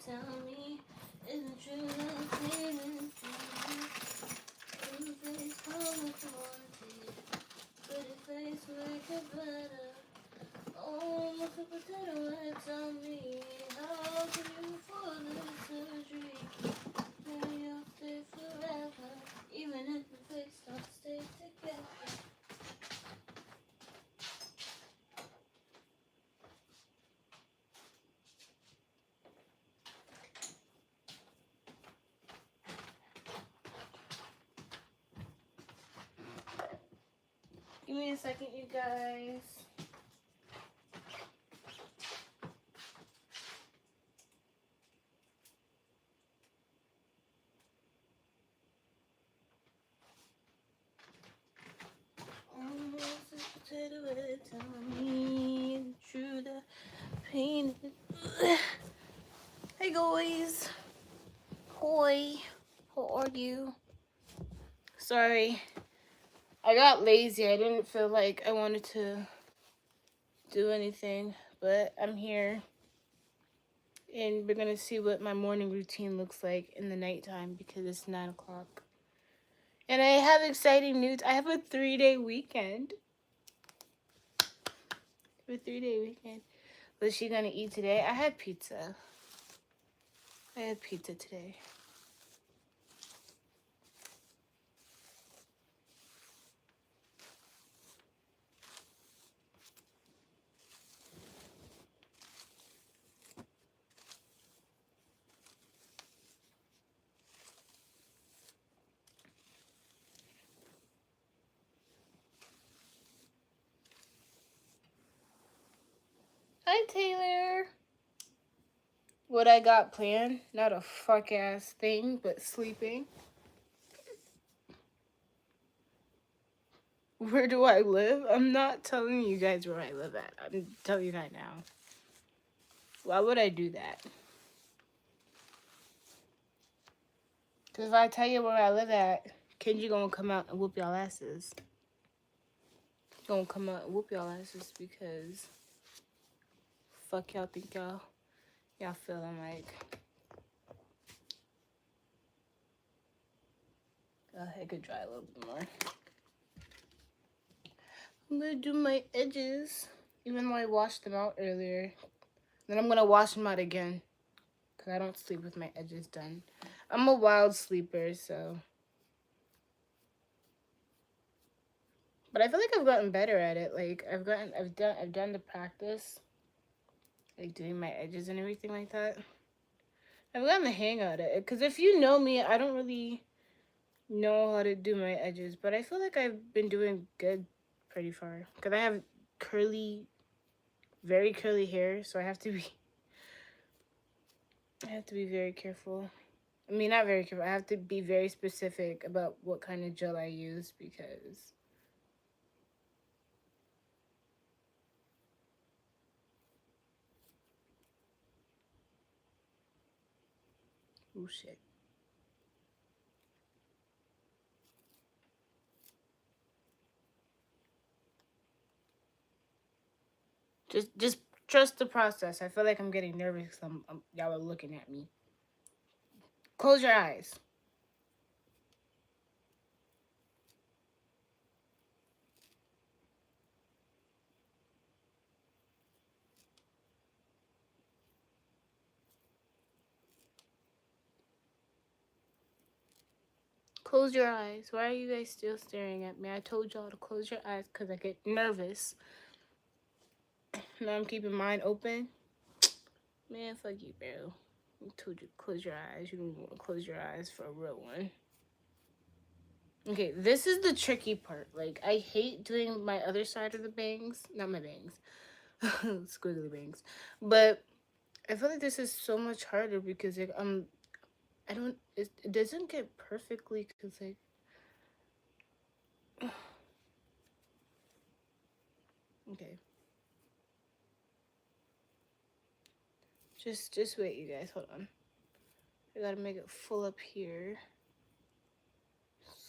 Tell me, is it true that feeling face full of warranty? Pretty face make it better. Oh, what's a potato head? Tell me, how can you afford this surgery? Maybe you'll stay forever, even if the face don't stay together. Give me a second, you guys. Almost a potato head, tell me the truth, the pain. Hey guys. Hoi. How are you? Sorry. I got lazy. I didn't feel like I wanted to do anything, but I'm here. And we're gonna see what my morning routine looks like in the nighttime because it's 9 o'clock. And I have exciting news. I have a 3-day weekend. What's she gonna eat today? I had pizza. Today. Hi, Taylor. What I got planned? Not a fuck ass thing, but sleeping. Where do I live? I'm not telling you guys where I live at. I'm telling you that now. Why would I do that? Because if I tell you where I live at, Kenji gonna come out and whoop y'all asses. Gonna come out and whoop y'all asses because fuck y'all think y'all feeling like. I could dry a little bit more. I'm gonna do my edges, even though I washed them out earlier. Then I'm gonna wash them out again, because I don't sleep with my edges done. I'm a wild sleeper, so. But I feel like I've gotten better at it. Like I've done the practice, like doing my edges and everything like that. I've gotten the hang out of it. Because if you know me, I don't really know how to do my edges, but I feel like I've been doing good pretty far. Because I have very curly hair, so I have to be very careful. I mean, not very careful. I have to be very specific about what kind of gel I use because. Oh shit. Just trust the process. I feel like I'm getting nervous because y'all are looking at me. Close your eyes. Close your eyes. Why are you guys still staring at me? I told y'all to close your eyes because I get nervous. Now I'm keeping mine open. Man, fuck you, bro. I told you to close your eyes. You don't want to close your eyes for a real one. Okay, this is the tricky part. Like, I hate doing my other side of the bangs. Not my bangs. Squiggly bangs. But I feel like this is so much harder because, like, it doesn't get perfectly because, like, Okay. Just wait, you guys. Hold on. I gotta make it full up here.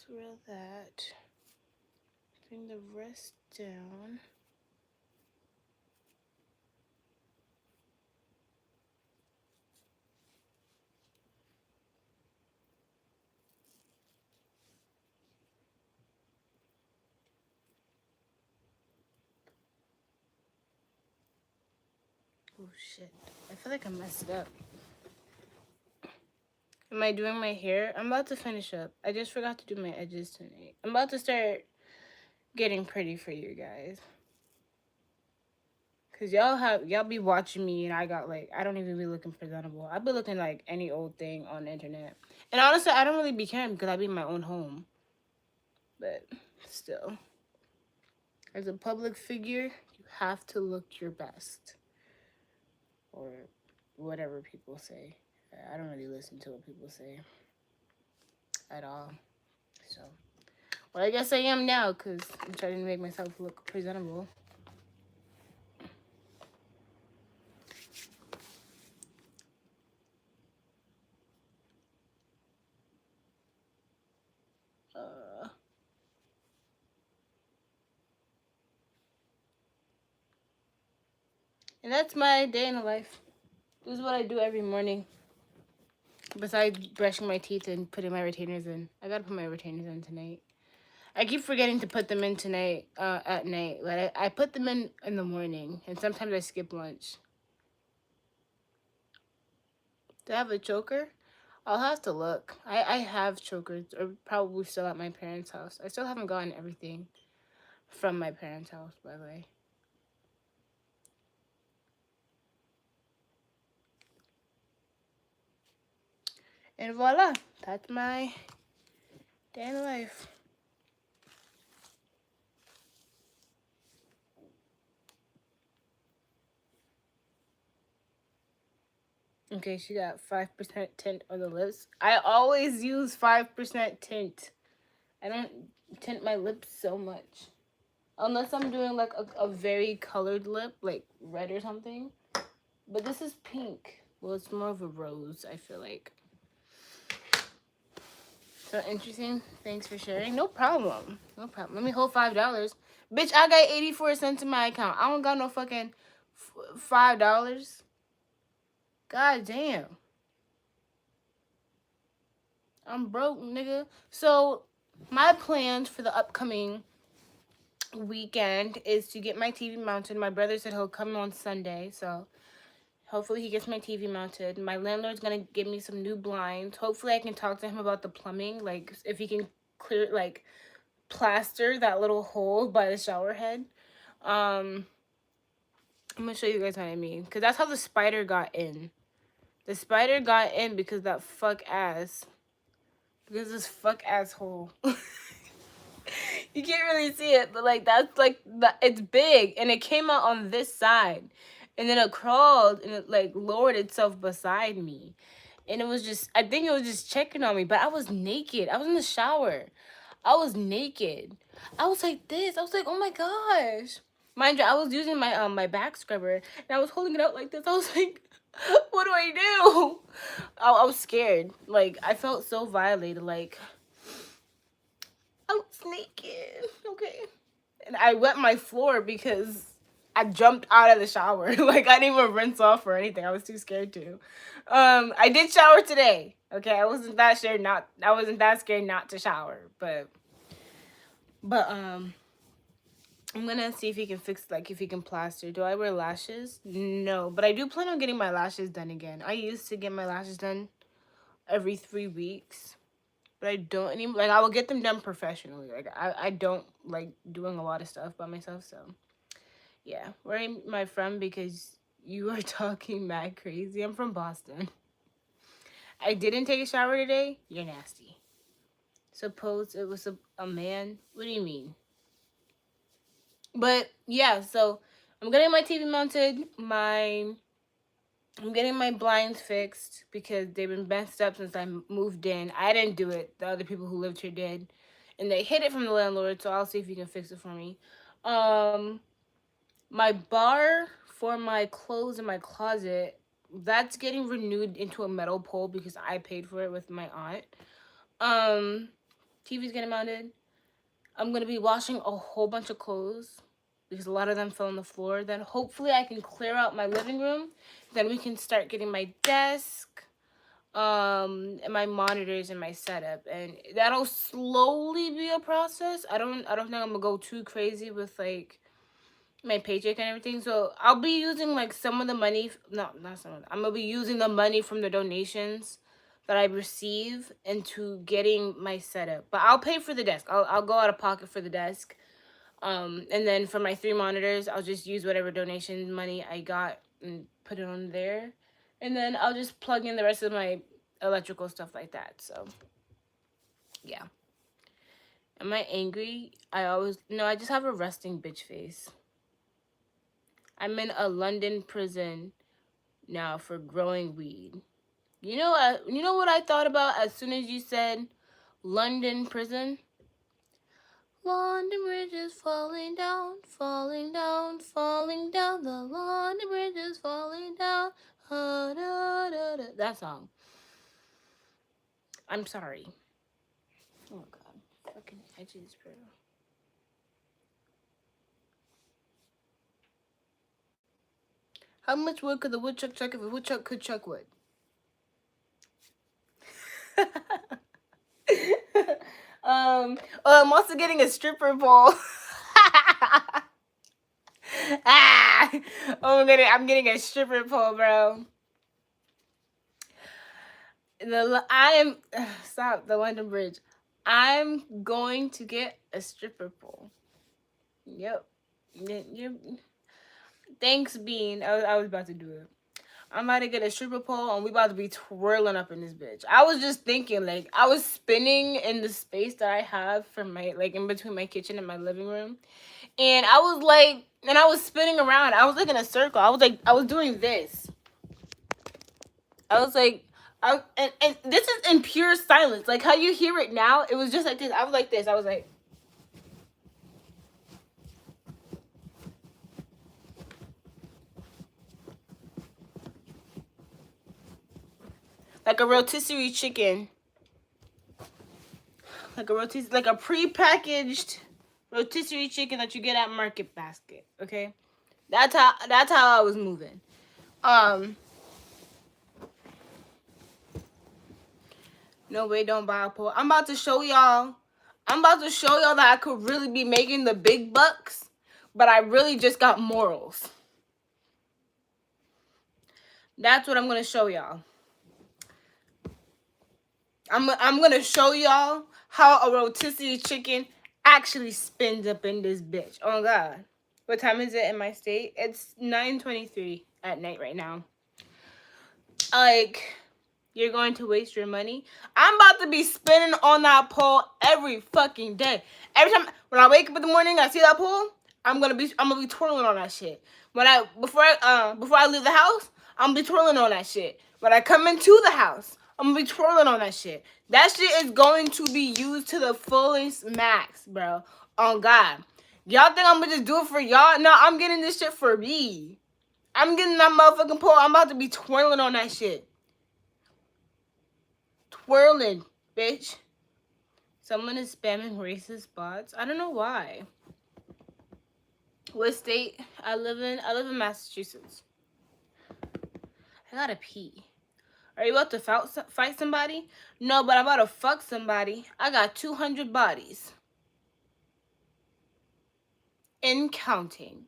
Swirl that. Bring the rest down. Oh shit. I feel like I messed it up. Am I doing my hair? I'm about to finish up. I just forgot to do my edges tonight. I'm about to start getting pretty for you guys. Cause y'all be watching me and I got like I don't even be looking presentable. I be looking like any old thing on the internet. And honestly I don't really be caring because I be in my own home. But still. As a public figure, you have to look your best. Or whatever people say. I don't really listen to what people say at all. So, well, I guess I am now because I'm trying to make myself look presentable. And that's my day in the life. This is what I do every morning. Besides brushing my teeth and putting my retainers in. I gotta put my retainers in tonight. I keep forgetting to put them in tonight, at night. But I put them in the morning. And sometimes I skip lunch. Do I have a choker? I'll have to look. I have chokers, or probably still at my parents' house. I still haven't gotten everything from my parents' house, by the way. And voila, that's my day in life. Okay, she got 5% tint on the lips. I always use 5% tint. I don't tint my lips so much. Unless I'm doing like a very colored lip, like red or something. But this is pink. Well, it's more of a rose, I feel like. So interesting. Thanks for sharing. No problem. No problem. Let me hold $5. Bitch, I got 84 cents in my account. I don't got no fucking $5. God damn. I'm broke, nigga. So my plans for the upcoming weekend is to get my TV mounted. My brother said he'll come on Sunday, so hopefully he gets my TV mounted. My landlord's gonna give me some new blinds. Hopefully I can talk to him about the plumbing, like if he can clear, like plaster that little hole by the shower head. I'm gonna show you guys what I mean, because that's how the spider got in. The spider got in because that fuck ass. Because this fuck asshole. You can't really see it, but like that's like it's big and it came out on this side. And then it crawled and it like lowered itself beside me. And it was just I think it was just checking on me, but I was naked. I was in the shower. I was naked. I was like this. I was like, "Oh my gosh." Mind you, I was using my back scrubber and I was holding it out like this. I was like, "What do I do?" I was scared. Like I felt so violated like I was naked. Okay. And I wet my floor because I jumped out of the shower. Like I didn't even rinse off or anything. I was too scared to. I did shower today. Okay, I wasn't that scared not to shower. But I'm gonna see if he can fix like if he can plaster. Do I wear lashes? No, but I do plan on getting my lashes done again. I used to get my lashes done every 3 weeks. But I don't anymore. Like I will get them done professionally. Like I don't like doing a lot of stuff by myself. So yeah, where am I from? Because you are talking mad crazy. I'm from Boston. I didn't take a shower today. You're nasty. Suppose it was a man. What do you mean? But yeah, so I'm getting my TV mounted. I'm getting my blinds fixed because they've been messed up since I moved in. I didn't do it. The other people who lived here did. And they hid it from the landlord, so I'll see if he can fix it for me. My bar for my clothes in my closet, that's getting renewed into a metal pole because I paid for it with my aunt. Um, TV's getting mounted. I'm gonna be washing a whole bunch of clothes because a lot of them fell on the floor. Then hopefully I can clear out my living room. Then we can start getting my desk, and my monitors and my setup, and that'll slowly be a process. I don't think I'm gonna go too crazy with like my paycheck and everything. So I'll be using like some of the money. No, not some of it. I'm gonna be using the money from the donations that I receive into getting my setup. But I'll pay for the desk. I'll go out of pocket for the desk. And then for my 3 monitors, I'll just use whatever donation money I got and put it on there. And then I'll just plug in the rest of my electrical stuff like that. So yeah. Am I angry? I just have a resting bitch face. I'm in a London prison now for growing weed. You know what I thought about as soon as you said London prison? London Bridge is falling down, falling down, falling down. The London Bridge is falling down. Da, da, da, da. That song. I'm sorry. Oh god. Fucking edges, bro. How much wood could the woodchuck chuck if a woodchuck could chuck wood? I'm also getting a stripper pole. Ah! Oh, I'm getting a stripper pole, bro. I am stop the London Bridge. I'm going to get a stripper pole. Yep. Thanks, Bean. I was about to do it. I'm about to get a stripper pole and we about to be twirling up in this bitch. I was just thinking, like, I was spinning in the space that I have for my, like, in between my kitchen and my living room. And I was like, and I was spinning around. I was like in a circle. I was doing this. I was like, and this is in pure silence. Like how you hear it now, it was just like this. I was like this. I was like a rotisserie chicken. Like like a pre-packaged rotisserie chicken that you get at Market Basket. Okay, that's how I was moving. No way, don't buy a pole. I'm about to show y'all. I'm about to show y'all that I could really be making the big bucks, but I really just got morals. That's what I'm gonna show y'all. I'm gonna show y'all how a rotisserie chicken actually spins up in this bitch. Oh god. What time is it in my state? It's 9:23 at night right now. Like, you're going to waste your money? I'm about to be spinning on that pole every fucking day. Every time when I wake up in the morning, I see that pole, I'm gonna be twirling on that shit. Before I leave the house, I'm gonna be twirling on that shit. When I come into the house, I'm gonna be twirling on that shit. That shit is going to be used to the fullest max, bro. On God. Y'all think I'm gonna just do it for y'all? No, I'm getting this shit for me. I'm getting that motherfucking pole. I'm about to be twirling on that shit. Twirling, bitch. Someone is spamming racist bots. I don't know why. What state I live in? I live in Massachusetts. I gotta pee. Are you about to fight somebody? No, but I'm about to fuck somebody. I got 200 bodies. And counting.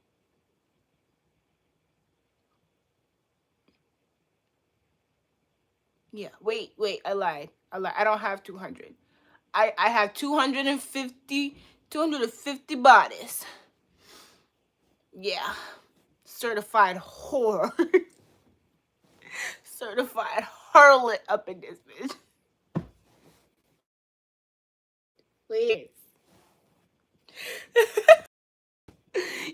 Yeah, wait, I lied. I don't have 200. I have 250 bodies. Yeah. Certified whore. Certified harlot up in this bitch. Please.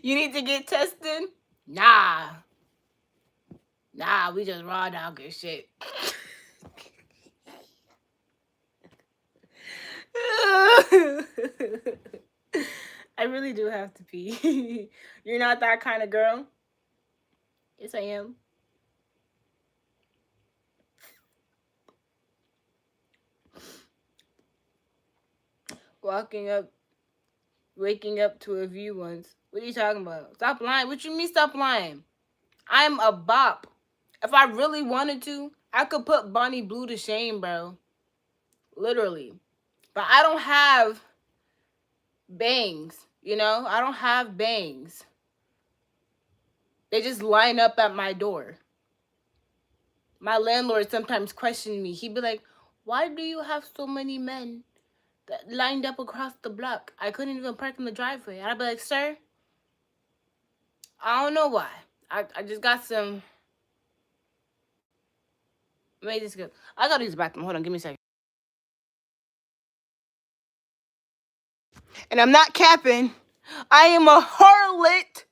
You need to get tested? Nah. Nah, we just raw dog and shit. I really do have to pee. You're not that kind of girl? Yes, I am. Walking up, waking up to a view once. What are you talking about? Stop lying. What you mean stop lying? I'm a bop. If I really wanted to, I could put Bonnie Blue to shame, bro. Literally. But I don't have bangs, you know? I don't have bangs. They just line up at my door. My landlord sometimes questioned me. He'd be like, "Why do you have so many men that lined up across the block? I couldn't even park in the driveway." I'd be like, "Sir, I don't know why. I just got some. Let me just go. I gotta use the bathroom. Hold on, give me a second." And I'm not capping. I am a harlot.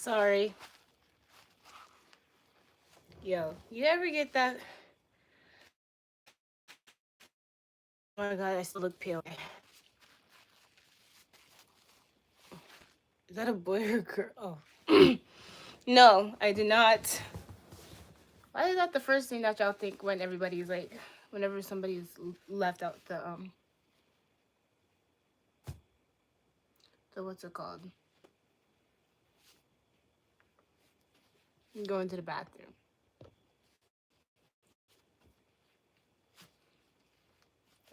Sorry. Yo, you ever get that? Oh my god, I still look pale. Is that a boy or a girl? Oh. No, I do not. Why is that the first thing that y'all think when everybody's like, whenever somebody's left out the what's it called? Going to the bathroom.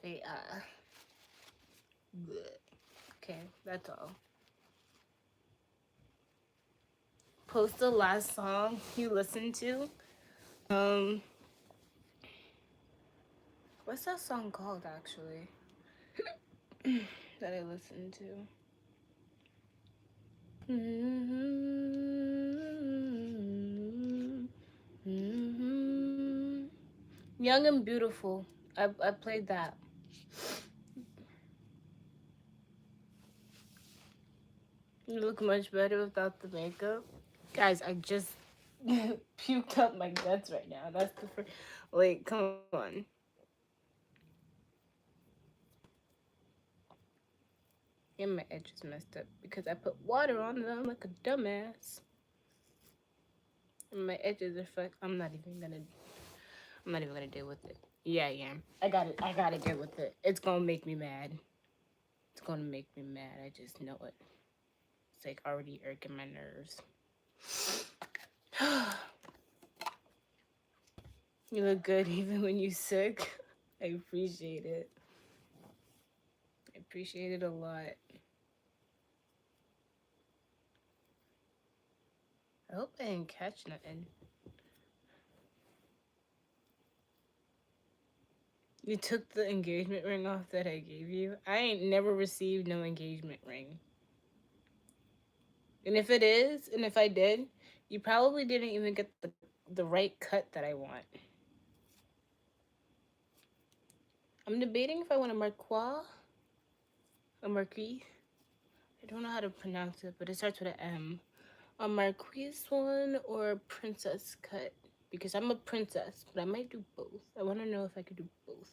They, bleh. Okay, that's all. Post the last song you listened to. Um, what's that song called actually? That I listened to. Young and Beautiful. I played that. You look much better without the makeup. Guys, I just puked up my guts right now. That's the first. Like, come on. And my edges messed up because I put water on them like a dumbass. And my edges are fucked. I'm not even gonna deal with it. Yeah, I am. I gotta deal with it. It's gonna make me mad. It's gonna make me mad. I just know it. It's like already irking my nerves. You look good even when you sick. I appreciate it. I appreciate it a lot. I hope I didn't catch nothing. You took the engagement ring off that I gave you? I ain't never received no engagement ring. And if it is, and if I did, you probably didn't even get the right cut that I want. I'm debating if I want a Marquis. A Marquis. I don't know how to pronounce it, but it starts with an M. A Marquis one or a princess cut. Because I'm a princess, but I might do both. I want to know if I could do both.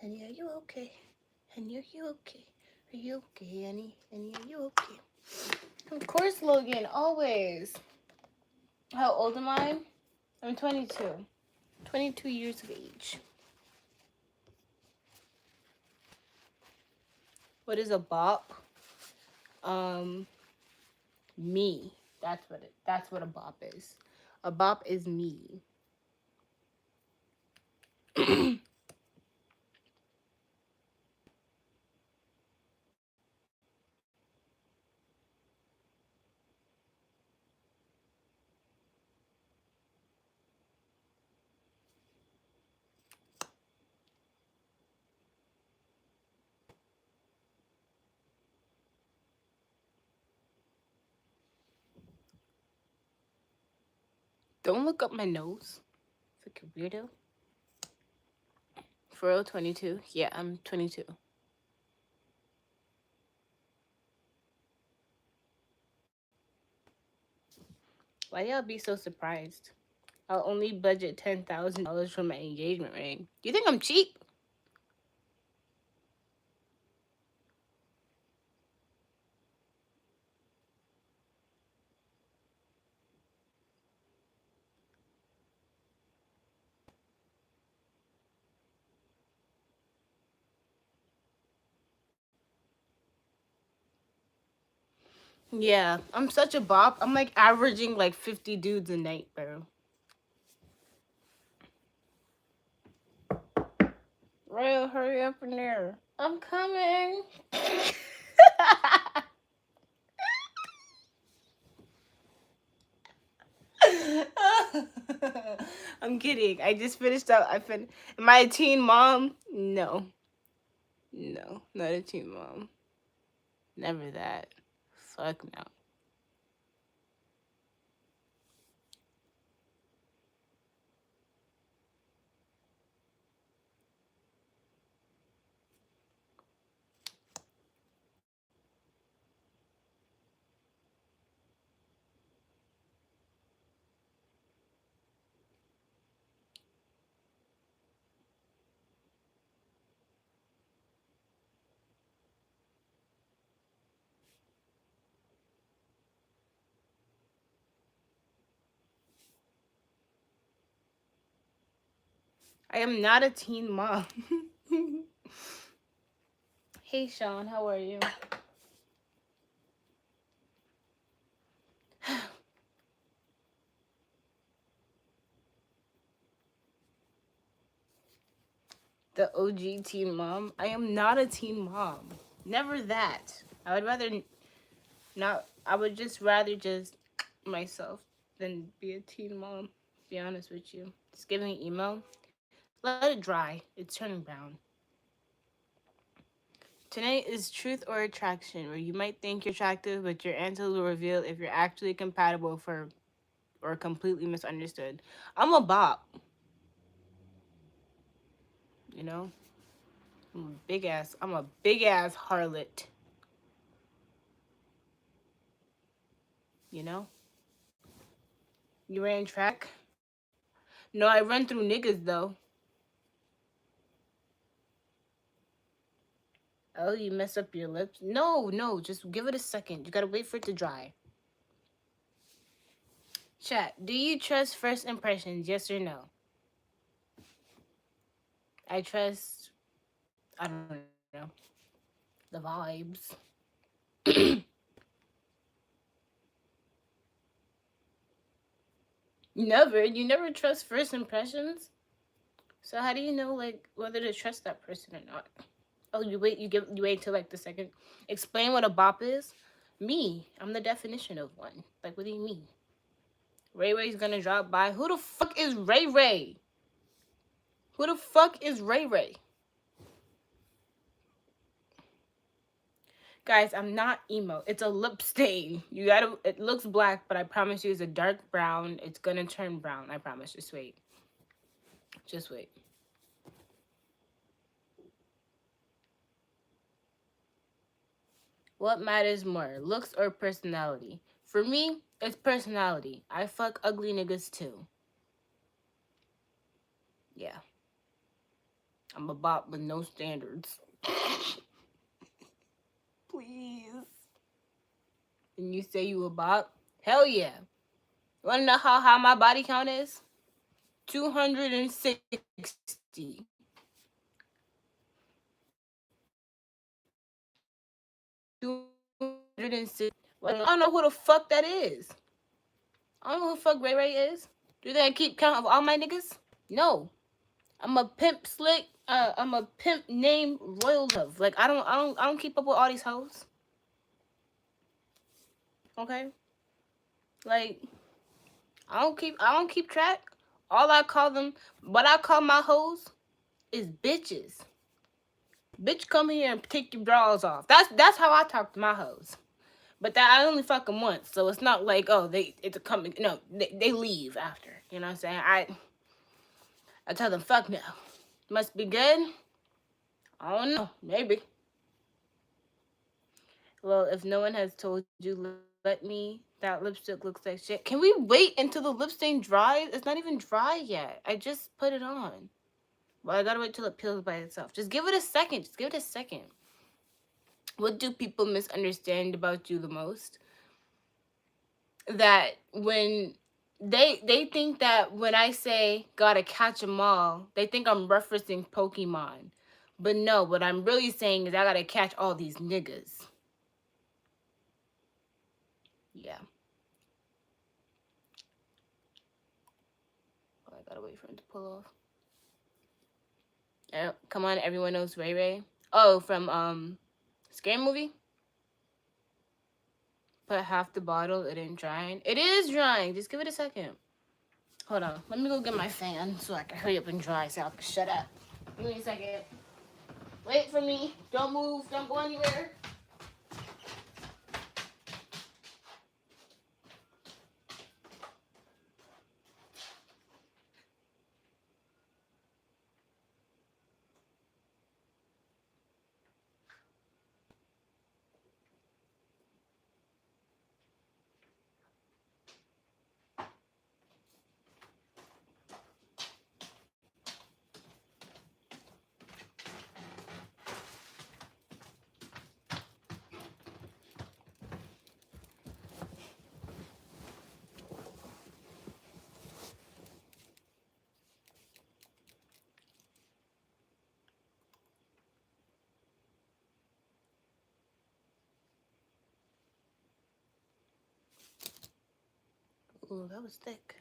Honey, are you okay? Honey, are you okay? Are you okay, Honey? Honey, are you okay? Of course, Logan, always. How old am I? I'm 22. 22 years of age. What is a bop? Me. That's what a bop is. A bop is me. Don't look up my nose. It's like a weirdo. For real, 22? Yeah, I'm 22. Why y'all be so surprised? I'll only budget $10,000 for my engagement ring. Do you think I'm cheap? Yeah, I'm such a bop. I'm like averaging like 50 dudes a night, bro. Royal, hurry up in there. I'm coming. I'm kidding. I just finished up. Am I a teen mom? No. No, not a teen mom. Never that. Fuck no. I am not a teen mom. Hey Sean, how are you? The OG teen mom. I am not a teen mom. Never that. I would rather not. I would just rather just myself than be a teen mom. Be honest with you. Just give me an email. Let it dry. It's turning brown. Tonight is truth or attraction, where you might think you're attractive, but your answers will reveal if you're actually compatible for or completely misunderstood. I'm a bop, you know. I'm a big ass harlot, you know. You ran track? No, I run through niggas though. Oh, you mess up your lips? No, no, just give it a second. You gotta wait for it to dry. Chat, do you trust first impressions? Yes or no? I trust, I don't know, the vibes. You never trust first impressions? So how do you know like whether to trust that person or not? Oh, you wait till like the second. Explain what a bop is. Me, I'm the definition of one. Like, what do you mean? Ray Ray's gonna drop by. Who the fuck is Ray Ray? Who the fuck is Ray Ray? Guys, I'm not emo. It's a lip stain. It looks black, but I promise you it's a dark brown. It's gonna turn brown. I promise. Just wait. Just wait. What matters more, looks or personality? For me, it's personality. I fuck ugly niggas too. Yeah. I'm a bop with no standards. Please. And you say you a bop? Hell yeah. You wanna know how high my body count is? 260. 260. Well, I don't know who the fuck that is. I don't know who the fuck Ray Ray is. Do they keep count of all my niggas? No. I'm a pimp slick. I'm a pimp named Royal Love. Like I don't keep up with all these hoes. Okay? Like I don't keep track. All I call them, what I call my hoes is bitches. Bitch, come here and take your drawers off. That's how I talk to my hoes. But that I only fuck them once, so it's not like it's a coming. No, they leave after. You know what I'm saying? I tell them fuck no. Must be good. I don't know. Maybe. Well, if no one has told you, let me. That lipstick looks like shit. Can we wait until the lip stain dries? It's not even dry yet. I just put it on. Well, I gotta wait till it peels by itself. Just give it a second. Just give it a second. What do people misunderstand about you the most? That when they think that when I say gotta catch 'em all, they think I'm referencing Pokemon. But no, what I'm really saying is I gotta catch all these niggas. Yeah. Oh, I gotta wait for him to pull off. Come on, everyone knows Ray Ray. Oh, from Scary Movie. Put half the bottle. It ain't drying. It is drying. Just give it a second. Hold on. Let me go get my fan so I can hurry up and dry so I can shut up. Give me a second. Wait for me. Don't move. Don't go anywhere. Ooh, that was thick.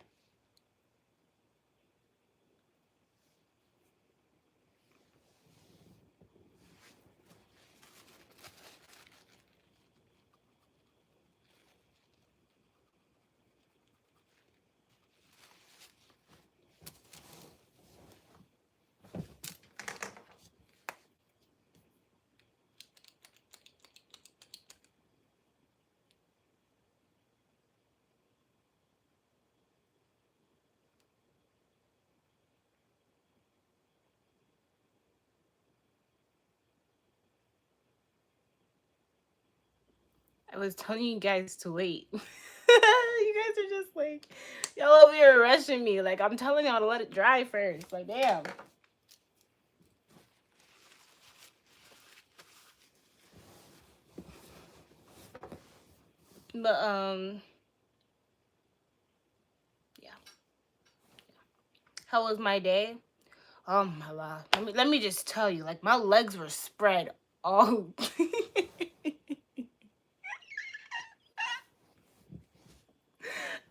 I was telling you guys to wait. You guys are just like, y'all over here rushing me. Like, I'm telling y'all to let it dry first. Like, damn. But, yeah. How was my day? Oh my god. Let me just tell you, like, my legs were spread all.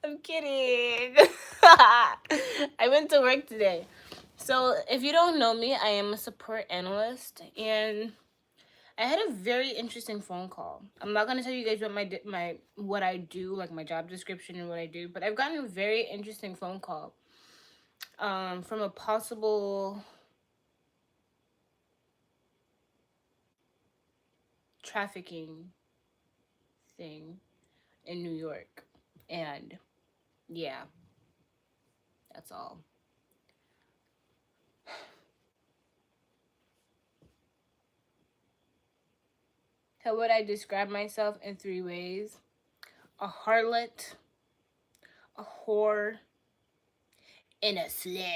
I'm kidding. I went to work today. So, if you don't know me, I am a support analyst, and I had a very interesting phone call. I'm not gonna tell you guys what my what I do, like my job description and what I do, but I've gotten a very interesting phone call from a possible trafficking thing in New York. And yeah, that's all. How would I describe myself in 3 ways? A harlot, a whore, and a slut.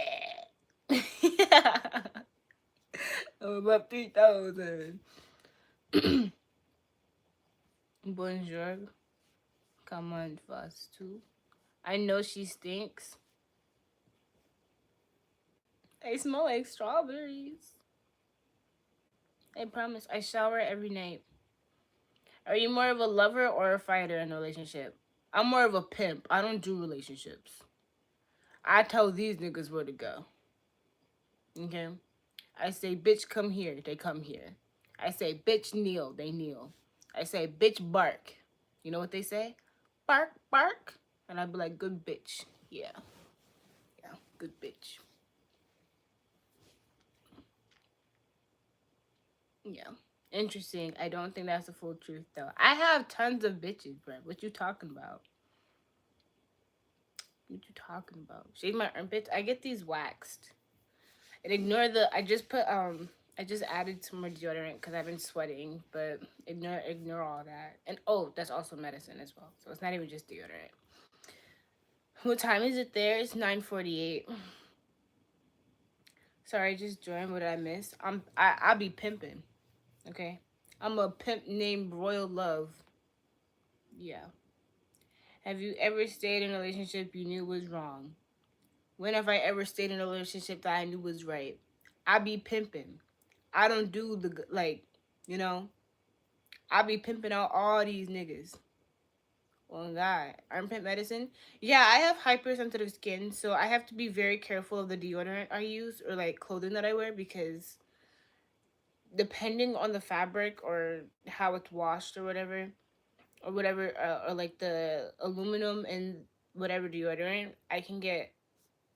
I'm about 3,000. Bonjour. Comment vas tu? I know she stinks. I smell like strawberries. I promise. I shower every night. Are you more of a lover or a fighter in a relationship? I'm more of a pimp. I don't do relationships. I tell these niggas where to go. Okay? I say, bitch, come here. They come here. I say, bitch, kneel. They kneel. I say, bitch, bark. You know what they say? Bark, bark. And I'd be like, good bitch. Yeah. Yeah, good bitch. Yeah. Interesting. I don't think that's the full truth, though. I have tons of bitches, bro. What you talking about? What you talking about? Shave my armpits? I get these waxed. And ignore the. I just added some more deodorant because I've been sweating, but ignore all that. And oh, that's also medicine as well. So it's not even just deodorant. What time is it there? It's 9:48. Sorry, I just joined. What did I miss? I'll be pimping. Okay. I'm a pimp named Royal Love. Yeah. Have you ever stayed in a relationship you knew was wrong? When have I ever stayed in a relationship that I knew was right? I be pimping. I don't do the like, you know. I be pimping out all these niggas. Oh God, armpit medicine. Yeah, I have hypersensitive skin, so I have to be very careful of the deodorant I use or like clothing that I wear because depending on the fabric or how it's washed or whatever, or like the aluminum and whatever deodorant, I can get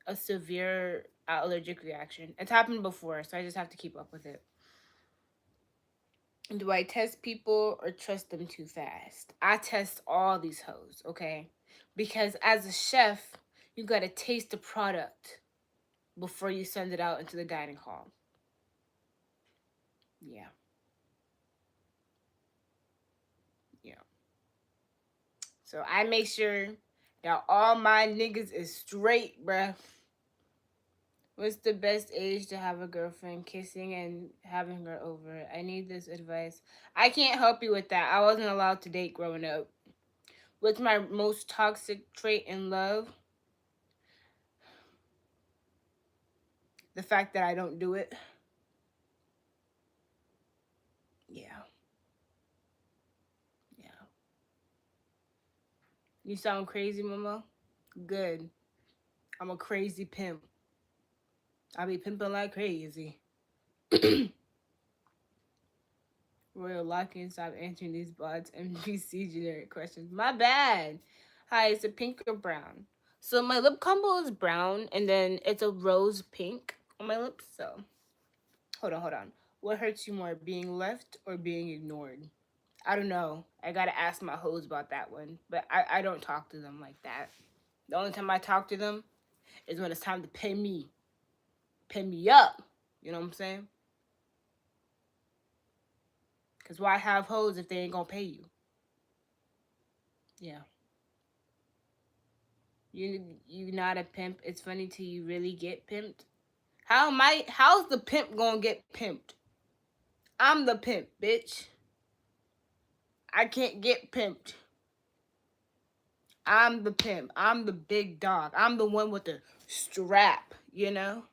a severe allergic reaction. It's happened before, so I just have to keep up with it. Do I test people or trust them too fast? I test all these hoes, okay? Because as a chef, you gotta taste the product before you send it out into the dining hall. Yeah, yeah. So I make sure that all my niggas is straight, bruh. What's the best age to have a girlfriend? Kissing and having her over. I need this advice. I can't help you with that. I wasn't allowed to date growing up. What's my most toxic trait in love? The fact that I don't do it. Yeah. Yeah. You sound crazy, Mama. Good. I'm a crazy pimp. I be pimping like crazy. Royal Locking, stop answering these bots NPC generic questions. My bad. Hi, is it pink or brown? So my lip combo is brown, and then it's a rose pink on my lips. So hold on. What hurts you more, being left or being ignored? I don't know. I gotta ask my hoes about that one. But I don't talk to them like that. The only time I talk to them is when it's time to pay me. Pay me up. You know what I'm saying? Because why have hoes if they ain't gonna pay you? Yeah. You not a pimp. It's funny till you really get pimped. How's the pimp gonna get pimped? I'm the pimp, bitch. I can't get pimped. I'm the pimp. I'm the big dog. I'm the one with the strap, you know?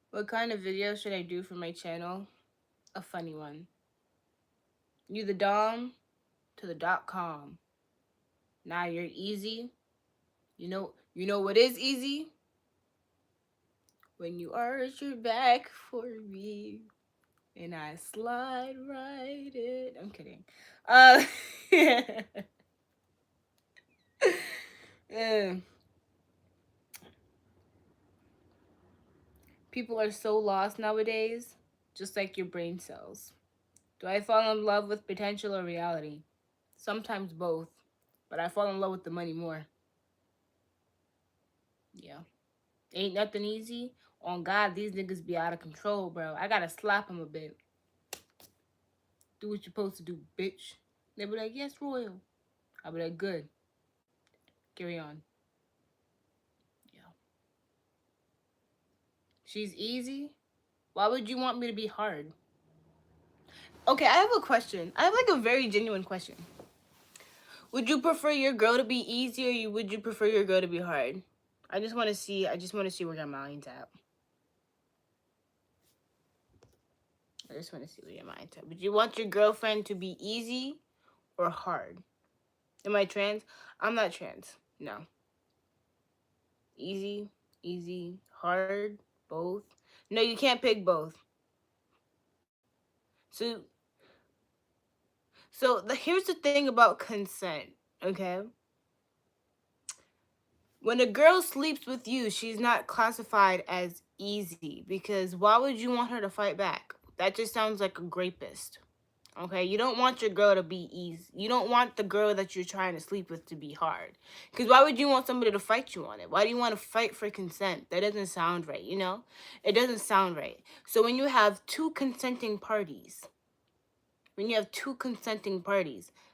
What kind of video should I do for my channel? A funny one. You the dom to the .com. Now you're easy. You know what is easy? When you arch your back for me and I slide right in. I'm kidding. Yeah. Yeah. People are so lost nowadays, just like your brain cells. Do I fall in love with potential or reality? Sometimes both, but I fall in love with the money more. Yeah. Ain't nothing easy. On God, these niggas be out of control, bro. I gotta slap them a bit. Do what you're supposed to do, bitch. They be like, yes, Royal. I'll be like, good. Carry on. Yeah. She's easy? Why would you want me to be hard? Okay, I have a question. I have like a very genuine question. Would you prefer your girl to be easy, or would you prefer your girl to be hard? I just want to see where your mind's at. I just want to see where your mind's at. Would you want your girlfriend to be easy or hard? Am I trans? I'm not trans. No. Easy, easy, hard, both. No, you can't pick both. So here's the thing about consent, okay? When a girl sleeps with you, she's not classified as easy, because why would you want her to fight back? That just sounds like a rapist. Okay, you don't want your girl to be easy. You don't want the girl that you're trying to sleep with to be hard. Because why would you want somebody to fight you on it? Why do you want to fight for consent? That doesn't sound right, you know? It doesn't sound right. So when you have two consenting parties,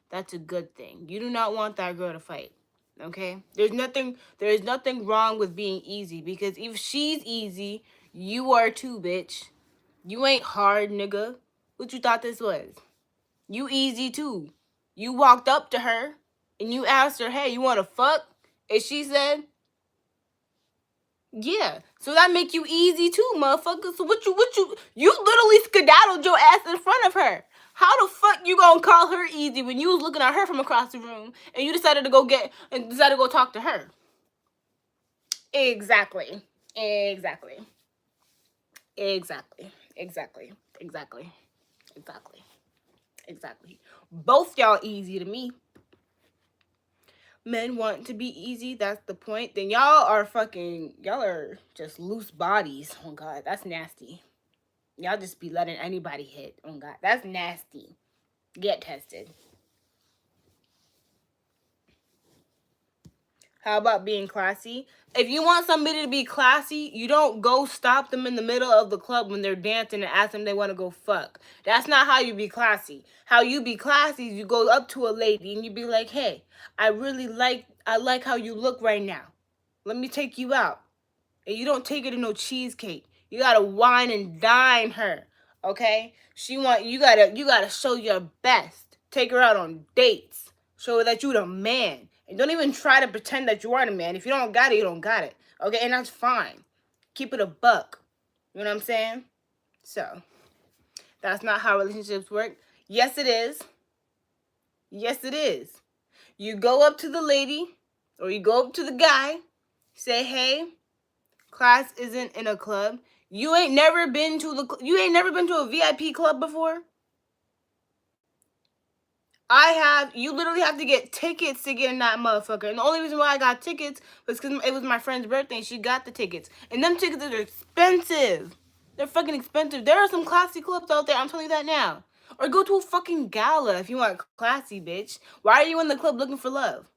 that's a good thing. You do not want that girl to fight. Okay? There's nothing wrong with being easy, because if she's easy, you are too, bitch. You ain't hard, nigga. What you thought this was? You easy too. You walked up to her and you asked her, "Hey, you want to fuck?" And she said, "Yeah." So that make you easy too, motherfucker. So you literally skedaddled your ass in front of her. How the fuck you gonna call her easy when you was looking at her from across the room and you decided to go talk to her? Exactly. Exactly. Exactly. Exactly. Exactly. Exactly. Exactly. Both y'all easy to me. Men want to be easy, that's the point, then y'all are just loose bodies. Oh God, that's nasty. Y'all just be letting anybody hit. Oh God, that's nasty. Get tested. How about being classy? If you want somebody to be classy, you don't go stop them in the middle of the club when they're dancing and ask them they want to go fuck. That's not how you be classy. How you be classy is you go up to a lady and you be like, "Hey, I like how you look right now. Let me take you out." And you don't take her to no cheesecake. You gotta wine and dine her. Okay? You gotta show your best. Take her out on dates. Show her that you the man. And don't even try to pretend that you are the man. If you don't got it, you don't got it. Okay? And that's fine. Keep it a buck. You know what I'm saying? So That's not how relationships work. Yes, it is. Yes, it is. You go up to the lady or you go up to the guy, say, "Hey, class isn't in a club. You ain't never been to a VIP club before?" I have. You literally have to get tickets to get in that motherfucker. And the only reason why I got tickets was because it was my friend's birthday and she got the tickets. And them tickets are expensive. They're fucking expensive. There are some classy clubs out there. I'm telling you that now. Or go to a fucking gala if you want classy, bitch. Why are you in the club looking for love?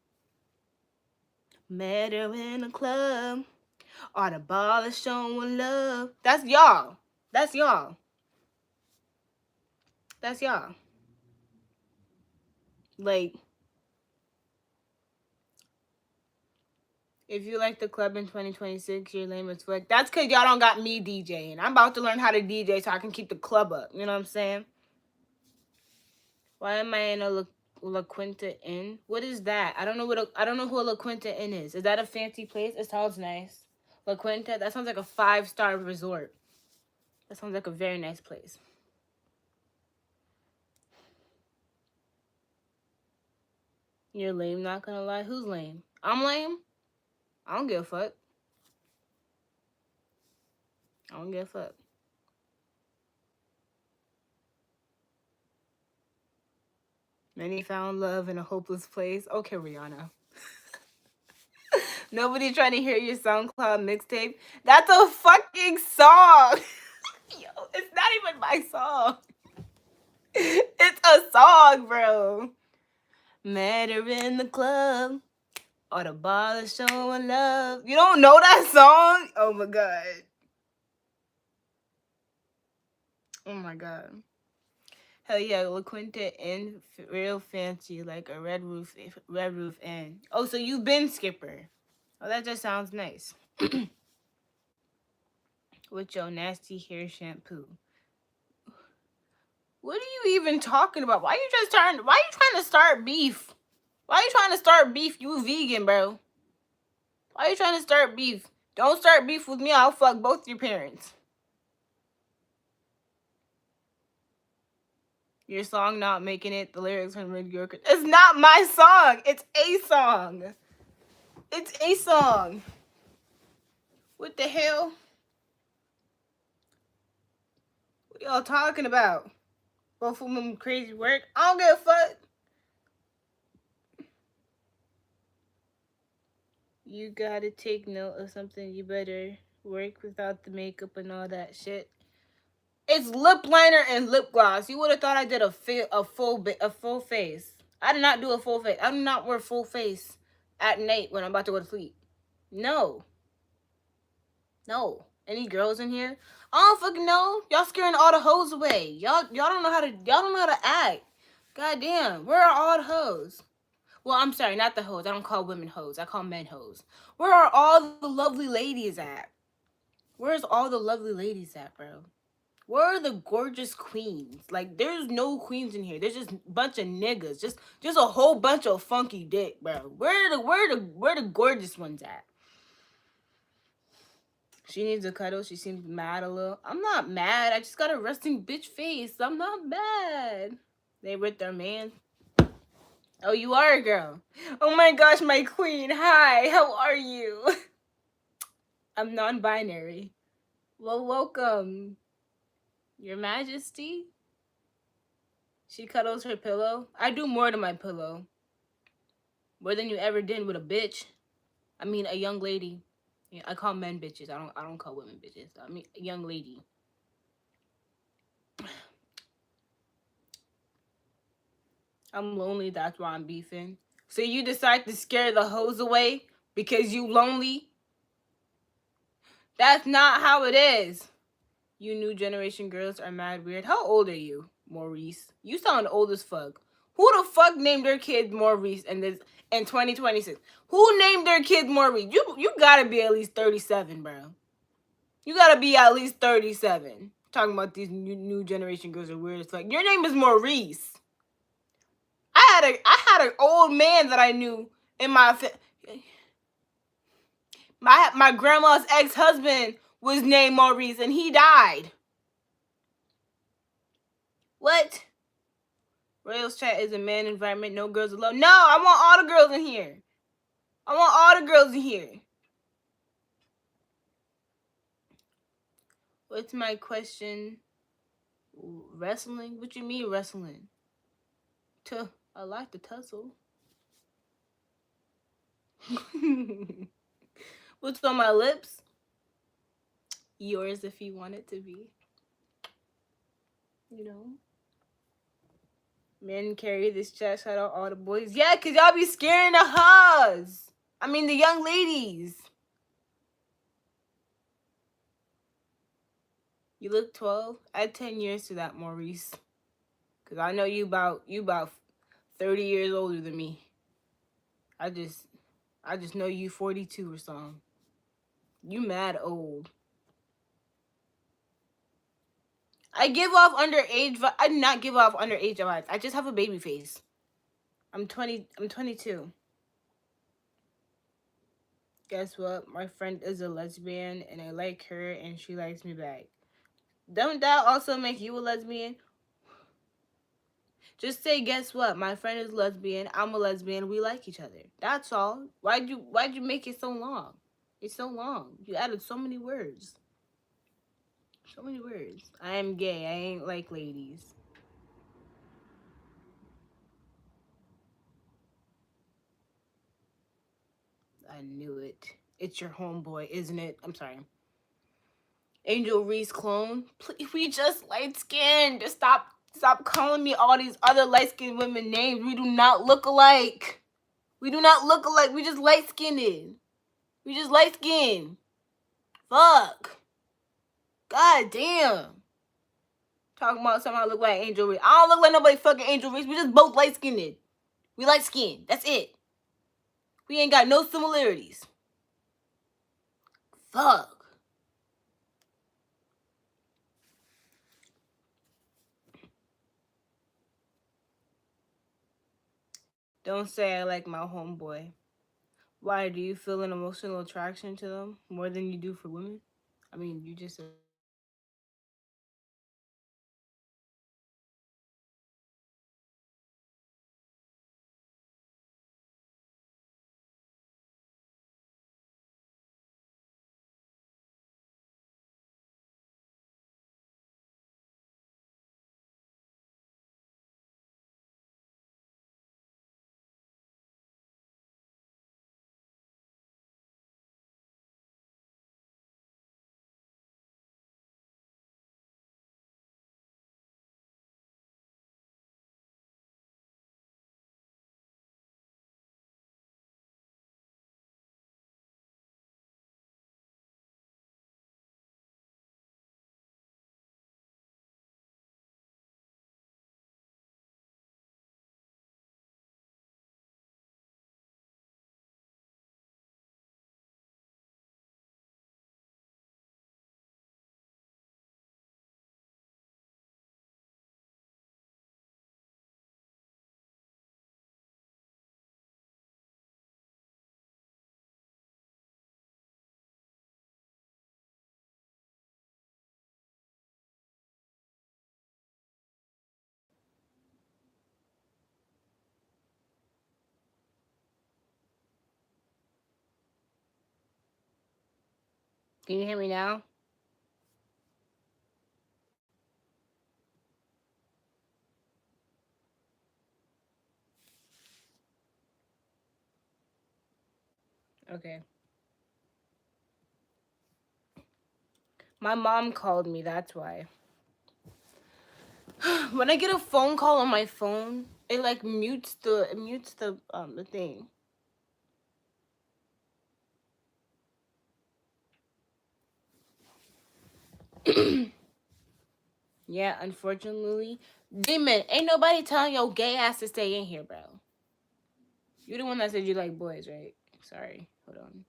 Met her in a club. All the ball is showing love. That's y'all. That's y'all. That's y'all. Like, if you like the club in 2026, you're lame as fuck. That's because y'all don't got me DJing. I'm about to learn how to DJ so I can keep the club up. You know what I'm saying? Why am I in a La Quinta Inn? What is that? I don't know who a La Quinta Inn is. Is that a fancy place? It sounds nice. La Quinta? That sounds like a 5-star resort. That sounds like a very nice place. You're lame, not gonna lie. Who's lame? I'm lame? I don't give a fuck. I don't give a fuck. Many found love in a hopeless place. Okay, Rihanna. Nobody trying to hear your SoundCloud mixtape. That's a fucking song. Yo, it's not even my song. It's a song, bro. Met her in the club. All the ballers showing love. You don't know that song? Oh my god. Oh my god. Hell yeah, La Quinta Inn, real fancy, like a red roof inn. Oh, so you've been Skipper. Oh, that just sounds nice. With your nasty hair shampoo. What are you even talking about? Why you trying to start beef? Why you trying to start beef? You vegan, bro. Why you trying to start beef? Don't start beef with me. I'll fuck both your parents. Your song not making it. The lyrics are mediocre. It's not my song. It's a song. It's a song. What the hell? What y'all talking about? Both of them crazy work. I don't give a fuck. You gotta take note of something. You better work without the makeup and all that shit. It's lip liner and lip gloss. You would have thought I did a full face. I did not do a full face. I do not wear full face at night when I'm about to go to sleep. No. No. Any girls in here? I don't fucking know. Y'all scaring all the hoes away. Y'all don't know how to act. Goddamn. Where are all the hoes? Well, I'm sorry, not the hoes. I don't call women hoes. I call men hoes. Where are all the lovely ladies at? Where's all the lovely ladies at, bro? Where are the gorgeous queens? Like, there's no queens in here. There's just a bunch of niggas. Just a whole bunch of funky dick, bro. Where the gorgeous ones at? She needs a cuddle. She seems mad a little. I'm not mad. I just got a resting bitch face. I'm not mad. They with their man. Oh, you are a girl. Oh my gosh, my queen. Hi, how are you? I'm non-binary. Well, welcome. Your Majesty? She cuddles her pillow. I do more to my pillow. More than you ever did with a bitch. I mean, a young lady. Yeah, I call men bitches. I don't call women bitches. I mean, a young lady. I'm lonely. That's why I'm beefing. So you decide to scare the hoes away because you lonely? That's not how it is. You new generation girls are mad weird. How old are you, Maurice? You sound old as fuck. Who the fuck named their kid Maurice in 2026? Who named their kid Maurice? You gotta be at least 37, bro. You gotta be at least 37. Talking about these new generation girls are weird as fuck. Your name is Maurice. I had an old man that I knew in my grandma's ex-husband was named Maurice and he died. Royals chat is a man environment, no girls alone. No, I want all the girls in here. I want all the girls in here. What's my question? Wrestling? What you mean wrestling? I like to tussle. What's on my lips? Yours if you want it to be. You know? Men carry this chat. Shout out all the boys. Yeah, because y'all be scaring the hoes. I mean, the young ladies. You look 12? Add 10 years to that, Maurice. Because I know you about 30 years older than me. I just know you 42 or something. You mad old. I give off underage. I do not give off underage vibes. I just have a baby face. I'm 22. Guess what? My friend is a lesbian, and I like her, and she likes me back. Don't that also make you a lesbian? Just say, guess what? My friend is lesbian. I'm a lesbian. We like each other. That's all. Why'd you make it so long? It's so long. You added so many words. So many words. I am gay. I ain't like ladies. I knew it. It's your homeboy, isn't it? I'm sorry. Angel Reese clone. Please, we just light skinned. Just stop calling me all these other light skinned women names. We do not look alike. We do not look alike. We just light skinned. We just light skinned. Fuck. God damn. Talking about something I look like Angel Reese. I don't look like nobody fucking Angel Reese. We just both light skinned. We light skinned. That's it. We ain't got no similarities. Fuck. Don't say I like my homeboy. Why, do you feel an emotional attraction to them more than you do for women? I mean, you just said. Can you hear me now? Okay. My mom called me, that's why. When I get a phone call on my phone, it like mutes the thing. Yeah, unfortunately. Demon, ain't nobody telling your gay ass to stay in here, bro. You're the one that said you like boys, right? Sorry. Hold on.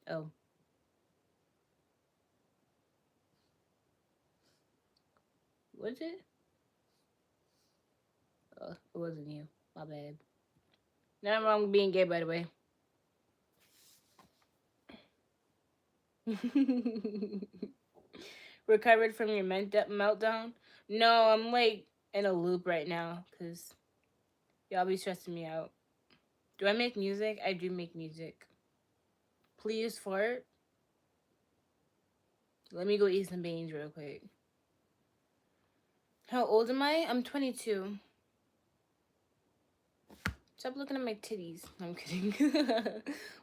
Oh. Was it? Oh, it wasn't you. My bad. Nothing wrong with being gay, by the way. Recovered from your meltdown? No, I'm like in a loop right now because y'all be stressing me out. Do I make music? I do make music. Please fart. Let me go eat some beans real quick. How old am I? I'm 22. Stop looking at my titties. No, I'm kidding.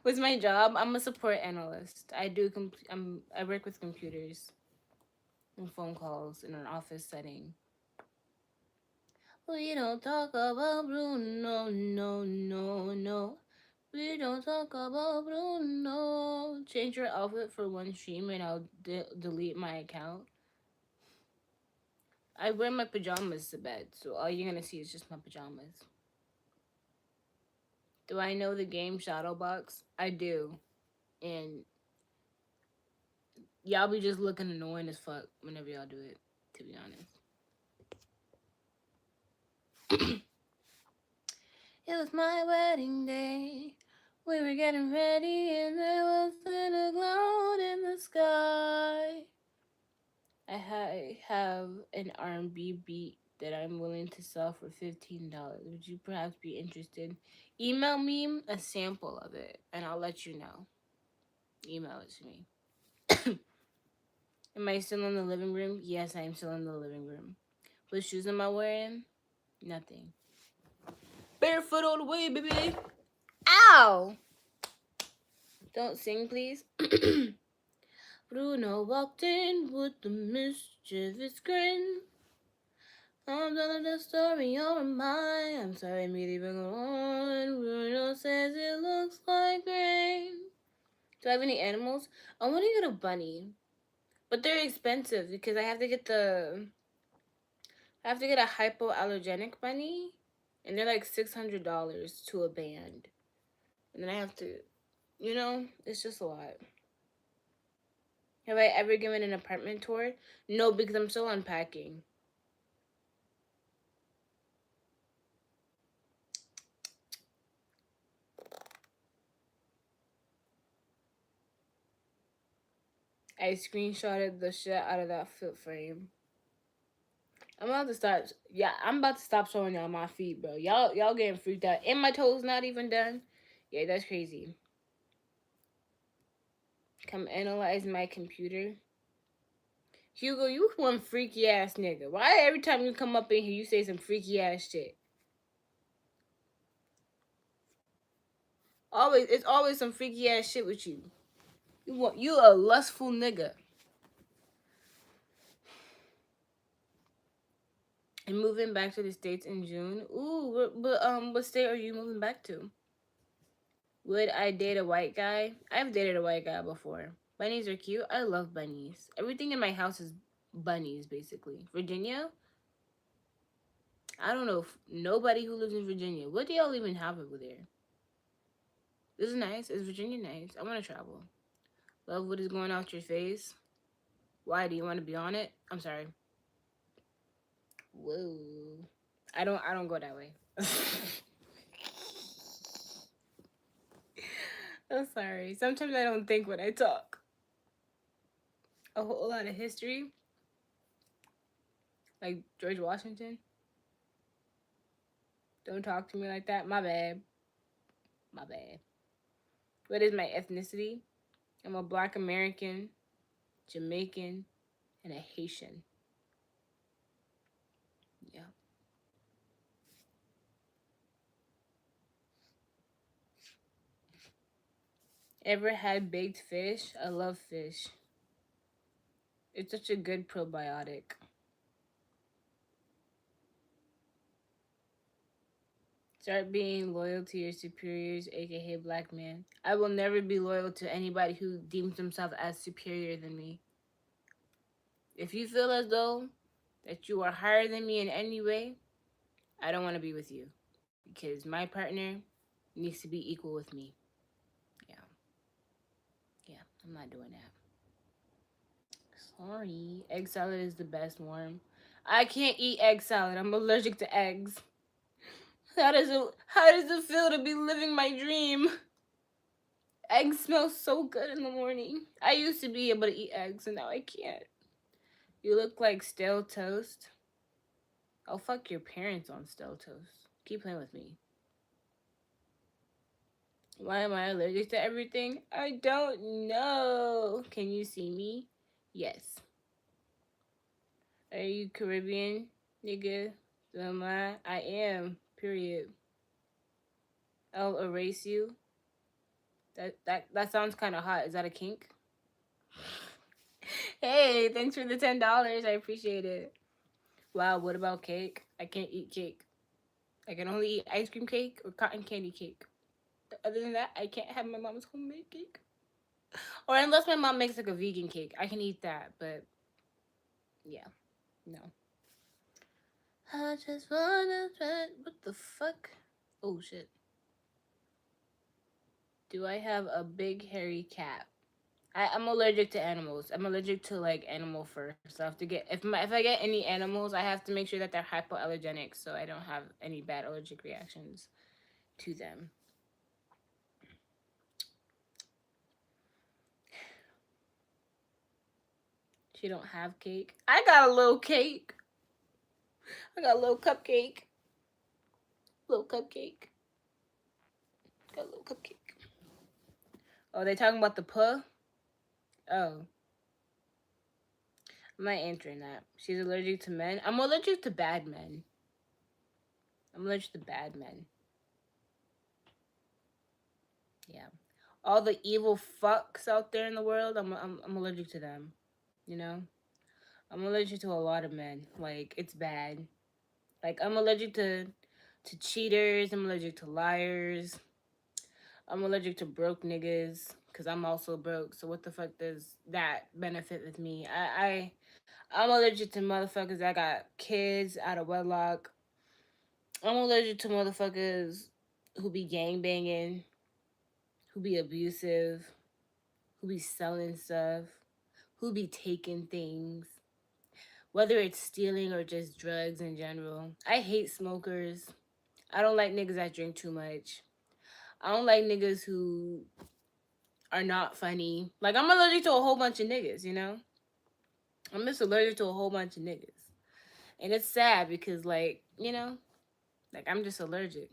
What's my job? I'm a support analyst. I work with computers and phone calls in an office setting. We don't talk about Bruno, no, no, no. We don't talk about Bruno. Change your outfit for one stream and I'll delete my account. I wear my pajamas to bed, so all you're gonna see is just my pajamas. Do I know the game Shadowbox? I do. And y'all be just looking annoying as fuck whenever y'all do it, to be honest. It was my wedding day. We were getting ready and there wasn't a cloud in the sky. I have an R&B beat that I'm willing to sell for $15. Would you perhaps be interested? Email me a sample of it and I'll let you know. Email it to me. Am I still in the living room? Yes, I am still in the living room. What shoes am I wearing? Nothing. Barefoot all the way, baby. Ow! Don't sing, please. Bruno walked in with the mischievous grin. I'm telling the story, you're mine. I'm sorry, me leaving on. Bruno says it looks like rain. Do I have any animals? I want to get a bunny, but they're expensive because I have to get a hypoallergenic bunny, and they're like $600 to a band, and then I have to, it's just a lot. Have I ever given an apartment tour? No, because I'm still unpacking. I screenshotted the shit out of that foot frame. I'm about to start. Yeah, I'm about to stop showing y'all my feet, bro. Y'all getting freaked out, and my toes not even done. Yeah, that's crazy. Come analyze my computer. Hugo, you one freaky ass nigga. Why every time you come up in here, you say some freaky ass shit? It's always some freaky ass shit with you. You a lustful nigga. And moving back to the States in June. Ooh, what state are you moving back to? Would I date a white guy? I've dated a white guy before. Bunnies are cute. I love bunnies. Everything in my house is bunnies, basically. Virginia? I don't know if nobody who lives in Virginia. What do y'all even have over there? This is nice. Is Virginia nice? I want to travel. Love what is going out your face. Why do you want to be on it? I'm sorry. Whoa. I don't go that way. I'm sorry. Sometimes I don't think when I talk. A whole lot of history. Like George Washington. Don't talk to me like that. My bad. My bad. What is my ethnicity? I'm a Black American, Jamaican, and a Haitian. Yeah. Ever had baked fish? I love fish. It's such a good probiotic. Start being loyal to your superiors, aka black man. I will never be loyal to anybody who deems themselves as superior than me. If you feel as though that you are higher than me in any way, I don't want to be with you because my partner needs to be equal with me. Yeah. Yeah, I'm not doing that. Sorry. Egg salad is the best warm. I can't eat egg salad. I'm allergic to eggs. How does it feel to be living my dream? Eggs smell so good in the morning. I used to be able to eat eggs and now I can't. You look like stale toast. I'll fuck your parents on stale toast. Keep playing with me. Why am I allergic to everything? I don't know. Can you see me? Yes. Are you Caribbean, nigga? Am I? I am. Period. I'll erase you. That sounds kind of hot. Is that a kink? Hey, thanks for the $10. I appreciate it. Wow, what about cake? I can't eat cake. I can only eat ice cream cake or cotton candy cake. Other than that, I can't have my mom's homemade cake. Or unless my mom makes like a vegan cake, I can eat that. But yeah, no. I just wanna try. What the fuck? Oh shit. Do I have a big hairy cat? I'm allergic to animals. I'm allergic to like animal fur. So I have to get if I get any animals, I have to make sure that they're hypoallergenic, so I don't have any bad allergic reactions to them. She don't have cake. I got a little cake. I got a little cupcake. Little cupcake. Got a little cupcake. Oh, they talking about the puh? Oh, I'm not answering that. She's allergic to men. I'm allergic to bad men. I'm allergic to bad men. Yeah. All the evil fucks out there in the world, I'm allergic to them. You know? I'm allergic to a lot of men. Like, it's bad. Like, I'm allergic to cheaters. I'm allergic to liars. I'm allergic to broke niggas because I'm also broke. So what the fuck does that benefit with me? I'm allergic to motherfuckers that got kids out of wedlock. I'm allergic to motherfuckers who be gang banging, who be abusive, who be selling stuff, who be taking things, whether it's stealing or just drugs in general. I hate smokers. I don't like niggas that drink too much. I don't like niggas who are not funny. Like, I'm allergic to a whole bunch of niggas, you know? I'm just allergic to a whole bunch of niggas. And it's sad because, like, you know, like, I'm just allergic.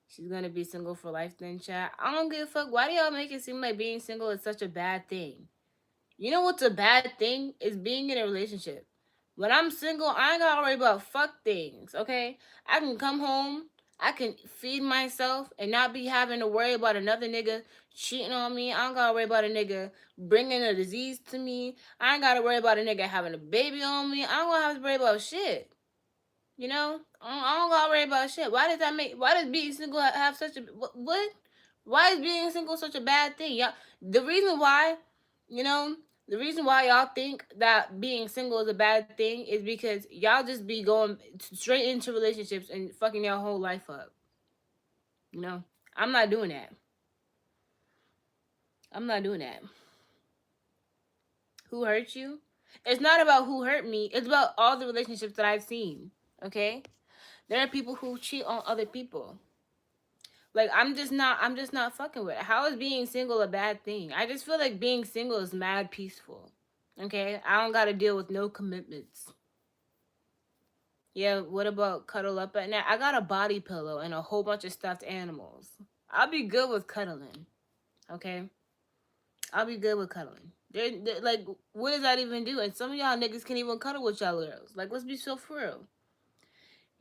She's gonna be single for life then, chat. I don't give a fuck. Why do y'all make it seem like being single is such a bad thing? You know what's a bad thing? Is being in a relationship. When I'm single, I ain't gotta worry about fuck things, okay? I can come home, I can feed myself and not be having to worry about another nigga cheating on me. I don't gotta worry about a nigga bringing a disease to me. I ain't gotta worry about a nigga having a baby on me. I don't gotta have to worry about shit. You know? I don't gotta worry about shit. Why does being single have such a, what? Why is being single such a bad thing? Y'all, the reason why, you know, the reason why y'all think that being single is a bad thing is because y'all just be going straight into relationships and fucking your whole life up. You know? I'm not doing that. I'm not doing that. Who hurt you? It's not about who hurt me. It's about all the relationships that I've seen. Okay? There are people who cheat on other people. Like, I'm just not fucking with it. How is being single a bad thing? I just feel like being single is mad peaceful. Okay? I don't gotta deal with no commitments. Yeah, what about cuddle up at night? I got a body pillow and a whole bunch of stuffed animals. I'll be good with cuddling. Okay? I'll be good with cuddling. Like, what does that even do? And some of y'all niggas can't even cuddle with y'all girls. Like, let's be so for real.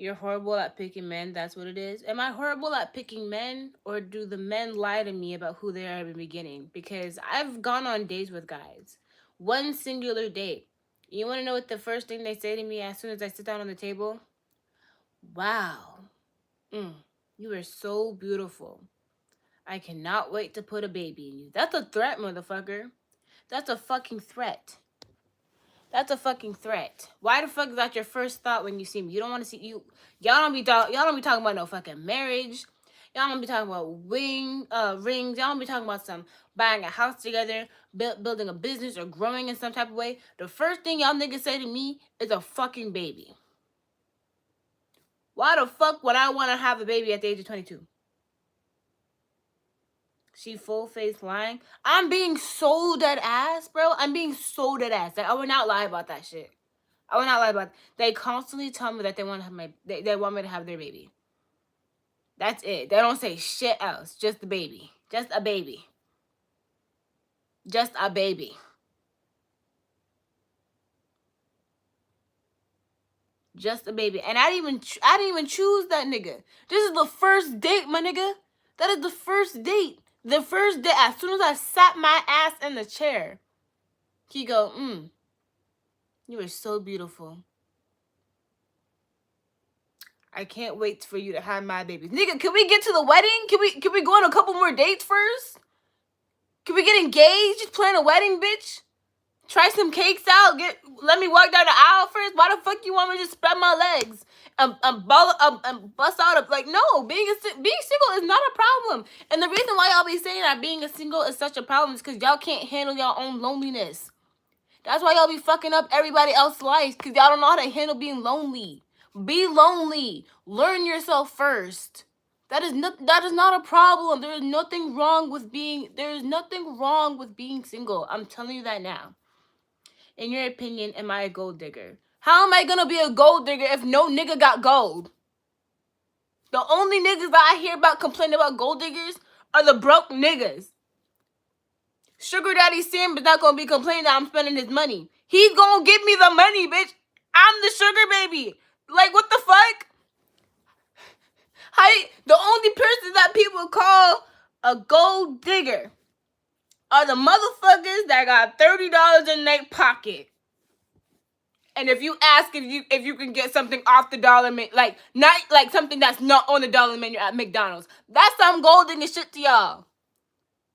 You're horrible at picking men, that's what it is. Am I horrible at picking men, or do the men lie to me about who they are in the beginning? Because I've gone on dates with guys. One singular date. You want to know what the first thing they say to me as soon as I sit down on the table? Wow. Mm, you are so beautiful. I cannot wait to put a baby in you. That's a threat, motherfucker. That's a fucking threat. That's a fucking threat. Why the fuck is that your first thought when you see me? You don't want to see you. Y'all don't be talking about no fucking marriage. Y'all don't be talking about rings. Y'all don't be talking about some buying a house together, building a business, or growing in some type of way. The first thing y'all niggas say to me is a fucking baby. Why the fuck would I want to have a baby at the age of 22? She full face lying. I'm being so dead ass, bro. I'm being so dead ass. Like, I would not lie about that shit. I would not lie about it. They constantly tell me that they want to have they want me to have their baby. That's it. They don't say shit else. Just the baby. Just a baby. Just a baby. Just a baby. And I didn't even choose that nigga. This is the first date, my nigga. That is the first date. The first day, as soon as I sat my ass in the chair, he go, you are so beautiful. I can't wait for you to have my babies. Nigga, can we get to the wedding? Can we go on a couple more dates first? Can we get engaged? Just plan a wedding, bitch? Try some cakes out. Let me walk down the aisle first. Why the fuck you want me to just spread my legs and bust out like no? Being single is not a problem. And the reason why y'all be saying that being a single is such a problem is because y'all can't handle y'all own loneliness. That's why y'all be fucking up everybody else's life because y'all don't know how to handle being lonely. Be lonely. Learn yourself first. That is not a problem. There is nothing wrong with being single. I'm telling you that now. In your opinion, am I a gold digger? How am I gonna be a gold digger if no nigga got gold? The only niggas that I hear about complaining about gold diggers are the broke niggas. Sugar Daddy Sam is not gonna be complaining that I'm spending his money. He's gonna give me the money, bitch. I'm the sugar baby. Like, what the fuck? The only person that people call a gold digger are the motherfuckers that got $30 in their pocket. And if you ask if you can get something off the dollar menu, like not like something that's not on the dollar menu at McDonald's, that's some gold digger shit to y'all.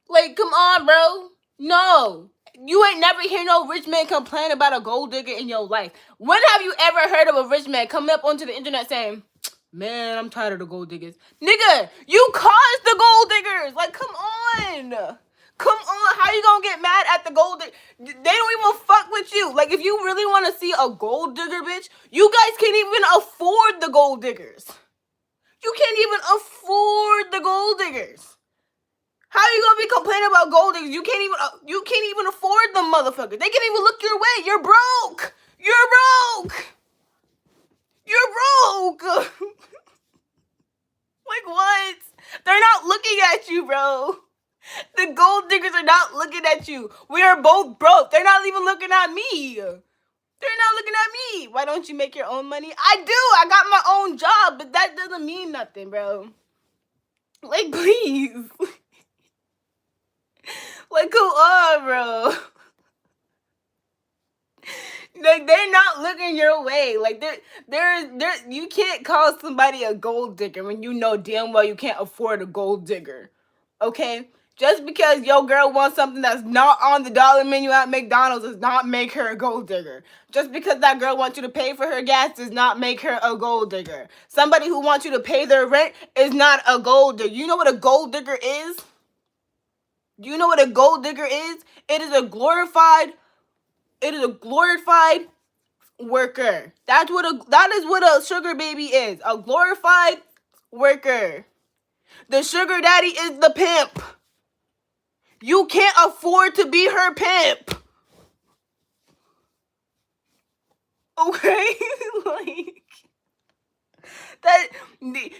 Like, come on, bro. No. You ain't never hear no rich man complain about a gold digger in your life. When have you ever heard of a rich man coming up onto the internet saying, man, I'm tired of the gold diggers? Nigga, you caused the gold diggers. Like, come on. Come on. How you gonna get mad at the gold digger? They don't even fuck with you. Like, if you really want to see a gold digger, bitch, you guys can't even afford the gold diggers. You can't even afford the gold diggers. How are you gonna be complaining about gold diggers? You can't even afford them motherfuckers. They can't even look your way. You're broke. You're broke. You're broke. Like, what? They're not looking at you, bro. The gold diggers are not looking at you. We are both broke. They're not even looking at me. They're not looking at me. Why don't you make your own money? I do. I got my own job, but that doesn't mean nothing, bro. Like, please. Like, come on, bro. Like, they're not looking your way. Like, you can't call somebody a gold digger when you know damn well you can't afford a gold digger. Okay? Just because your girl wants something that's not on the dollar menu at McDonald's does not make her a gold digger. Just because that girl wants you to pay for her gas does not make her a gold digger. Somebody who wants you to pay their rent is not a gold digger. You know what a gold digger is? Do you know what a gold digger is? It is a glorified worker. That is what a sugar baby is. A glorified worker. The sugar daddy is the pimp. You can't afford to be her pimp. Okay? Like, that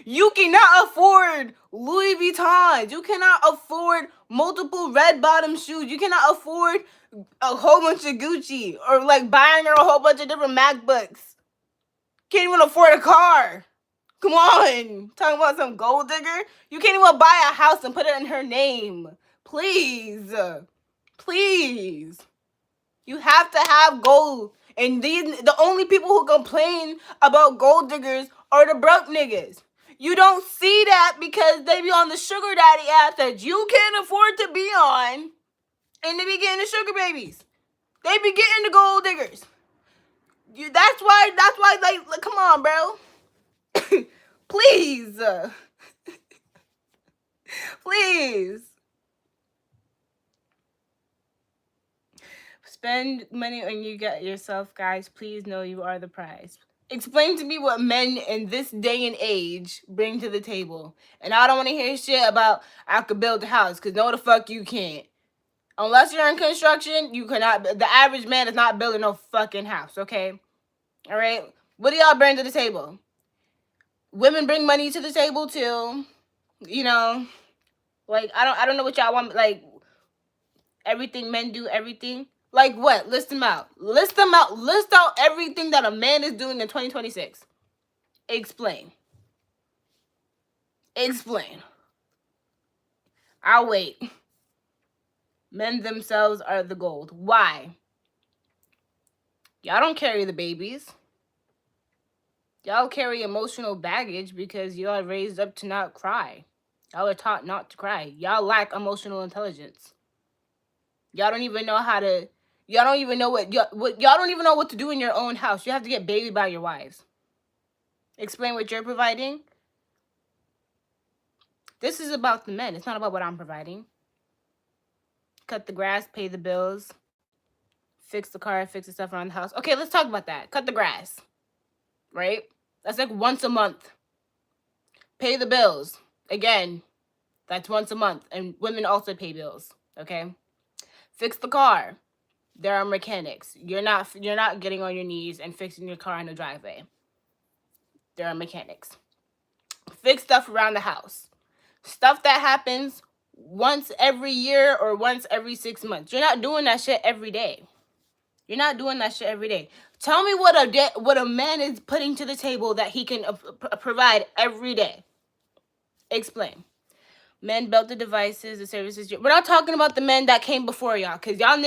you cannot afford Louis Vuitton. You cannot afford multiple red bottom shoes. You cannot afford a whole bunch of Gucci or like buying her a whole bunch of different MacBooks. Can't even afford a car. Come on. Talking about some gold digger? You can't even buy a house and put it in her name. Please. Please. You have to have gold. And the only people who complain about gold diggers are the broke niggas. You don't see that because they be on the sugar daddy app that you can't afford to be on. And they be getting the sugar babies. They be getting the gold diggers. That's why, like, come on, bro. Please. Please. Spend money on you get yourself, guys. Please know you are the prize. Explain to me what men in this day and age bring to the table. And I don't want to hear shit about I could build a house. Because no, the fuck you can't. Unless you're in construction, you cannot. The average man is not building no fucking house, okay? All right? What do y'all bring to the table? Women bring money to the table too. You know, like I don't know what y'all want. Like everything men do, everything. Like what? List them out. List them out. List out everything that a man is doing in 2026. Explain. Explain. I'll wait. Men themselves are the gold. Why? Y'all don't carry the babies. Y'all carry emotional baggage because y'all are raised up to not cry. Y'all are taught not to cry. Y'all lack emotional intelligence. Y'all don't even know how to. Y'all don't even know y'all don't even know what to do in your own house. You have to get babied by your wives. Explain what you're providing. This is about the men. It's not about what I'm providing. Cut the grass, pay the bills, fix the car, fix the stuff around the house. Okay, let's talk about that. Cut the grass. Right? That's like once a month. Pay the bills. Again, that's once a month. And women also pay bills. Okay? Fix the car. There are mechanics. You're not getting on your knees and fixing your car in the driveway. There are mechanics. Fix stuff around the house. Stuff that happens once every year or once every 6 months. You're not doing that shit every day. You're not doing that shit every day. Tell me what a man is putting to the table that he can provide every day. Explain. Men built the devices, the services. We're not talking about the men that came before y'all, cause y'all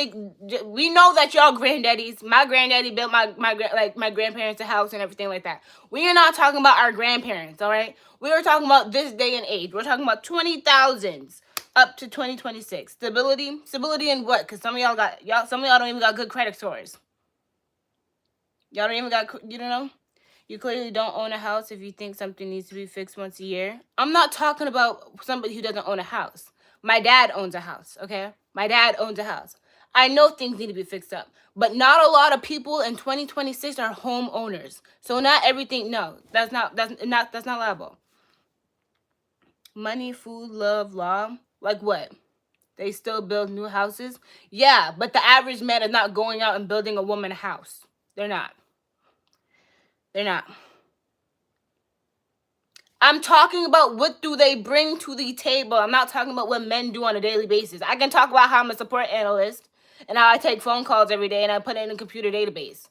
we know that y'all granddaddies. My granddaddy built my grandparents a house and everything like that. We are not talking about our grandparents, all right? We are talking about this day and age. We're talking about 20,000s up to 2026. Stability in what? Cause some of y'all don't even got good credit scores. Y'all don't even got, you know. You clearly don't own a house if you think something needs to be fixed once a year. I'm not talking about somebody who doesn't own a house. My dad owns a house, okay? My dad owns a house. I know things need to be fixed up. But not a lot of people in 2026 are homeowners. So not everything, no. That's not liable. Money, food, love, law. Like what? They still build new houses? Yeah, but the average man is not going out and building a woman a house. They're not. They're not. I'm talking about what do they bring to the table. I'm not talking about what men do on a daily basis. I can talk about how I'm a support analyst and how I take phone calls every day and I put it in a computer database.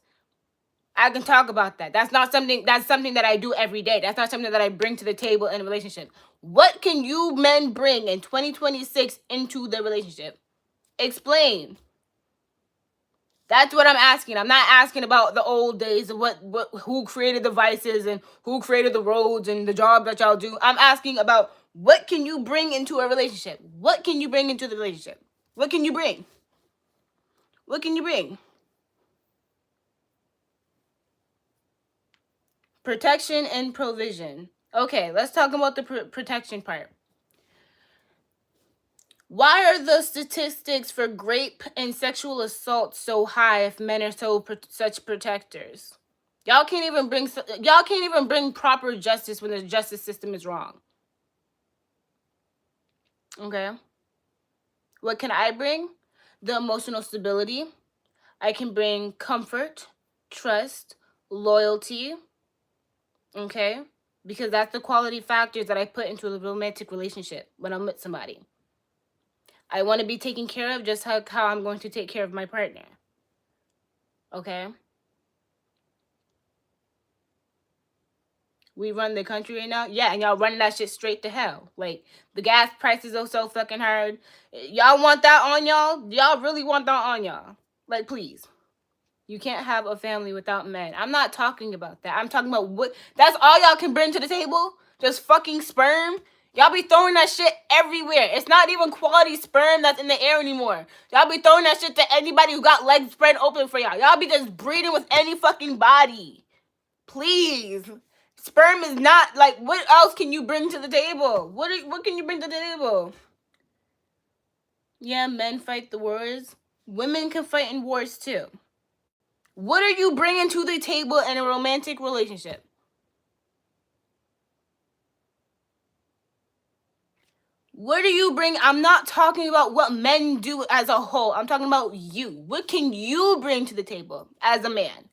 I can talk about that. That's something that I do every day. That's not something that I bring to the table in a relationship. What can you men bring in 2026 into the relationship? Explain. That's what I'm asking. I'm not asking about the old days of who created the vices and who created the roads and the job that y'all do. I'm asking about what can you bring into a relationship? What can you bring into the relationship? What can you bring? What can you bring? Protection and provision. Okay, let's talk about the protection part. Why are the statistics for rape and sexual assault so high if men are such protectors? Y'all can't even bring proper justice when the justice system is wrong. Okay. What can I bring? The emotional stability. I can bring comfort, trust, loyalty. Okay? Because that's the quality factors that I put into a romantic relationship when I'm with somebody. I want to be taken care of just how I'm going to take care of my partner. Okay? We run the country right now. Yeah, and y'all running that shit straight to hell. Like, the gas prices are so fucking hard. Y'all want that on y'all? Y'all really want that on y'all? Like, please. You can't have a family without men. I'm not talking about that. I'm talking about what... That's all y'all can bring to the table? Just fucking sperm? Y'all be throwing that shit everywhere. It's not even quality sperm that's in the air anymore. Y'all be throwing that shit to anybody who got legs spread open for y'all. Y'all be just breeding with any fucking body. Please. Sperm is not... Like, what else can you bring to the table? What can you bring to the table? Yeah, men fight the wars. Women can fight in wars too. What are you bringing to the table in a romantic relationship? What do you bring? I'm not talking about what men do as a whole. I'm talking about you. What can you bring to the table as a man?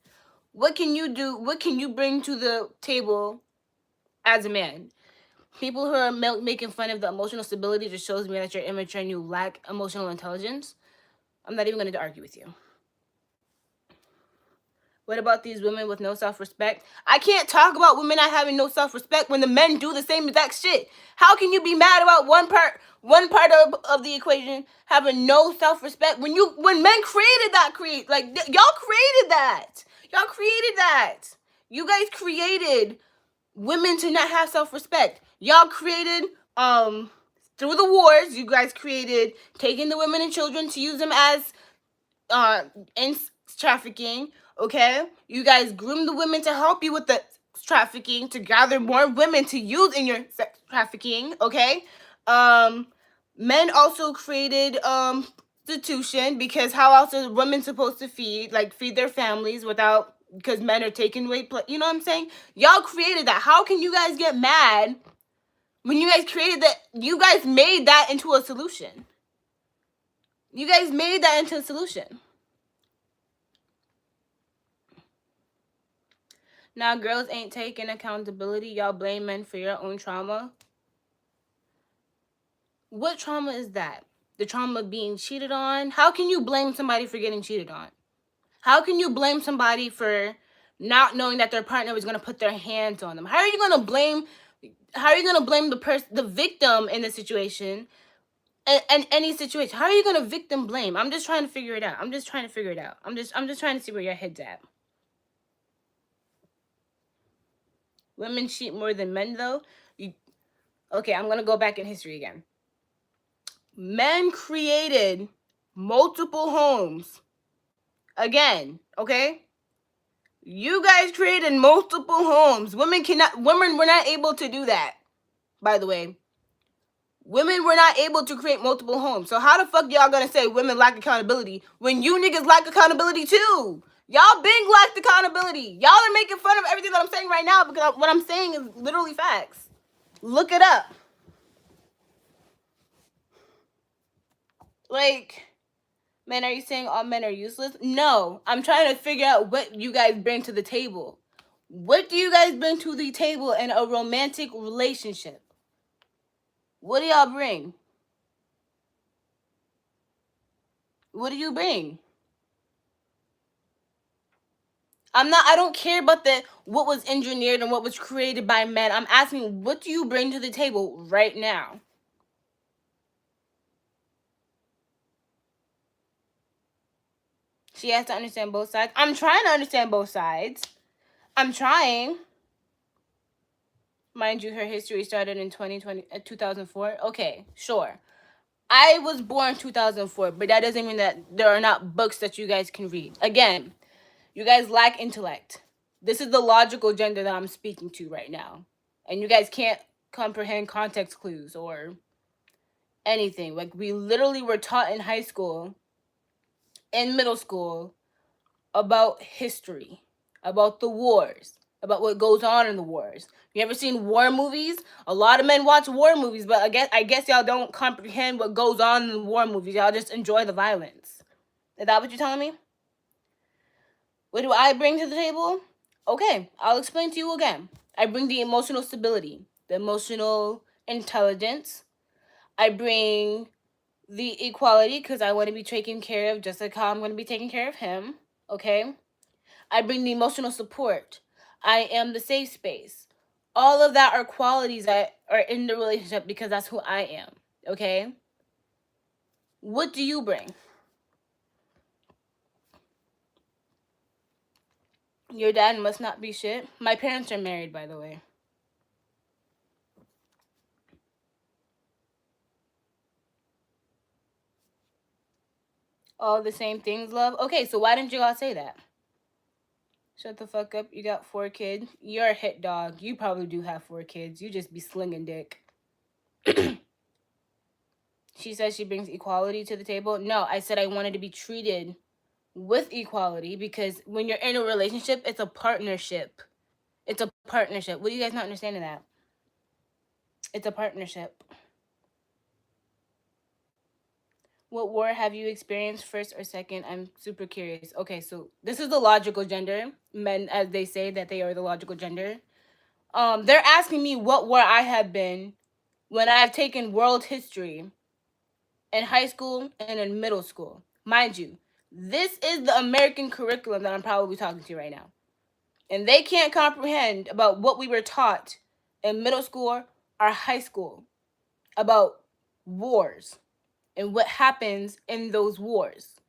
What can you do? What can you bring to the table as a man? People who are making fun of the emotional stability just shows me that you're immature and you lack emotional intelligence. I'm not even going to argue with you. What about these women with no self-respect? I can't talk about women not having no self-respect when the men do the same exact shit. How can you be mad about one part of the equation having no self-respect when men created that y'all created that. Y'all created that. You guys created women to not have self-respect. Y'all created through the wars, you guys created taking the women and children to use them as in trafficking. Okay, you guys groom the women to help you with the trafficking, to gather more women to use in your sex trafficking. Okay, men also created prostitution, because how else are women supposed to feed their families without, because men are taking away you know what I'm saying? Y'all created that. How can you guys get mad when you guys created that? You guys made that into a solution. You guys made that into a solution. Now, girls ain't taking accountability. Y'all blame men for your own trauma. What trauma is that? The trauma of being cheated on? How can you blame somebody for getting cheated on? How can you blame somebody for not knowing that their partner was going to put their hands on them? How are you going to blame the victim in the situation, and any situation? How are you going to victim blame? I'm just trying to figure it out. I'm just trying to see where your head's at. Women cheat more than men, though. Okay, I'm going to go back in history again. Men created multiple homes. Again, okay? You guys created multiple homes. Women were not able to do that, by the way. Women were not able to create multiple homes. So how the fuck y'all gonna say women lack accountability when you niggas lack accountability too? Y'all big lacked accountability. Y'all are making fun of everything that I'm saying right now, because what I'm saying is literally facts. Look it up. Like, man, are you saying all men are useless? No, I'm trying to figure out what you guys bring to the table. What do you guys bring to the table in a romantic relationship? What do y'all bring? What do you bring? I don't care about what was engineered and what was created by men. I'm asking, what do you bring to the table right now? She has to understand both sides. I'm trying to understand both sides. I'm trying. Mind you, her history started in 2004. Okay, sure. I was born 2004, but that doesn't mean that there are not books that you guys can read. Again, you guys lack intellect. This is the logical gender that I'm speaking to right now. And you guys can't comprehend context clues or anything. Like, we literally were taught in high school, in middle school, about history, about the wars, about what goes on in the wars. You ever seen war movies? A lot of men watch war movies, but I guess y'all don't comprehend what goes on in the war movies. Y'all just enjoy the violence. Is that what you're telling me? What do I bring to the table? Okay, I'll explain to you again. I bring the emotional stability, the emotional intelligence. I bring the equality, because I want to be taken care of just like how I'm going to be taking care of him. Okay? I bring the emotional support. I am the safe space. All of that are qualities that are in the relationship because that's who I am. Okay? What do you bring? Your dad must not be shit. My parents are married, by the way. All the same things, love. Okay, so why didn't you all say that? Shut the fuck up. You got 4 kids. You're a hit dog. You probably do have 4 kids. You just be slinging dick. She says she brings equality to the table. No, I said I wanted to be treated with equality, because when you're in a relationship, it's a partnership. It's a partnership. What are you guys not understanding that? It's a partnership. What war have you experienced, first or second? I'm super curious. Okay, so this is the logical gender. Men, as they say, that they are the logical gender. They're asking me what war I have been when I've taken world history in high school and in middle school. Mind you, this is the American curriculum that I'm probably talking to right now. And they can't comprehend about what we were taught in middle school or high school about wars and what happens in those wars.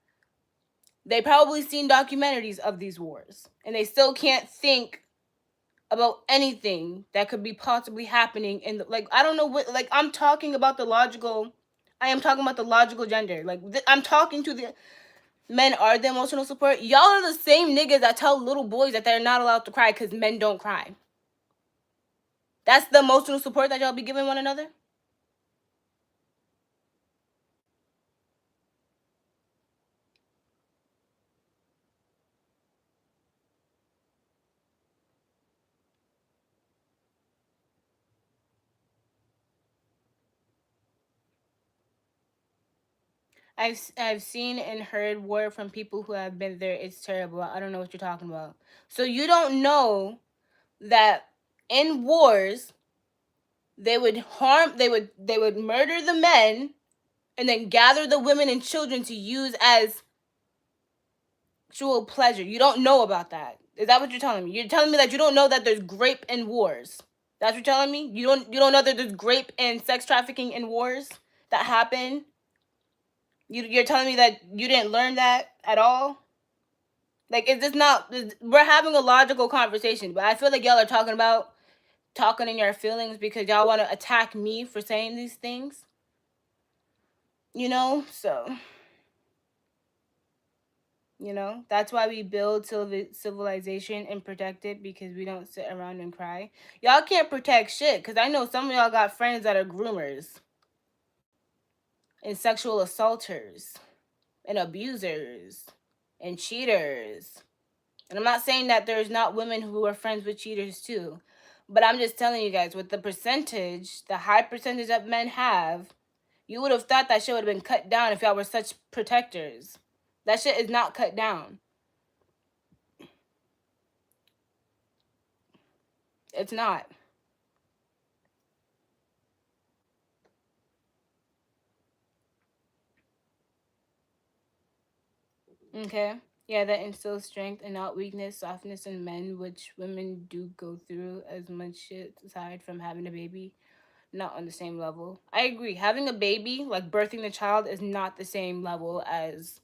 They probably seen documentaries of these wars and they still can't think about anything that could be possibly happening in the, like, I don't know what, like, I'm talking about the logical, I am talking about the logical gender. Like, I'm talking to the men are the emotional support. Y'all are the same niggas that tell little boys that they're not allowed to cry because men don't cry. That's the emotional support that y'all be giving one another. I've seen and heard word from people who have been there. It's terrible. I don't know what you're talking about. So you don't know that in wars they would murder the men and then gather the women and children to use as actual pleasure. You don't know about that. Is that what you're telling me? You're telling me that you don't know that there's grape in wars. That's what you're telling me? You don't know that there's grape and sex trafficking in wars that happen? You're telling me that you didn't learn that at all? Like, is this not? We're having a logical conversation, but I feel like y'all are talking in your feelings because y'all want to attack me for saying these things. So that's why we build civilization and protect it, because we don't sit around and cry. Y'all can't protect shit, because I know some of y'all got friends that are groomers and sexual assaulters and abusers and cheaters. And I'm not saying that there's not women who are friends with cheaters too, but I'm just telling you guys, with the high percentage that men have, you would have thought that shit would have been cut down if y'all were such protectors. That shit is not cut down. It's not. Okay? Yeah, that instills strength and not weakness, softness in men, which women do go through as much shit aside from having a baby. Not on the same level. I agree. Having a baby, like birthing the child, is not the same level as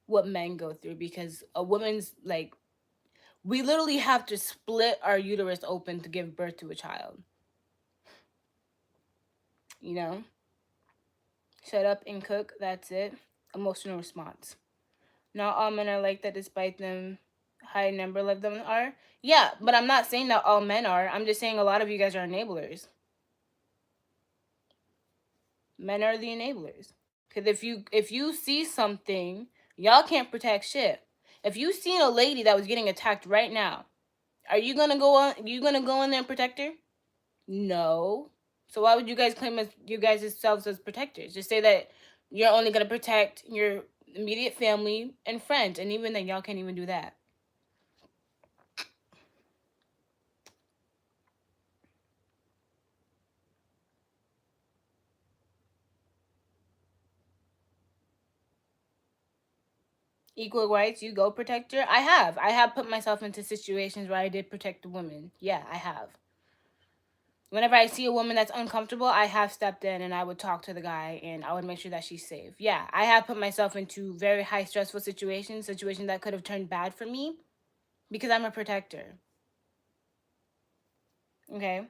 what men go through, because a woman's like, we literally have to split our uterus open to give birth to a child. You know? Shut up and cook, that's it. Emotional response. Not all men are like that, despite them high number of them are. Yeah, but I'm not saying that all men are. I'm just saying a lot of you guys are enablers. Men are the enablers. Because if you see something, y'all can't protect shit. If you seen a lady that was getting attacked right now, are you gonna go on? You gonna go in there and protect her? No. So why would you guys claim as you guys yourselves as protectors? Just say that you're only gonna protect your immediate family and friends, and even then, y'all can't even do that. Equal rights, you go protect her. I have put myself into situations where I did protect a woman. Yeah, I have. Whenever I see a woman that's uncomfortable, I have stepped in and I would talk to the guy and I would make sure that she's safe. Yeah, I have put myself into very high stressful situations that could have turned bad for me, because I'm a protector. Okay?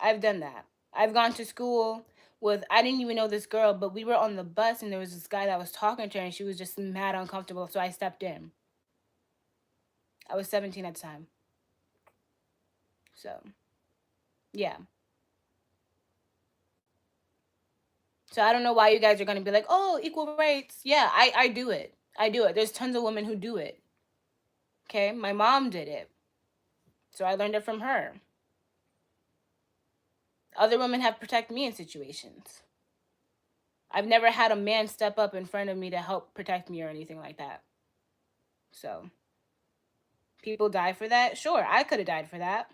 I've done that. I've gone to school with, I didn't even know this girl, but we were on the bus and there was this guy that was talking to her and she was just mad uncomfortable, so I stepped in. I was 17 at the time. So, yeah. So I don't know why you guys are going to be like, oh, equal rights. Yeah, I do it. I do it. There's tons of women who do it. Okay? My mom did it. So I learned it from her. Other women have protected me in situations. I've never had a man step up in front of me to help protect me or anything like that. So, people die for that? Sure, I could have died for that.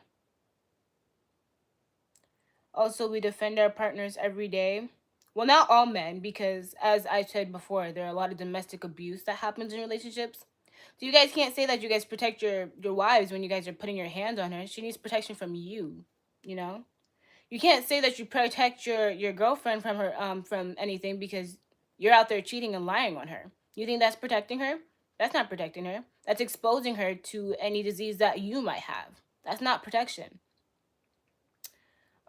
Also, we defend our partners every day. Well, not all men, because as I said before, there are a lot of domestic abuse that happens in relationships. So you guys can't say that you guys protect your wives when you guys are putting your hands on her. She needs protection from you, you know? You can't say that you protect your girlfriend from her from anything because you're out there cheating and lying on her. You think that's protecting her? That's not protecting her. That's exposing her to any disease that you might have. That's not protection.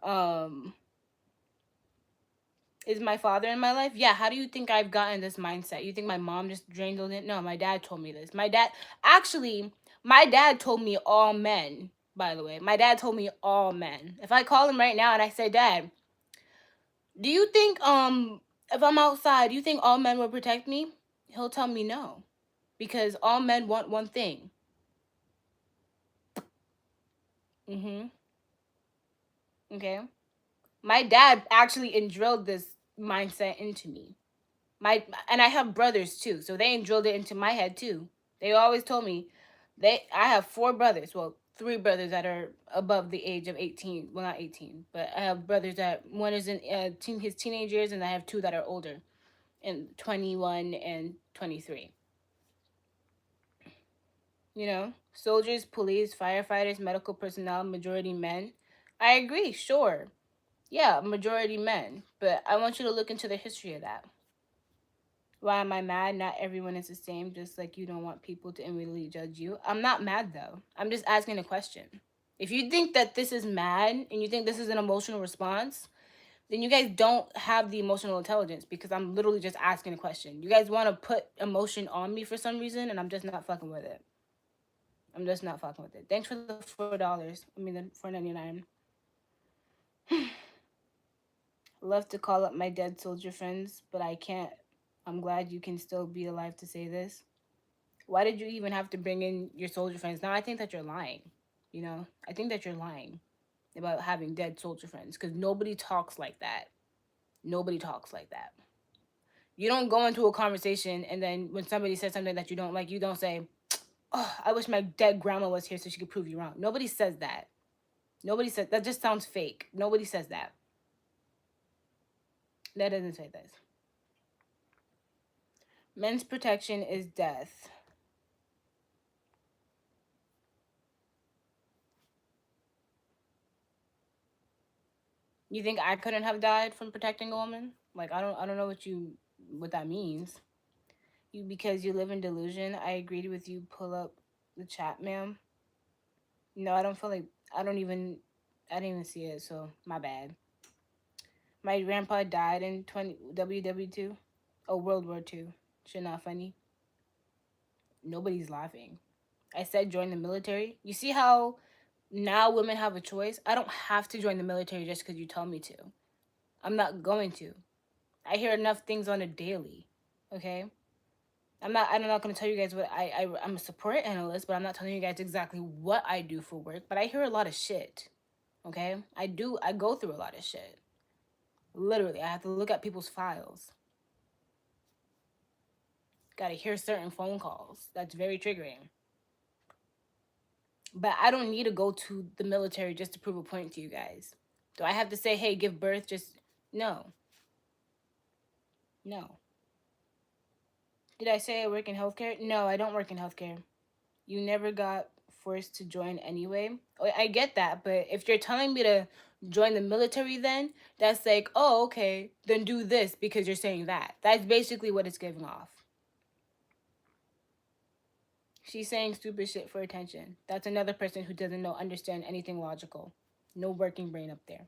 Um is my father in my life? Yeah, how do you think I've gotten this mindset? You think my mom just drained it? No, my dad told me this. My dad told me all men, by the way. My dad told me all men. If I call him right now and I say, "Dad, do you think if I'm outside, do you think all men will protect me?" He'll tell me no. Because all men want one thing. Mhm. Okay. My dad actually drilled this mindset into me. And I have brothers too, so they drilled it into my head too. They always told me I have four brothers, well, three brothers that are above the age of 18. Well, not 18, but I have brothers that one is in his teenage years, and I have two that are older, in 21 and 23. You know, soldiers, police, firefighters, medical personnel, majority men. I agree, sure. Yeah, majority men, but I want you to look into the history of that. Why am I mad? Not everyone is the same, just like you don't want people to immediately judge you. I'm not mad though. I'm just asking a question. If you think that this is mad and you think this is an emotional response, then you guys don't have the emotional intelligence because I'm literally just asking a question. You guys want to put emotion on me for some reason, and I'm just not fucking with it. I'm just not fucking with it. Thanks for the $4. I mean, the $4.99. Love to call up my dead soldier friends, but I can't. I'm glad you can still be alive to say this. Why did you even have to bring in your soldier friends? Now I think that you're lying. You know, I think that you're lying about having dead soldier friends because nobody talks like that. Nobody talks like that. You don't go into a conversation and then when somebody says something that you don't like, you don't say, "Oh, I wish my dead grandma was here so she could prove you wrong." Nobody says that. Nobody says that. Just sounds fake. Nobody says that. That doesn't say this. Men's protection is death. You think I couldn't have died from protecting a woman? Like I don't know what that means. You because you live in delusion. I agreed with you. Pull up the chat, ma'am. No, I don't feel like I didn't even see it. So my bad. My grandpa died in 20 WW2. Oh, World War II. Shit, not funny. Nobody's laughing. I said join the military. You see how now women have a choice? I don't have to join the military just because you tell me to. I'm not going to. I hear enough things on a daily. Okay? I'm not gonna tell you guys what I'm a support analyst, but I'm not telling you guys exactly what I do for work. But I hear a lot of shit. Okay? I go through a lot of shit. Literally, I have to look at people's files. Gotta hear certain phone calls. That's very triggering. But I don't need to go to the military just to prove a point to you guys. Do I have to say, hey, give birth? Just no. No. Did I say I work in healthcare? No, I don't work in healthcare. You never got forced to join anyway. Oh, I get that, but if you're telling me to join the military, then that's like, oh, okay, then do this because you're saying that. That's basically what it's giving off. She's saying stupid shit for attention. That's another person who doesn't understand anything logical. No working brain up there.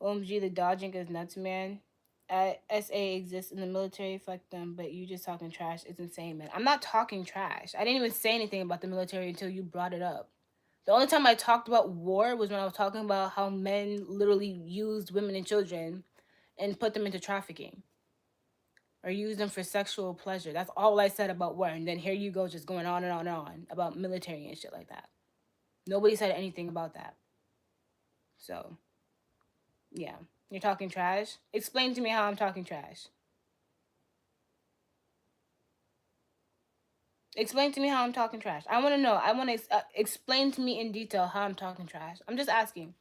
OMG, the dodging is nuts, man. SA exists in the military, fuck them, but you just talking trash is insane, man. I'm not talking trash. I didn't even say anything about the military until you brought it up. The only time I talked about war was when I was talking about how men literally used women and children and put them into trafficking or used them for sexual pleasure. That's all I said about war. And then here you go, just going on and on and on about military and shit like that. Nobody said anything about that. So, yeah. You're talking trash? Explain to me how I'm talking trash. Explain to me how I'm talking trash. I want to know. I want to explain to me in detail how I'm talking trash. I'm just asking.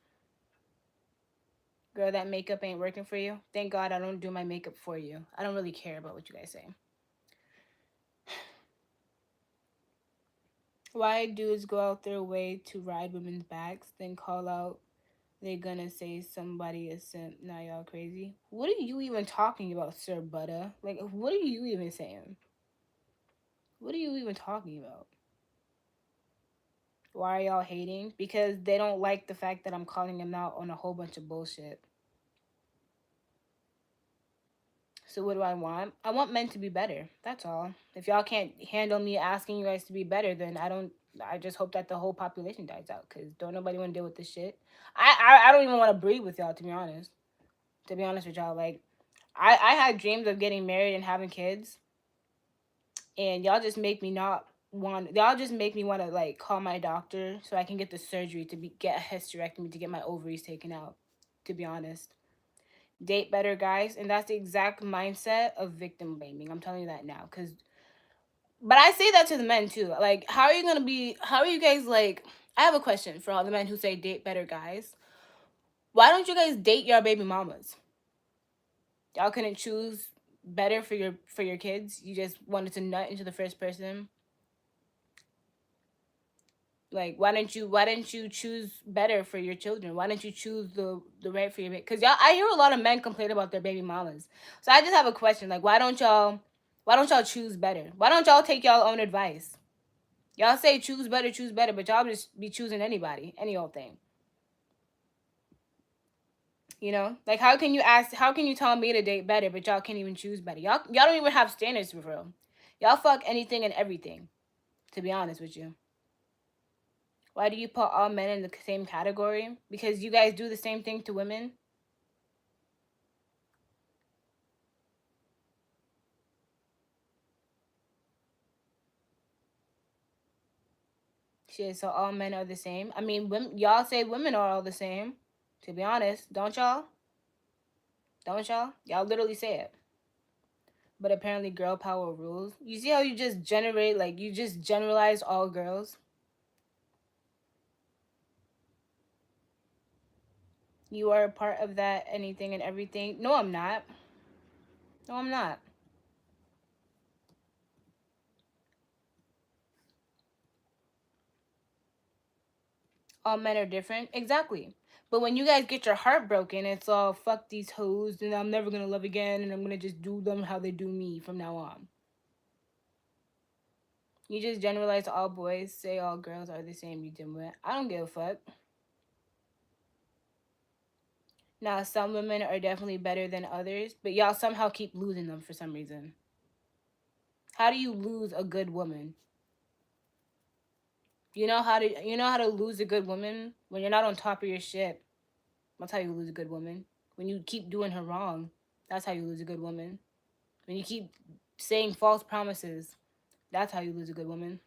Girl, that makeup ain't working for you? Thank God I don't do my makeup for you. I don't really care about what you guys say. Why dudes go out their way to ride women's backs, then call out they gonna say somebody is simp? Now y'all crazy. What are you even talking about, Sir Butter? Like, what are you even saying? What are you even talking about? Why are y'all hating? Because they don't like the fact that I'm calling them out on a whole bunch of bullshit. So what do I want? I want men to be better. That's all. If y'all can't handle me asking you guys to be better, then I don't. I just hope that the whole population dies out. Cause don't nobody want to deal with this shit. I don't even want to breathe with y'all. To be honest. To be honest with y'all, like I had dreams of getting married and having kids, and y'all just make me not want. Y'all just make me want to like call my doctor so I can get the surgery to get a hysterectomy to get my ovaries taken out. To be honest, date better guys, and that's the exact mindset of victim blaming. I'm telling you that now, cause but I say that to the men too. Like, how are you gonna be? How are you guys like? I have a question for all the men who say date better guys. Why don't you guys date your baby mamas? Y'all couldn't choose better for your kids. You just wanted to nut into the first person. Like, why didn't you choose better for your children? Why didn't you choose the right for your baby? Because y'all, I hear a lot of men complain about their baby mamas. So I just have a question. Like, why don't y'all choose better? Why don't y'all take y'all own advice? Y'all say choose better, but y'all just be choosing anybody, any old thing. You know, like how can you tell me to date better, but y'all can't even choose better? Y'all don't even have standards for real. Y'all fuck anything and everything. To be honest with you, why do you put all men in the same category? Because you guys do the same thing to women. Shit, so all men are the same. I mean, y'all say women are all the same. To be honest, don't y'all? Don't y'all? Y'all literally say it. But apparently, girl power rules. You see how you just you just generalize all girls? You are a part of that anything and everything. No, I'm not. No, I'm not. All men are different. Exactly. But when you guys get your heart broken, it's all fuck these hoes and I'm never gonna love again and I'm gonna just do them how they do me from now on. You just generalize all boys, say all girls are the same, you dimwit. I don't give a fuck. Now, some women are definitely better than others, but y'all somehow keep losing them for some reason. How do you lose a good woman? You know how to lose a good woman when you're not on top of your shit. That's how you lose a good woman. When you keep doing her wrong, that's how you lose a good woman. When you keep saying false promises, that's how you lose a good woman.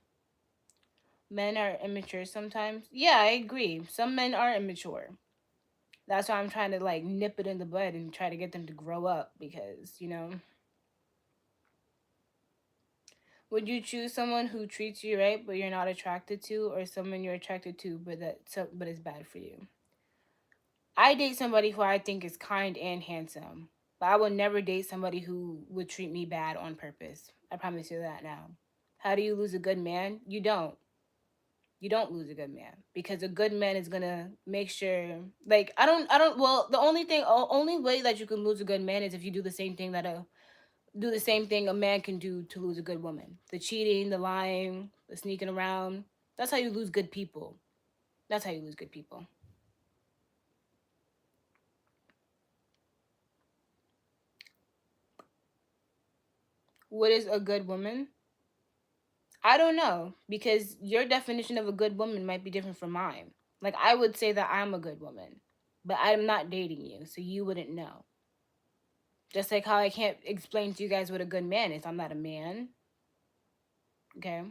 Men are immature sometimes. Yeah, I agree. Some men are immature. That's why I'm trying to like nip it in the bud and try to get them to grow up because, you know. Would you choose someone who treats you right but you're not attracted to, or someone you're attracted to but is bad for you? I date somebody who I think is kind and handsome, but I will never date somebody who would treat me bad on purpose. I promise you that now. How do you lose a good man? You don't. You don't lose a good man because a good man is gonna make sure. Like I don't. Well, the only way that you can lose a good man is if you do the same thing a man can do to lose a good woman. The cheating, the lying, the sneaking around. That's how you lose good people. That's how you lose good people. What is a good woman? I don't know because your definition of a good woman might be different from mine. Like I would say that I'm a good woman, but I'm not dating you, so you wouldn't know. Just like how I can't explain to you guys what a good man is. I'm not a man. Okay.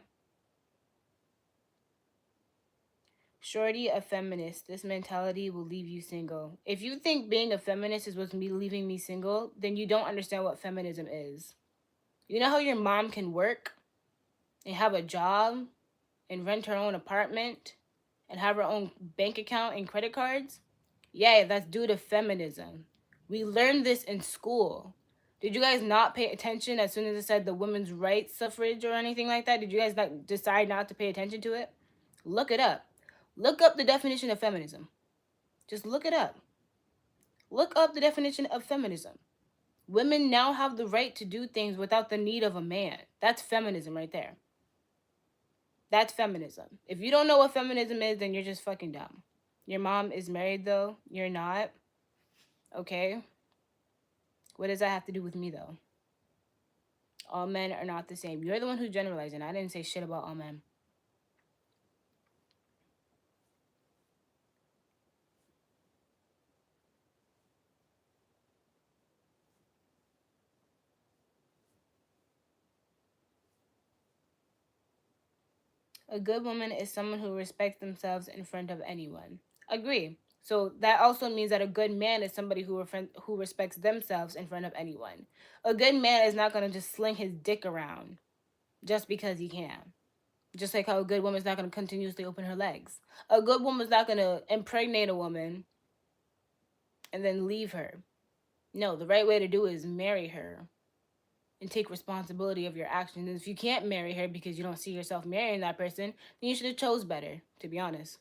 Shorty, a feminist. This mentality will leave you single. If you think being a feminist is what's me leaving me single, then you don't understand what feminism is. You know how your mom can work and have a job and rent her own apartment and have her own bank account and credit cards? Yeah, that's due to feminism. We learned this in school. Did you guys not pay attention as soon as it said the women's rights suffrage or anything like that? Did you guys not decide not to pay attention to it? Look it up. Look up the definition of feminism. Just look it up. Look up the definition of feminism. Women now have the right to do things without the need of a man. That's feminism right there. That's feminism. If you don't know what feminism is, then you're just fucking dumb. Your mom is married though. You're not. Okay? What does that have to do with me though? All men are not the same. You're the one who's generalizing. I didn't say shit about all men. A good woman is someone who respects themselves in front of anyone. Agree. So that also means that a good man is somebody who respects themselves in front of anyone. A good man is not gonna just sling his dick around just because he can. Just like how a good woman's not gonna continuously open her legs. A good woman's not gonna impregnate a woman and then leave her. No, the right way to do it is marry her and take responsibility of your actions. And if you can't marry her because you don't see yourself marrying that person, then you should have chose better, to be honest.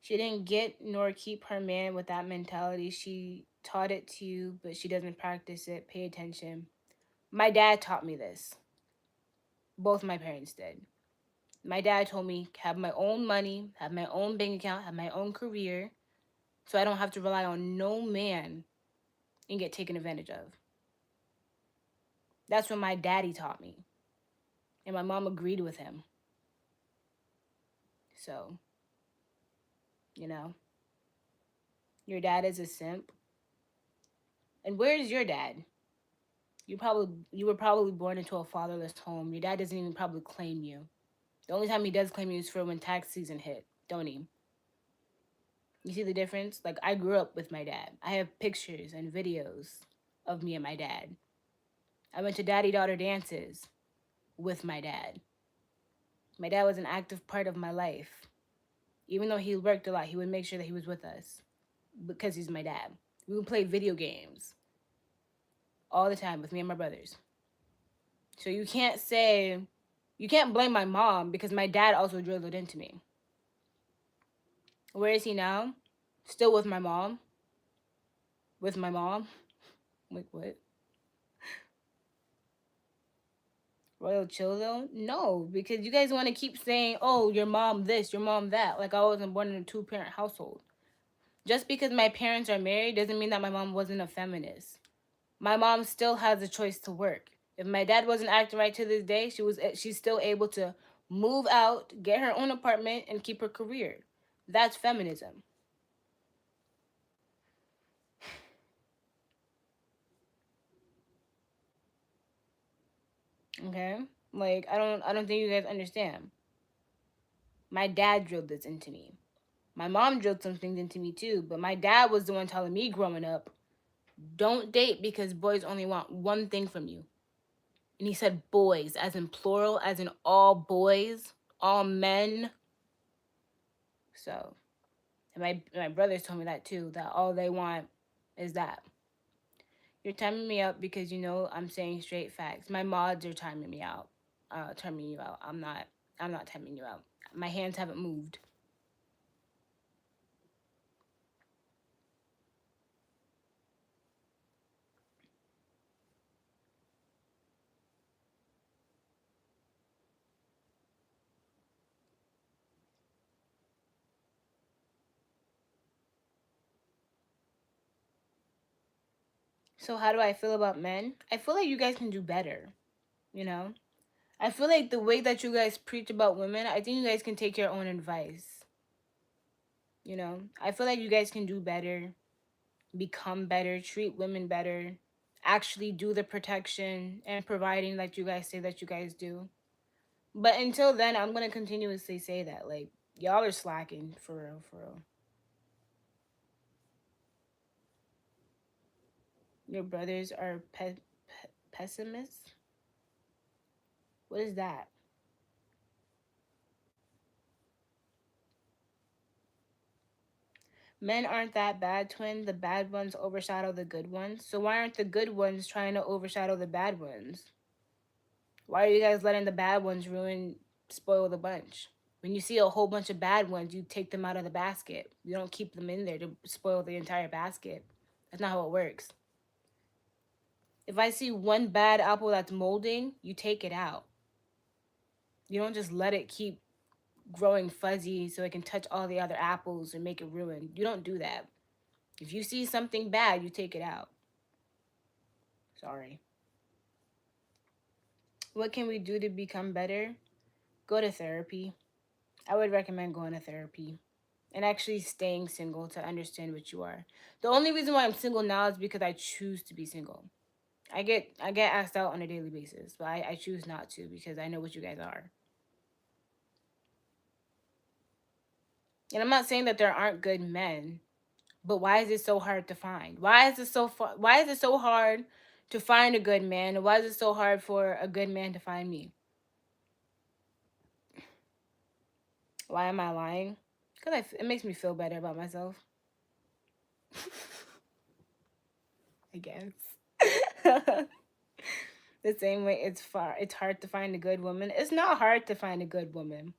She didn't get nor keep her man with that mentality. She taught it to you, but she doesn't practice it. Pay attention. My dad taught me this. Both my parents did. My dad told me have my own money, have my own bank account, have my own career, so I don't have to rely on no man and get taken advantage of. That's what my daddy taught me. And my mom agreed with him. So, you know, your dad is a simp. And where's your dad? You were probably born into a fatherless home. Your dad doesn't even probably claim you. The only time he does claim you is for when tax season hit, don't he? You see the difference? Like I grew up with my dad. I have pictures and videos of me and my dad. I went to daddy daughter dances with my dad. My dad was an active part of my life. Even though he worked a lot, he would make sure that he was with us because he's my dad. We would play video games all the time with me and my brothers. So you can't blame my mom because my dad also drilled it into me. Where is he now? Still with my mom. With my mom. Like what? Royal chill though? No, because you guys want to keep saying, oh, your mom this, your mom that. Like I wasn't born in a two-parent household. Just because my parents are married doesn't mean that my mom wasn't a feminist. My mom still has a choice to work. If my dad wasn't acting right to this day, she's still able to move out, get her own apartment, and keep her career. That's feminism. Okay? Like I don't think you guys understand. My dad drilled this into me. My mom drilled some things into me too, but my dad was the one telling me growing up, don't date because boys only want one thing from you. And he said boys, as in plural, as in all boys, all men. So, and my brothers told me that too, that all they want is that. You're timing me out because you know I'm saying straight facts. My mods are timing me out. Timing you out. I'm not timing you out. My hands haven't moved. So how do I feel about men? I feel like you guys can do better, you know? I feel like the way that you guys preach about women, I think you guys can take your own advice. You know? I feel like you guys can do better, become better, treat women better. actually do the protection and providing that you guys say that you guys do. But until then, I'm gonna continuously say that like y'all are slacking for real, for real. Your brothers are pessimists. What is that? Men aren't that bad, twin. The bad ones overshadow the good ones. So why aren't the good ones trying to overshadow the bad ones? Why are you guys letting the bad ones spoil the bunch? When you see a whole bunch of bad ones, you take them out of the basket. You don't keep them in there to spoil the entire basket. That's not how it works. If I see one bad apple that's molding, you take it out. You don't just let it keep growing fuzzy so it can touch all the other apples and make it ruined. You don't do that. If you see something bad, you take it out. Sorry. What can we do to become better? Go to therapy. I would recommend going to therapy and actually staying single to understand what you are. The only reason why I'm single now is because I choose to be single. I get asked out on a daily basis, but I choose not to because I know what you guys are. And I'm not saying that there aren't good men, but why is it so hard to find? Why is it so hard to find a good man? And why is it so hard for a good man to find me? Why am I lying? Because it makes me feel better about myself. I guess. The same way it's hard to find a good woman. It's not hard to find a good woman.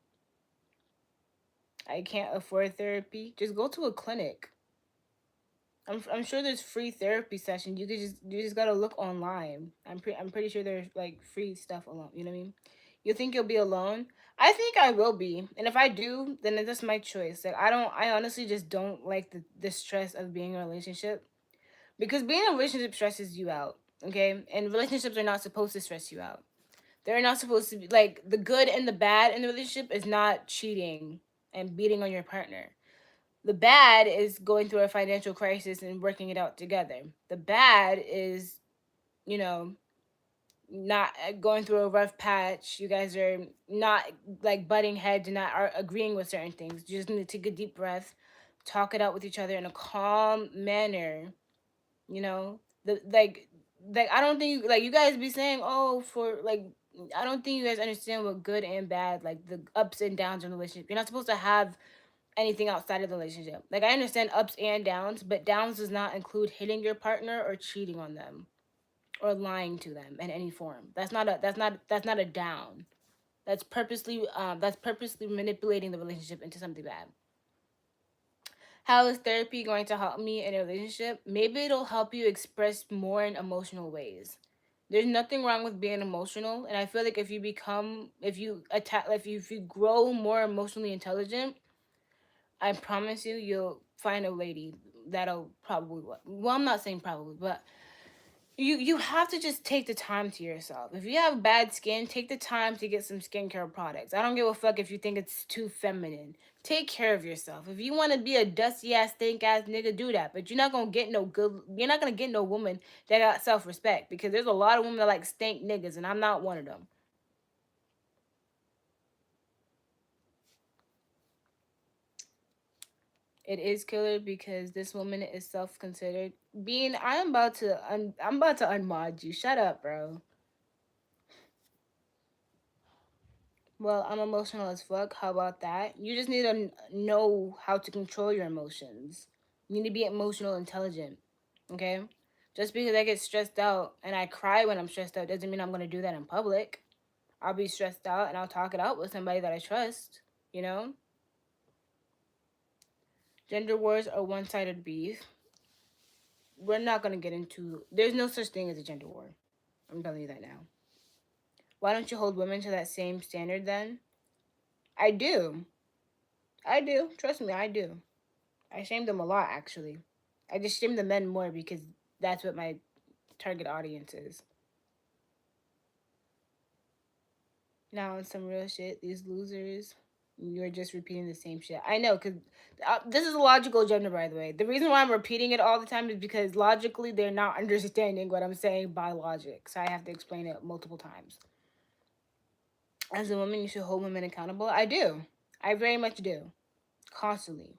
I can't afford therapy. Just go to a clinic. I'm sure there's free therapy sessions. You just gotta look online. I'm pretty sure there's like free stuff alone. You know what I mean? You think you'll be alone? I think I will be, and if I do, then it's just my choice. Like I honestly just don't like the stress of being in a relationship because being in a relationship stresses you out. Okay, and relationships are not supposed to stress you out. They're not supposed to be like the good and the bad in the relationship is not cheating and beating on your partner. The bad is going through a financial crisis and working it out together. The bad is, you know, not going through a rough patch. You guys are not like butting heads and not are agreeing with certain things. You just need to take a deep breath, talk it out with each other in a calm manner. You know, the like I don't think like you guys be saying oh for like I don't think you guys understand what good and bad like the ups and downs in a relationship. You're not supposed to have anything outside of the relationship. Like I understand ups and downs, but downs does not include hitting your partner or cheating on them or lying to them in any form. That's not a down. That's purposely manipulating the relationship into something bad. How is therapy going to help me in a relationship? Maybe it'll help you express more in emotional ways. There's nothing wrong with being emotional, and I feel like if you grow more emotionally intelligent, I promise you, you'll find a lady that'll probably. Well, I'm not saying probably, but you have to just take the time to yourself. If you have bad skin, take the time to get some skincare products. I don't give a fuck if you think it's too feminine. Take care of yourself. If you want to be a dusty ass, stink ass nigga, do that. But you're not gonna get no good. You're not gonna get no woman that got self respect because there's a lot of women that like stink niggas, and I'm not one of them. It is killer because this woman is self considered. Being, I'm about to unmod you. Shut up, bro. Well, I'm emotional as fuck. How about that? You just need to know how to control your emotions. You need to be emotional intelligent. Okay? Just because I get stressed out and I cry when I'm stressed out doesn't mean I'm going to do that in public. I'll be stressed out and I'll talk it out with somebody that I trust, you know? Gender wars are one sided beef. We're not going to get into, there's no such thing as a gender war. I'm telling you that now. Why don't you hold women to that same standard then? I do. I do. Trust me, I do. I shame them a lot, actually. I just shame the men more because that's what my target audience is. Now, on some real shit, these losers. You're just repeating the same shit. I know, because this is a logical gender, by the way. The reason why I'm repeating it all the time is because logically they're not understanding what I'm saying by logic. So I have to explain it multiple times. As a woman, you should hold women accountable. I do. I very much do. Constantly.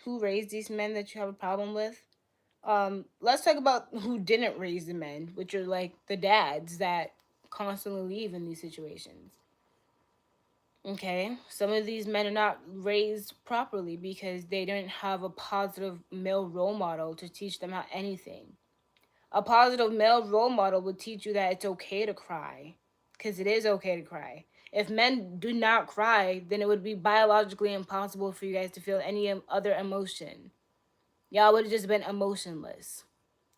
Who raised these men that you have a problem with? Let's talk about who didn't raise the men, which are like the dads that constantly leave in these situations. Okay, some of these men are not raised properly because they didn't have a positive male role model to teach them how anything. A positive male role model would teach you that it's okay to cry, because it is okay to cry. If men do not cry, then it would be biologically impossible for you guys to feel any other emotion. Y'all would have just been emotionless.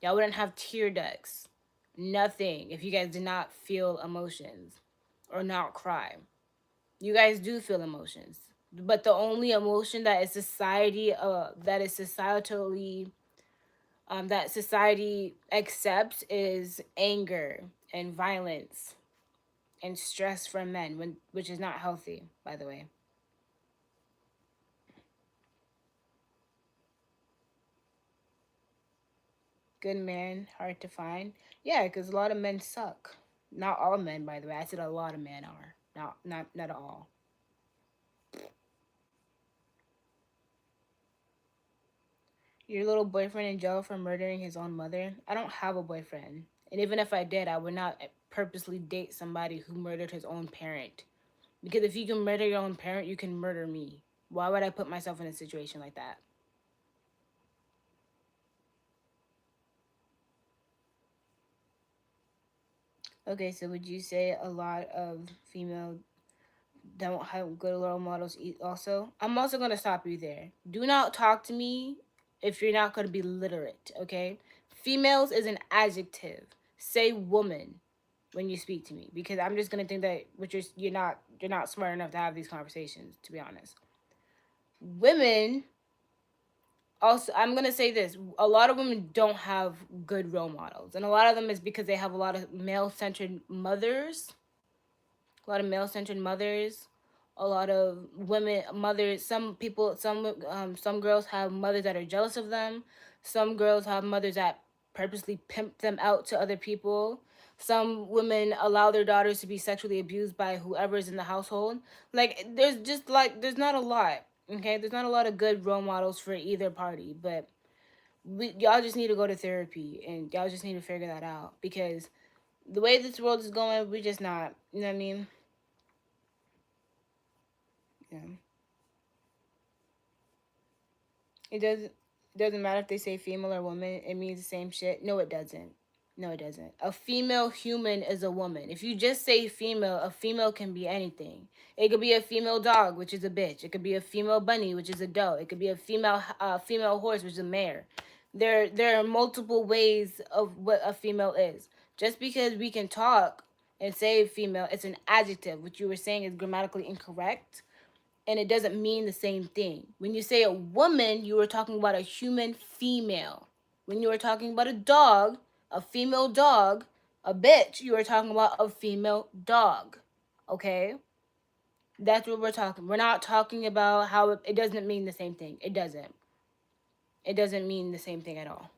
Y'all wouldn't have tear ducts. Nothing if you guys did not feel emotions or not cry. You guys do feel emotions. But the only emotion that is societally that society accepts is anger and violence and stress from men, which is not healthy, by the way. Good man, hard to find. Yeah, because a lot of men suck. Not all men, by the way. I said a lot of men are. Not all. Your little boyfriend in jail for murdering his own mother? I don't have a boyfriend. And even if I did, I would not purposely date somebody who murdered his own parent. Because if you can murder your own parent, you can murder me. Why would I put myself in a situation like that? Okay, so would you say a lot of female don't have good role models also? I'm also going to stop you there. Do not talk to me if you're not going to be literate, okay? Females is an adjective. Say woman when you speak to me, because I'm just going to think that you're not smart enough to have these conversations, to be honest. Women also, I'm going to say this, a lot of women don't have good role models, and a lot of them is because they have a lot of male-centered mothers, a lot of women mothers. Some people, some girls have mothers that are jealous of them. Some girls have mothers that purposely pimp them out to other people. Some women allow their daughters to be sexually abused by whoever is in the household. Like there's not a lot. Okay, there's not a lot of good role models for either party, but y'all just need to go to therapy and y'all just need to figure that out, because the way this world is going, we're just not. You know what I mean? Yeah. It doesn't matter if they say female or woman. It means the same shit. No, it doesn't. No, it doesn't. A female human is a woman. If you just say female, a female can be anything. It could be a female dog, which is a bitch. It could be a female bunny, which is a doe. It could be a female horse, which is a mare. There are multiple ways of what a female is. Just because we can talk and say female, it's an adjective, which you were saying is grammatically incorrect, and it doesn't mean the same thing. When you say a woman, you were talking about a human female. When you were talking about a dog, a female dog, a bitch, you were talking about a female dog. Okay? That's what we're talking. We're not talking about how it doesn't mean the same thing. It doesn't. It doesn't mean the same thing at all.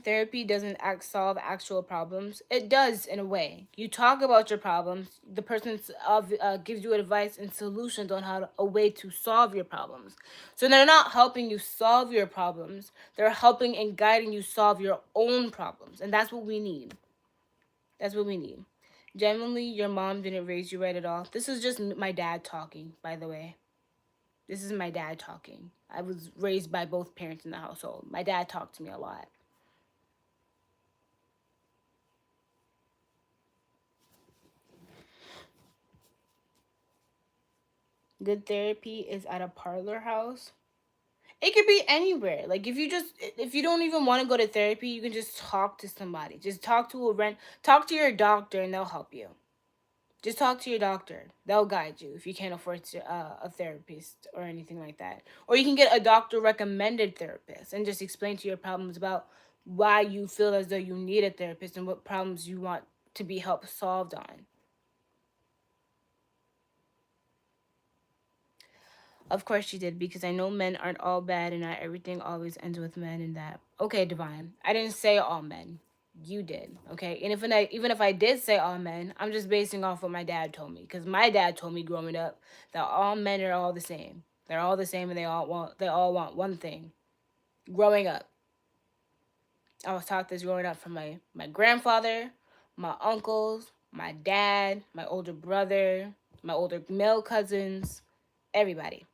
Therapy doesn't solve actual problems. It does in a way. You talk about your problems. The person gives you advice and solutions on a way to solve your problems. So they're not helping you solve your problems. They're helping and guiding you solve your own problems, and that's what we need. That's what we need. Genuinely, your mom didn't raise you right at all. This is just my dad talking, by the way. This is my dad talking. I was raised by both parents in the household. My dad talked to me a lot. Good therapy is at a parlor house. It could be anywhere. Like if you don't even want to go to therapy, you can just talk to somebody. Just talk to your doctor and they'll help you. Just talk to your doctor. They'll guide you if you can't afford a therapist or anything like that. Or you can get a doctor recommended therapist and just explain to your problems about why you feel as though you need a therapist and what problems you want to be helped solved on. Of course she did, because I know men aren't all bad and not everything always ends with men and that. Okay, Divine. I didn't say all men. You did. Okay? And even if I did say all men, I'm just basing off what my dad told me. Because my dad told me growing up that all men are all the same. They're all the same and they all want one thing. Growing up. I was taught this growing up from my grandfather, my uncles, my dad, my older brother, my older male cousins, everybody.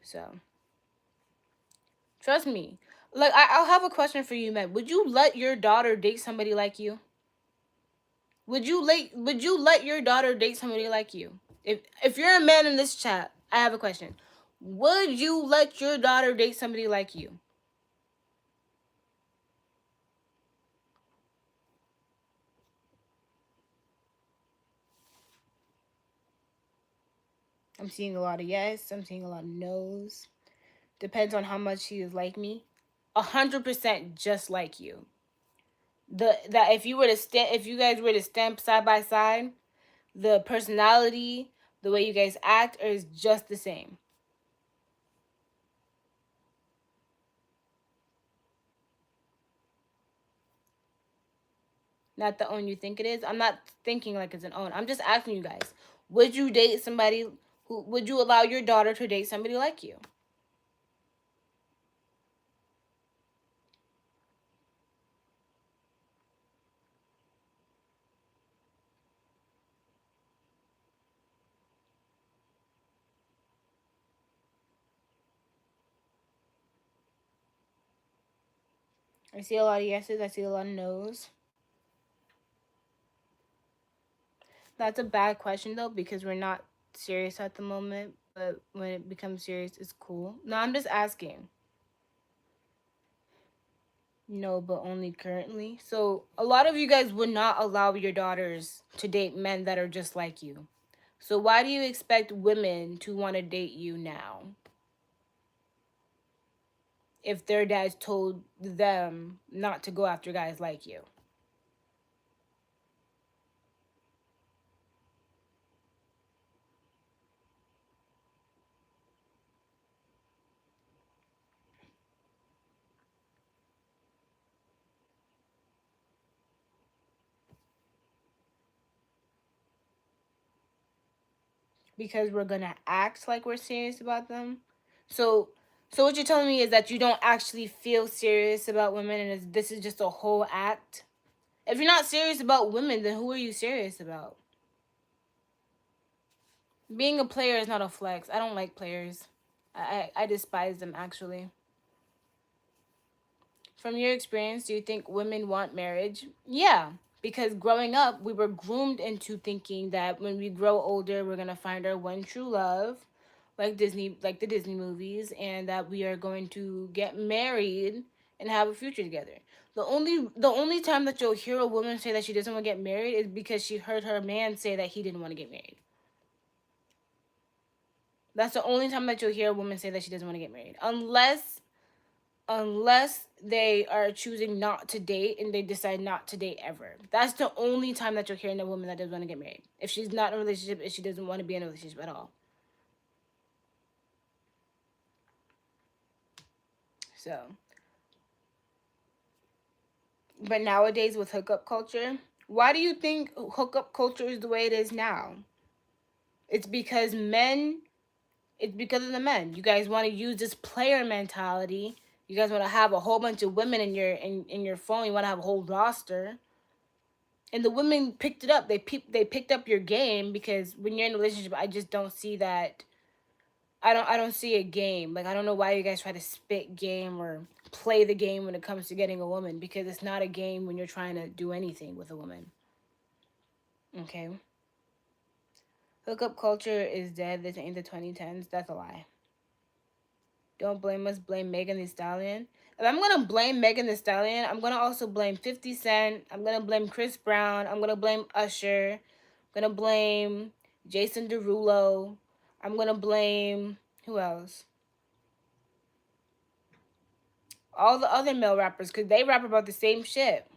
So trust me. Like I'll have a question for you, man. Would you let your daughter date somebody like you? Would you let your daughter date somebody like you? If you're a man in this chat, I have a question. Would you let your daughter date somebody like you? I'm seeing a lot of yes. I'm seeing a lot of no's. Depends on how much she is like me. 100% just like you. That if you guys were to stamp side by side, the personality, the way you guys act is just the same. Not the own you think it is. I'm not thinking like it's an own. I'm just asking you guys. Would you date somebody who would you allow your daughter to date somebody like you? I see a lot of yeses, I see a lot of no's. That's a bad question though, because we're not serious at the moment, but when it becomes serious it's cool. No, I'm just asking. No, but only currently. So a lot of you guys would not allow your daughters to date men that are just like you. So why do you expect women to want to date you now if their dads told them not to go after guys like you? Because we're gonna act like we're serious about them. So so what you're telling me is that you don't actually feel serious about women and this is just a whole act? If you're not serious about women, then who are you serious about? Being a player is not a flex. I don't like players. I despise them actually. From your experience, do you think women want marriage? Yeah, because growing up, we were groomed into thinking that when we grow older, we're going to find our one true love, like the Disney movies, and that we are going to get married and have a future together. The only time that you'll hear a woman say that she doesn't want to get married is because she heard her man say that he didn't want to get married. That's the only time that you'll hear a woman say that she doesn't want to get married. Unless they are choosing not to date and they decide not to date ever. That's the only time that you're hearing a woman that doesn't want to get married. If she's not in a relationship, if she doesn't want to be in a relationship at all. So, but nowadays with hookup culture, why do you think hookup culture is the way it is now? It's because men, it's because of the men. You guys want to use this player mentality. You guys want to have a whole bunch of women in your phone. You want to have a whole roster. And the women picked it up. They picked up your game because when you're in a relationship, I just don't see that. I don't see a game. Like I don't know why you guys try to spit game or play the game when it comes to getting a woman because it's not a game when you're trying to do anything with a woman. Okay. Hookup culture is dead. This ain't the 2010s. That's a lie. Don't blame us. Blame Megan Thee Stallion. If I'm gonna blame Megan Thee Stallion, I'm gonna also blame 50 Cent. I'm gonna blame Chris Brown. I'm gonna blame Usher. I'm gonna blame Jason Derulo. I'm gonna blame who else? All the other male rappers, because they rap about the same shit.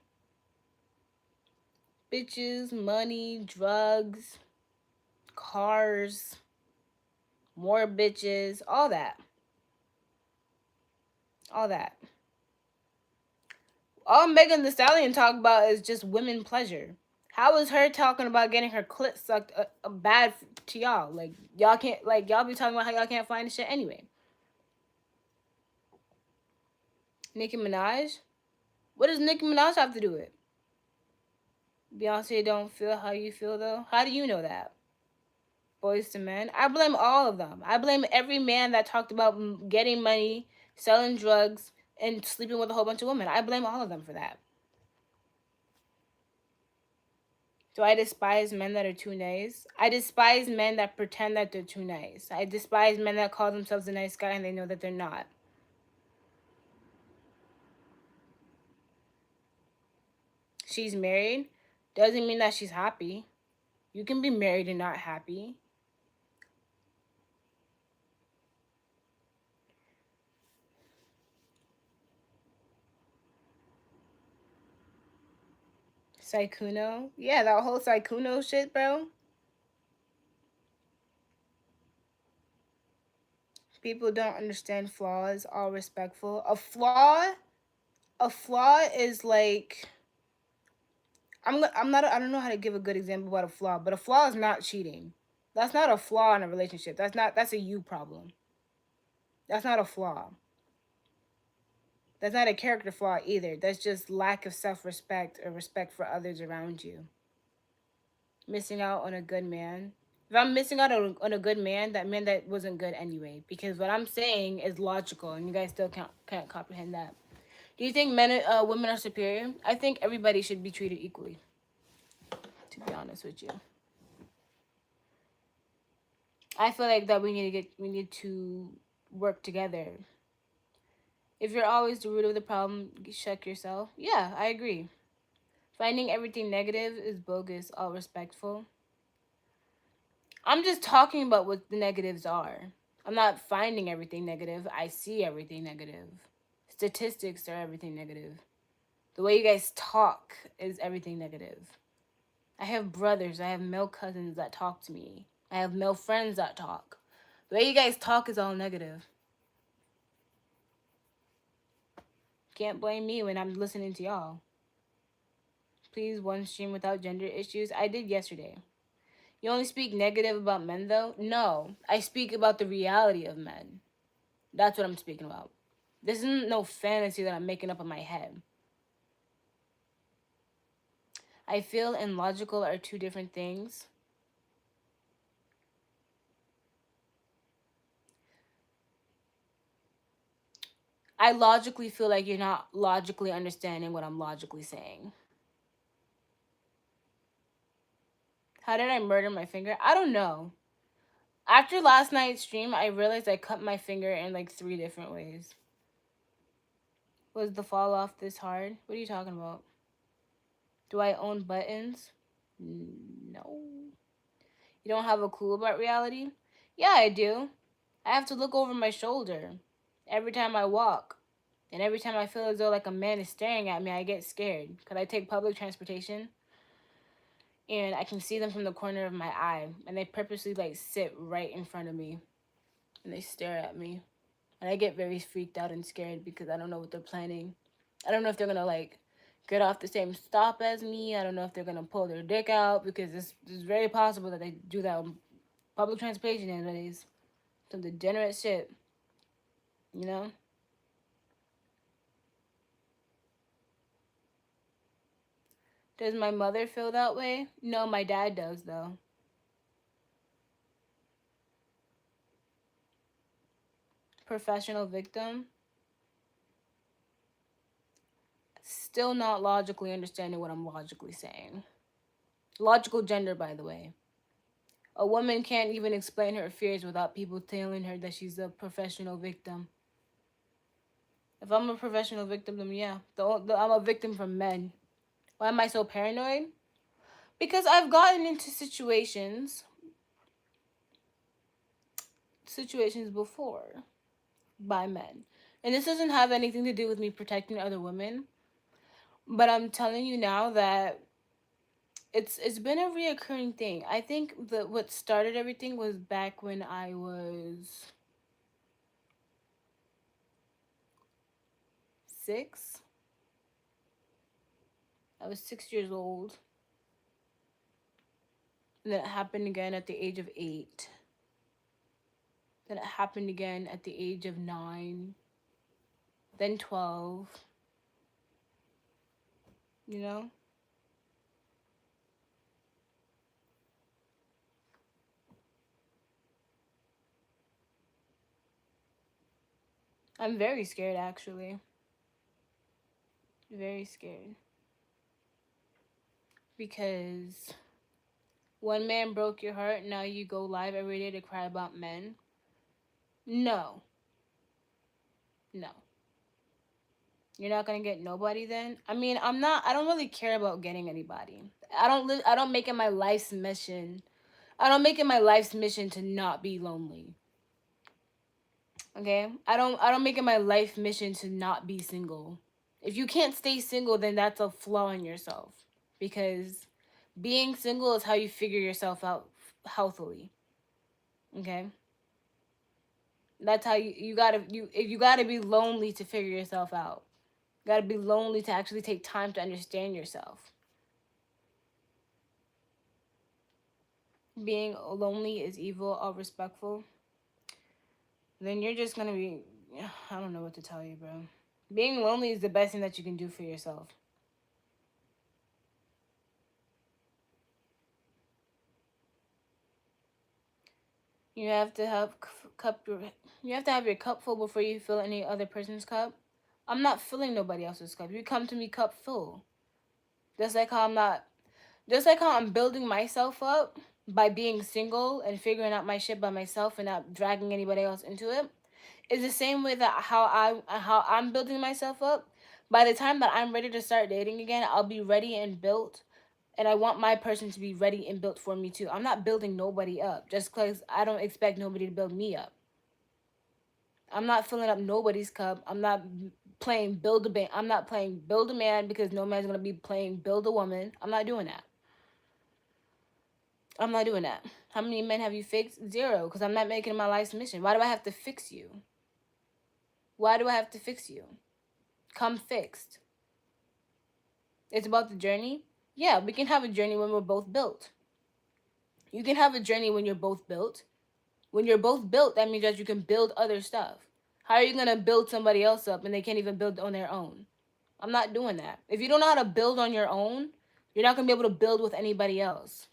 Bitches, money, drugs, cars, more bitches, all that. All that. All Megan Thee Stallion talk about is just women pleasure. How is her talking about getting her clit sucked bad to y'all? Like y'all can't, like y'all be talking about how y'all can't find the shit anyway. Nicki Minaj? What does Nicki Minaj have to do with it? Beyonce don't feel how you feel though. How do you know that? Boys to Men. I blame all of them. I blame every man that talked about getting money, selling drugs, and sleeping with a whole bunch of women. I blame all of them for that. Do I despise men that are too nice? I despise men that pretend that they're too nice. I despise men that call themselves a nice guy and they know that they're not. She's married. Doesn't mean that she's happy. You can be married and not happy. Saikuno. Yeah, that whole Saikuno shit, bro. People don't understand flaws. All respectful. A flaw is like I'm not I don't know how to give a good example about a flaw, but a flaw is not cheating. That's not a flaw in a relationship. That's a you problem. That's not a flaw. That's not a character flaw either. That's just lack of self-respect or respect for others around you. Missing out on a good man. If I'm missing out on a good man, that meant that wasn't good anyway. Because what I'm saying is logical, and you guys still can't comprehend that. Do you think women are superior? I think everybody should be treated equally. To be honest with you, I feel like that we need to work together. If you're always the root of the problem, check yourself. Yeah, I agree. Finding everything negative is bogus. All respectful. I'm just talking about what the negatives are. I'm not finding everything negative. I see everything negative. Statistics are everything negative. The way you guys talk is everything negative. I have brothers, I have male cousins that talk to me. I have male friends that talk. The way you guys talk is all negative. Can't blame me when I'm listening to y'all. Please, one stream without gender issues. I did yesterday. You only speak negative about men, though? No, I speak about the reality of men. That's what I'm speaking about. This isn't no fantasy that I'm making up in my head. I feel and logical are two different things. I logically feel like you're not logically understanding what I'm logically saying. How did I murder my finger? I don't know. After last night's stream, I realized I cut my finger in like 3 different ways. Was the fall off this hard? What are you talking about? Do I own buttons? No. You don't have a clue about reality? Yeah, I do. I have to look over my shoulder every time I walk. And every time I feel as though like a man is staring at me, I get scared. Because I take public transportation and I can see them from the corner of my eye. And they purposely like sit right in front of me. And they stare at me. And I get very freaked out and scared because I don't know what they're planning. I don't know if they're going to like get off the same stop as me. I don't know if they're going to pull their dick out because it's very possible that they do that on public transportation nowadays. Some degenerate shit. You know? Does my mother feel that way? No, my dad does, though. Professional victim. Still not logically understanding what I'm logically saying. Logical gender, by the way. A woman can't even explain her fears without people telling her that she's a professional victim. If I'm a professional victim, then yeah, I'm a victim from men. Why am I so paranoid? Because I've gotten into situations before by men. And this doesn't have anything to do with me protecting other women, but I'm telling you now that it's been a reoccurring thing. I think that what started everything was back when I was 6. I was 6 years old. And then it happened again at the age of 8. Then it happened again at the age of 9. Then 12. You know? I'm very scared, actually. Very scared. Because one man broke your heart, now you go live every day to cry about men. No. No. You're not gonna get nobody then? I mean, I don't really care about getting anybody. I don't make it my life's mission. I don't make it my life's mission to not be lonely. Okay? I don't make it my life mission to not be single. If you can't stay single, then that's a flaw in yourself. Because being single is how you figure yourself out healthily. Okay? That's how you gotta be lonely to figure yourself out. You gotta be lonely to actually take time to understand yourself. Being lonely is evil or respectful, then you're just gonna be, I don't know what to tell you, bro. Being lonely is the best thing that you can do for yourself. You have to have cup your you have to have your cup full before you fill any other person's cup. I'm not filling nobody else's cup. You come to me cup full. Just like how I'm not just like how I'm building myself up by being single and figuring out my shit by myself and not dragging anybody else into it. It's the same way that how I'm building myself up. By the time that I'm ready to start dating again, I'll be ready and built, and I want my person to be ready and built for me too. I'm not building nobody up just because I don't expect nobody to build me up. I'm not filling up nobody's cup. I'm not playing build a man. I'm not playing build a man because no man's gonna be playing build a woman. I'm not doing that. I'm not doing that. How many men have you fixed? Zero, because I'm not making my life's mission. Why do I have to fix you? Why do I have to fix you? Come fixed. It's about the journey. Yeah, we can have a journey when we're both built. You can have a journey when you're both built. When you're both built, that means that you can build other stuff. How are you going to build somebody else up and they can't even build on their own? I'm not doing that. If you don't know how to build on your own, you're not going to be able to build with anybody else.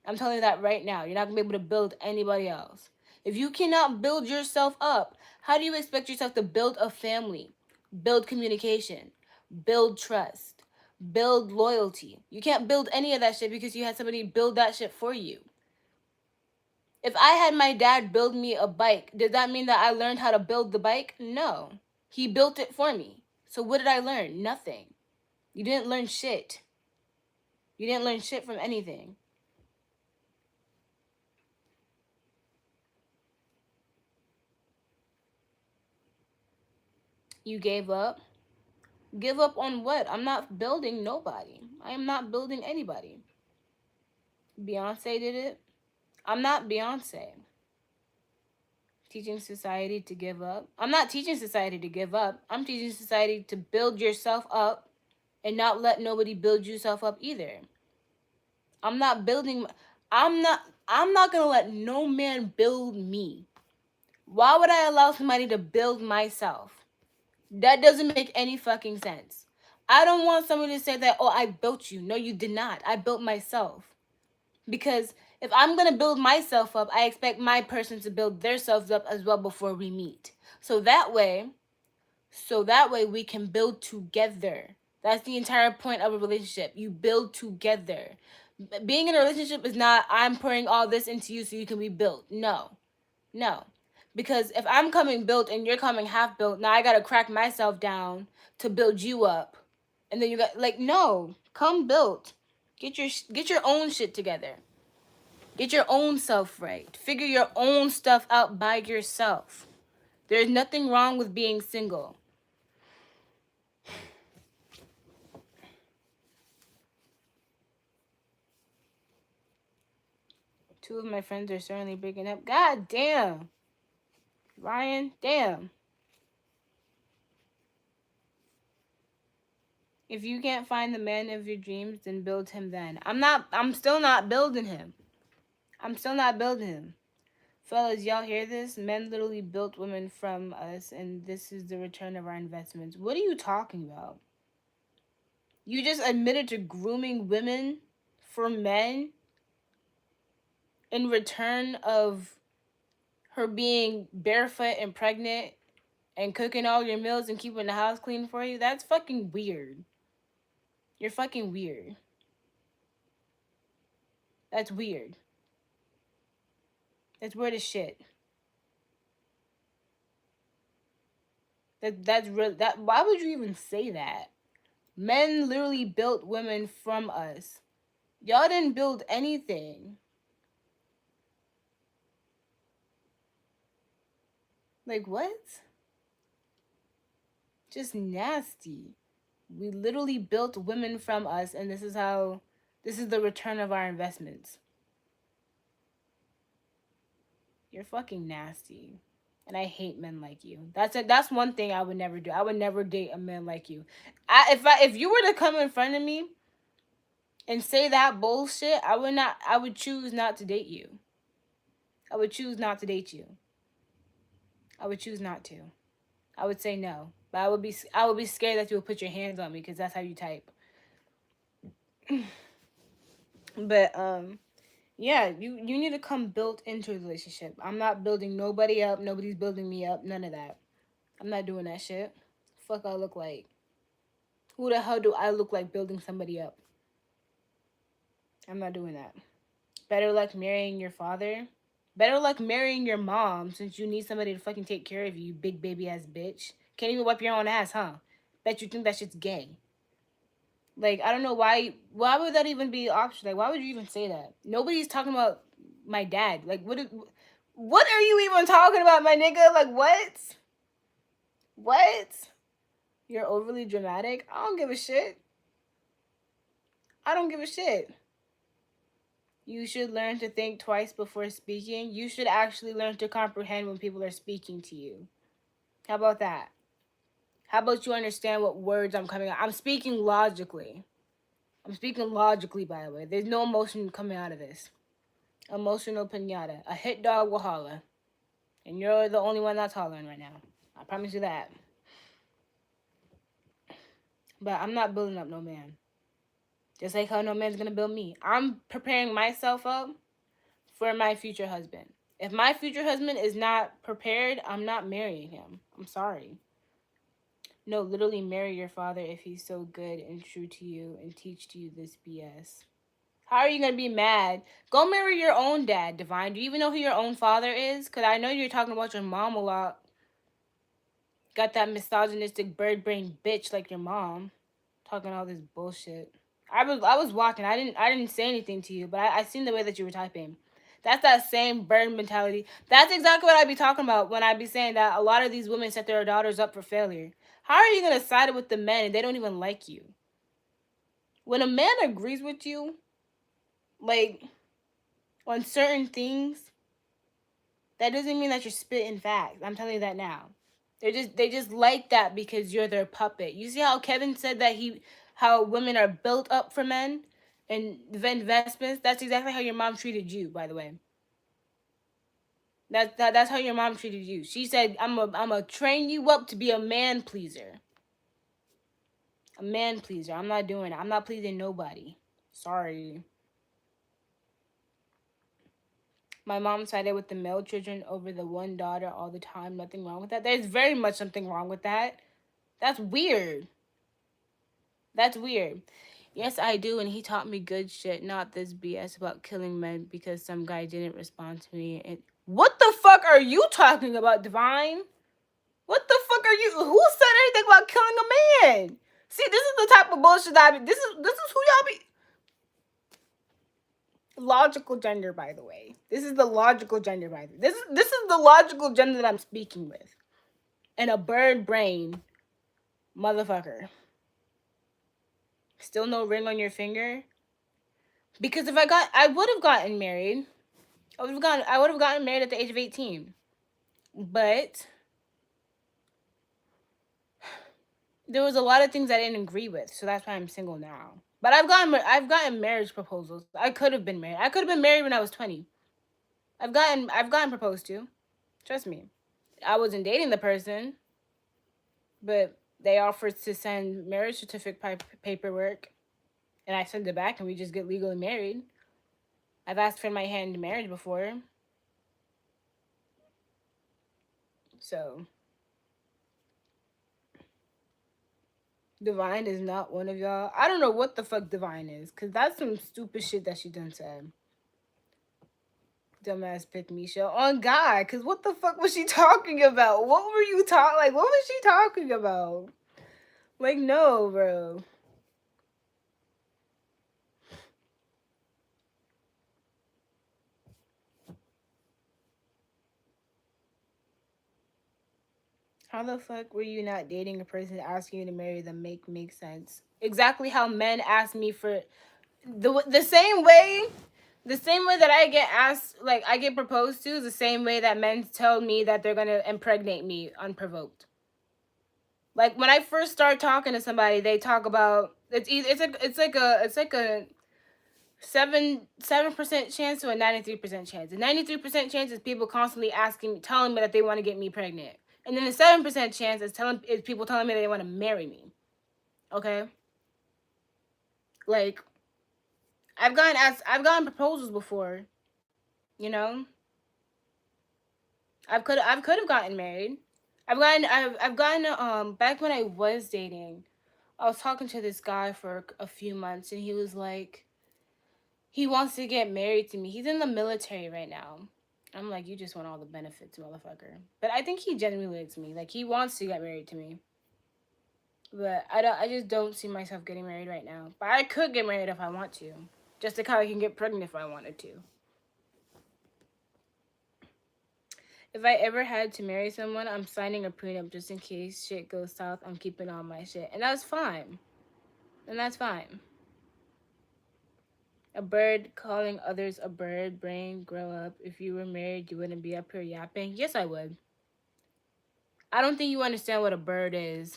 I'm telling you that right now. You're not going to be able to build anybody else. If you cannot build yourself up, how do you expect yourself to build a family, build communication, build trust, build loyalty? You can't build any of that shit because you had somebody build that shit for you. If I had my dad build me a bike, did that mean that I learned how to build the bike? No. He built it for me. So what did I learn? Nothing. You didn't learn shit. You didn't learn shit from anything. You gave up. Give up on what? I'm not building nobody. I am not building anybody. Beyonce did it. I'm not Beyonce. Teaching society to give up. I'm not teaching society to give up. I'm teaching society to build yourself up and not let nobody build yourself up either. I'm not building I'm not going to let no man build me. Why would I allow somebody to build myself? That doesn't make any fucking sense. I don't want somebody to say that, oh, I built you. No, you did not. I built myself. Because if I'm going to build myself up, I expect my person to build themselves up as well before we meet. So that way we can build together. That's the entire point of a relationship. You build together. Being in a relationship is not, I'm pouring all this into you so you can be built. No. No. Because if I'm coming built and you're coming half built, now I gotta crack myself down to build you up. And then you got, like, no. Come built. Get your own shit together. Get your own self right. Figure your own stuff out by yourself. There's nothing wrong with being single. Two of my friends are certainly breaking up. God damn. Ryan, damn. If you can't find the man of your dreams, then build him then. I'm still not building him. I'm still not building him. Fellas, y'all hear this? Men literally built women from us, and this is the return of our investments. What are you talking about? You just admitted to grooming women for men in return of her being barefoot and pregnant and cooking all your meals and keeping the house clean for you? That's fucking weird. You're fucking weird. That's weird. That's weird as shit. That's real. That why would you even say that? Men literally built women from us. Y'all didn't build anything. Like what? Just nasty. We literally built women from us, and this is the return of our investments. You're fucking nasty. And I hate men like you. That's one thing I would never do. I would never date a man like you. If you were to come in front of me and say that bullshit, I would choose not to date you. I would choose not to date you. I would choose not to. I would say no. But I would be scared that you would put your hands on me because that's how you type. But yeah, you need to come built into a relationship. I'm not building nobody up. Nobody's building me up. None of that. I'm not doing that shit. Fuck I look like. Who the hell do I look like building somebody up? I'm not doing that. Better luck marrying your father. Better luck marrying your mom since you need somebody to fucking take care of you, big baby ass bitch. Can't even wipe your own ass, huh? Bet you think that shit's gay. Like, I don't know why would that even be an option? Like, why would you even say that? Nobody's talking about my dad. Like, what are you even talking about, my nigga? Like, what? What? You're overly dramatic? I don't give a shit. I don't give a shit. You should learn to think twice before speaking. You should actually learn to comprehend when people are speaking to you. How about that? How about you understand what words I'm coming out? I'm speaking logically. I'm speaking logically, by the way. There's no emotion coming out of this. Emotional pinata. A hit dog will holler. And you're the only one that's hollering right now. I promise you that. But I'm not building up no man. Just like how no man's gonna build me. I'm preparing myself up for my future husband. If my future husband is not prepared, I'm not marrying him. I'm sorry. No, literally marry your father if he's so good and true to you and teach to you this BS. How are you going to be mad? Go marry your own dad, Divine. Do you even know who your own father is? Because I know you're talking about your mom a lot. Got that misogynistic bird brain bitch like your mom. Talking all this bullshit. I was watching. I didn't say anything to you, but I seen the way that you were typing. That's that same bird mentality. That's exactly what I be talking about when I be saying that a lot of these women set their daughters up for failure. How are you gonna side with the men and they don't even like you? When a man agrees with you, like on certain things, that doesn't mean that you're spitting facts. I'm telling you that now. They just like that because you're their puppet. You see how Kevin said that how women are built up for men and the investments? That's exactly how your mom treated you, by the way. That's how your mom treated you. She said, I'm a train you up to be a man pleaser. A man pleaser. I'm not doing it. I'm not pleasing nobody. Sorry. My mom sided with the male children over the one daughter all the time. Nothing wrong with that. There's very much something wrong with that. That's weird. That's weird. Yes, I do, and he taught me good shit, not this BS about killing men because some guy didn't respond to me. And what the fuck are you talking about, Divine? What the fuck are you? Who said anything about killing a man? See, this is the type of bullshit I be. This is who y'all be. Logical gender, by the way. This is the logical gender, by the way. This is the logical gender that I'm speaking with. and a bird brain, motherfucker. Still no ring on your finger? Because if I would have gotten married. I would have gotten married at the age of 18. But there was a lot of things I didn't agree with, so that's why I'm single now. But I've gotten marriage proposals. I could have been married. I could have been married when I was 20. I've gotten proposed to. Trust me. I wasn't dating the person, but they offered to send marriage certificate paperwork, and I send it back, and we just get legally married. I've asked for my hand in marriage before, so Divine is not one of y'all. I don't know what the fuck Divine is, cause that's some stupid shit that she done said. Dumbass pick me show on God, cause what the fuck was she talking about? What were you talking? Like, what was she talking about? Like, no, bro. How the fuck were you not dating a person asking you to marry them? Make sense. Exactly how men ask me for the same way. The same way that I get asked, like I get proposed to, is the same way that men tell me that they're gonna impregnate me unprovoked. Like when I first start talking to somebody, they talk about it's like a 7% chance to a 93% chance. The 93% chance is people constantly asking, telling me that they want to get me pregnant, and then the 7% chance is people telling me that they want to marry me. Okay, like I've gotten proposals before, you know. I could have gotten married. I've gotten back when I was dating. I was talking to this guy for a few months, and he was like, he wants to get married to me. He's in the military right now. I'm like, you just want all the benefits, motherfucker. But I think he genuinely likes me. Like he wants to get married to me. But I just don't see myself getting married right now. But I could get married if I want to. Just like how I can get pregnant if I wanted to. If I ever had to marry someone, I'm signing a prenup just in case shit goes south. I'm keeping all my shit. And that's fine. And that's fine. A bird calling others a bird brain, grow up. If you were married, you wouldn't be up here yapping. Yes, I would. I don't think you understand what a bird is.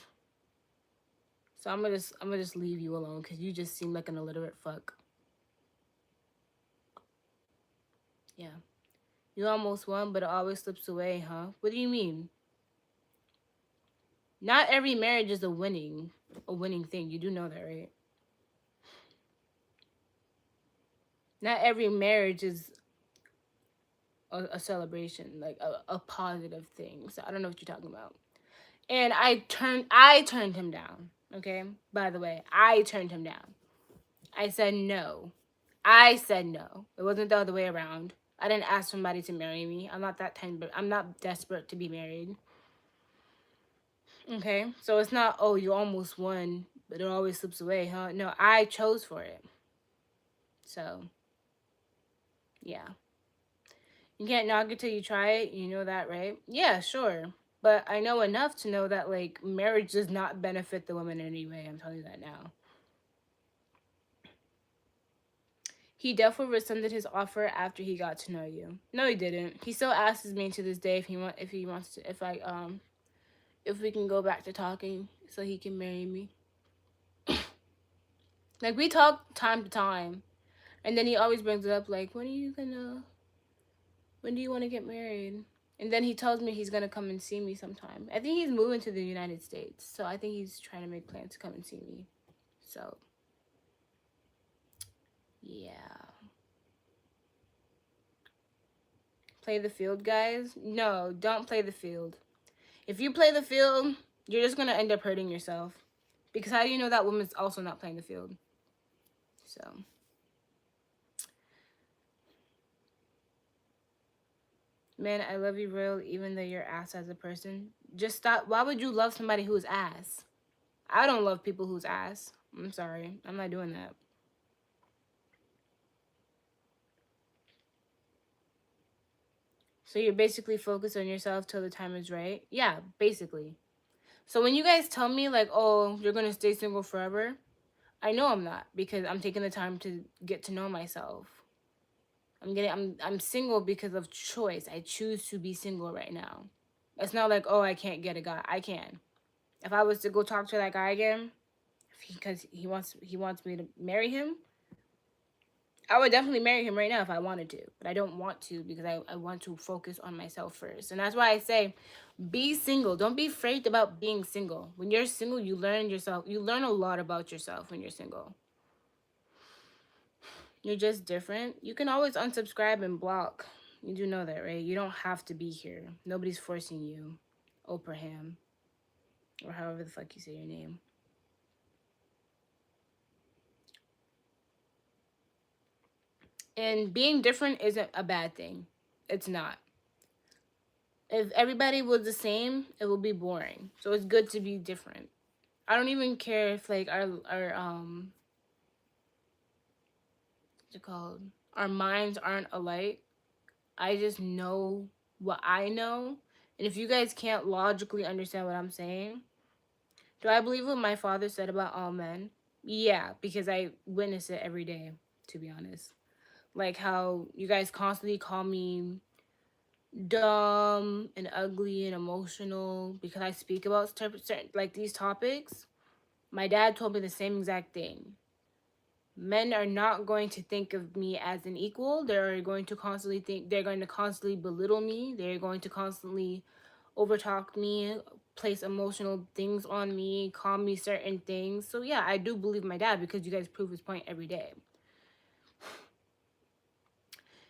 So I'm gonna just leave you alone because you just seem like an illiterate fuck. Yeah. You almost won, but it always slips away, huh? What do you mean? Not every marriage is a winning thing. You do know that, right? Not every marriage is a celebration, like a positive thing. So I don't know what you're talking about. And I turned him down. Okay? By the way, I turned him down. I said no. I said no. It wasn't the other way around. I didn't ask somebody to marry me. I'm not that but I'm not desperate to be married. Okay? So it's not, oh, you almost won, but it always slips away, huh? No, I chose for it. So, yeah. You can't knock it till you try it. You know that, right? Yeah, sure. But I know enough to know that, like, marriage does not benefit the woman in any way. I'm telling you that now. He definitely rescinded his offer after he got to know you. No, he didn't. He still asks me to this day if he wants to if we can go back to talking so he can marry me. Like we talk time to time, and then he always brings it up like, when do you want to get married? And then he tells me he's gonna come and see me sometime. I think he's moving to the United States, so I think he's trying to make plans to come and see me. So, yeah. Play the field, guys? No, don't play the field. If you play the field, you're just gonna end up hurting yourself. Because how do you know that woman's also not playing the field? So, man, I love you, real, even though you're ass as a person. Just stop. Why would you love somebody who's ass? I don't love people who's ass. I'm sorry. I'm not doing that. So you're basically focused on yourself till the time is right. Yeah, basically. So when you guys tell me like, "Oh, you're gonna stay single forever," I know I'm not because I'm taking the time to get to know myself. I'm single because of choice. I choose to be single right now. It's not like, oh, I can't get a guy. I can. If I was to go talk to that guy again, because he wants me to marry him, I would definitely marry him right now if I wanted to. But I don't want to because I want to focus on myself first. And that's why I say be single. Don't be afraid about being single. When you're single, you learn yourself. You learn a lot about yourself when you're single. You're just different. You can always unsubscribe and block. You do know that, right? You don't have to be here. Nobody's forcing you. Opraham. Or however the fuck you say your name. And being different isn't a bad thing. It's not. If everybody was the same, it would be boring. So it's good to be different. I don't even care if like our what's it called? Our minds aren't alike. I just know what I know. And if you guys can't logically understand what I'm saying, do I believe what my father said about all men? Yeah, because I witness it every day, to be honest. Like how you guys constantly call me dumb and ugly and emotional because I speak about certain like these topics. My dad told me the same exact thing. Men are not going to think of me as an equal. They're going to constantly belittle me. They're going to constantly overtalk me, place emotional things on me, call me certain things. So yeah, I do believe my dad because you guys prove his point every day.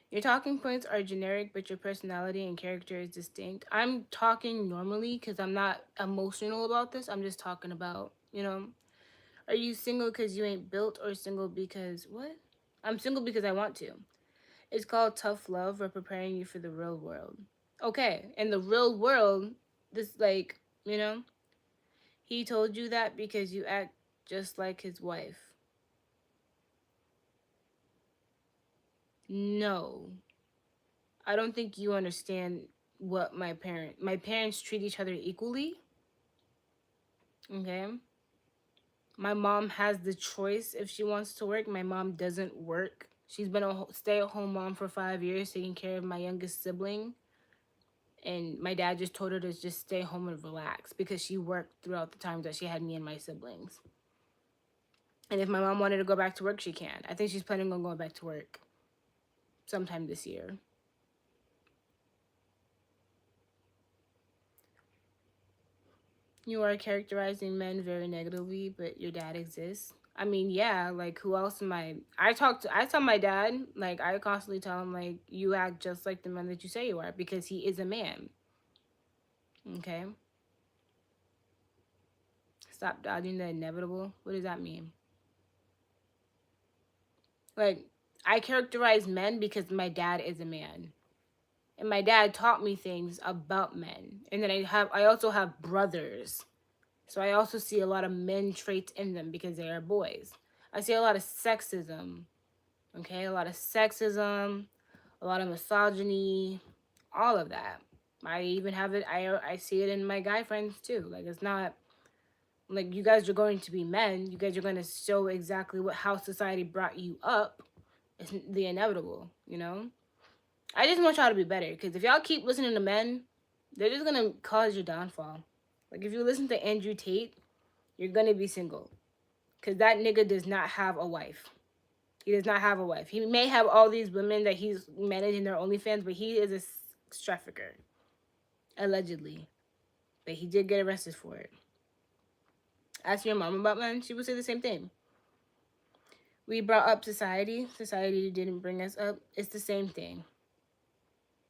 Your talking points are generic, but your personality and character is distinct. I'm talking normally because I'm not emotional about this. I'm just talking about, are you single because you ain't built or single because what? I'm single because I want to. It's called tough love or preparing you for the real world. Okay, in the real world, this like, he told you that because you act just like his wife. No. I don't think you understand what my parents treat each other equally. Okay? My mom has the choice if she wants to work. My mom doesn't work. She's been a stay-at-home mom for 5 years, taking care of my youngest sibling. And my dad just told her to just stay home and relax because she worked throughout the time that she had me and my siblings. And if my mom wanted to go back to work, she can. I think she's planning on going back to work sometime this year. You are characterizing men very negatively, but your dad exists. I mean, yeah, like who else am I tell my dad, like I constantly tell him like you act just like the man that you say you are because he is a man. Okay? Stop dodging the inevitable. What does that mean? Like I characterize men because my dad is a man. And my dad taught me things about men. And then I also have brothers. So I also see a lot of men traits in them because they are boys. I see a lot of sexism. Okay, a lot of sexism, a lot of misogyny, all of that. I even have it. I see it in my guy friends too. Like it's not like you guys are going to be men. You guys are going to show exactly what how society brought you up. It's the inevitable, you know. I just want y'all to be better because if y'all keep listening to men, they're just gonna cause your downfall. Like if you listen to Andrew Tate, you're gonna be single because that nigga does not have a wife. He does not have a wife. He may have all these women that he's managing their OnlyFans, but he is a trafficker, allegedly. But he did get arrested for it. Ask your mom about men, she would say the same thing. We brought up society. Society didn't bring us up. It's the same thing.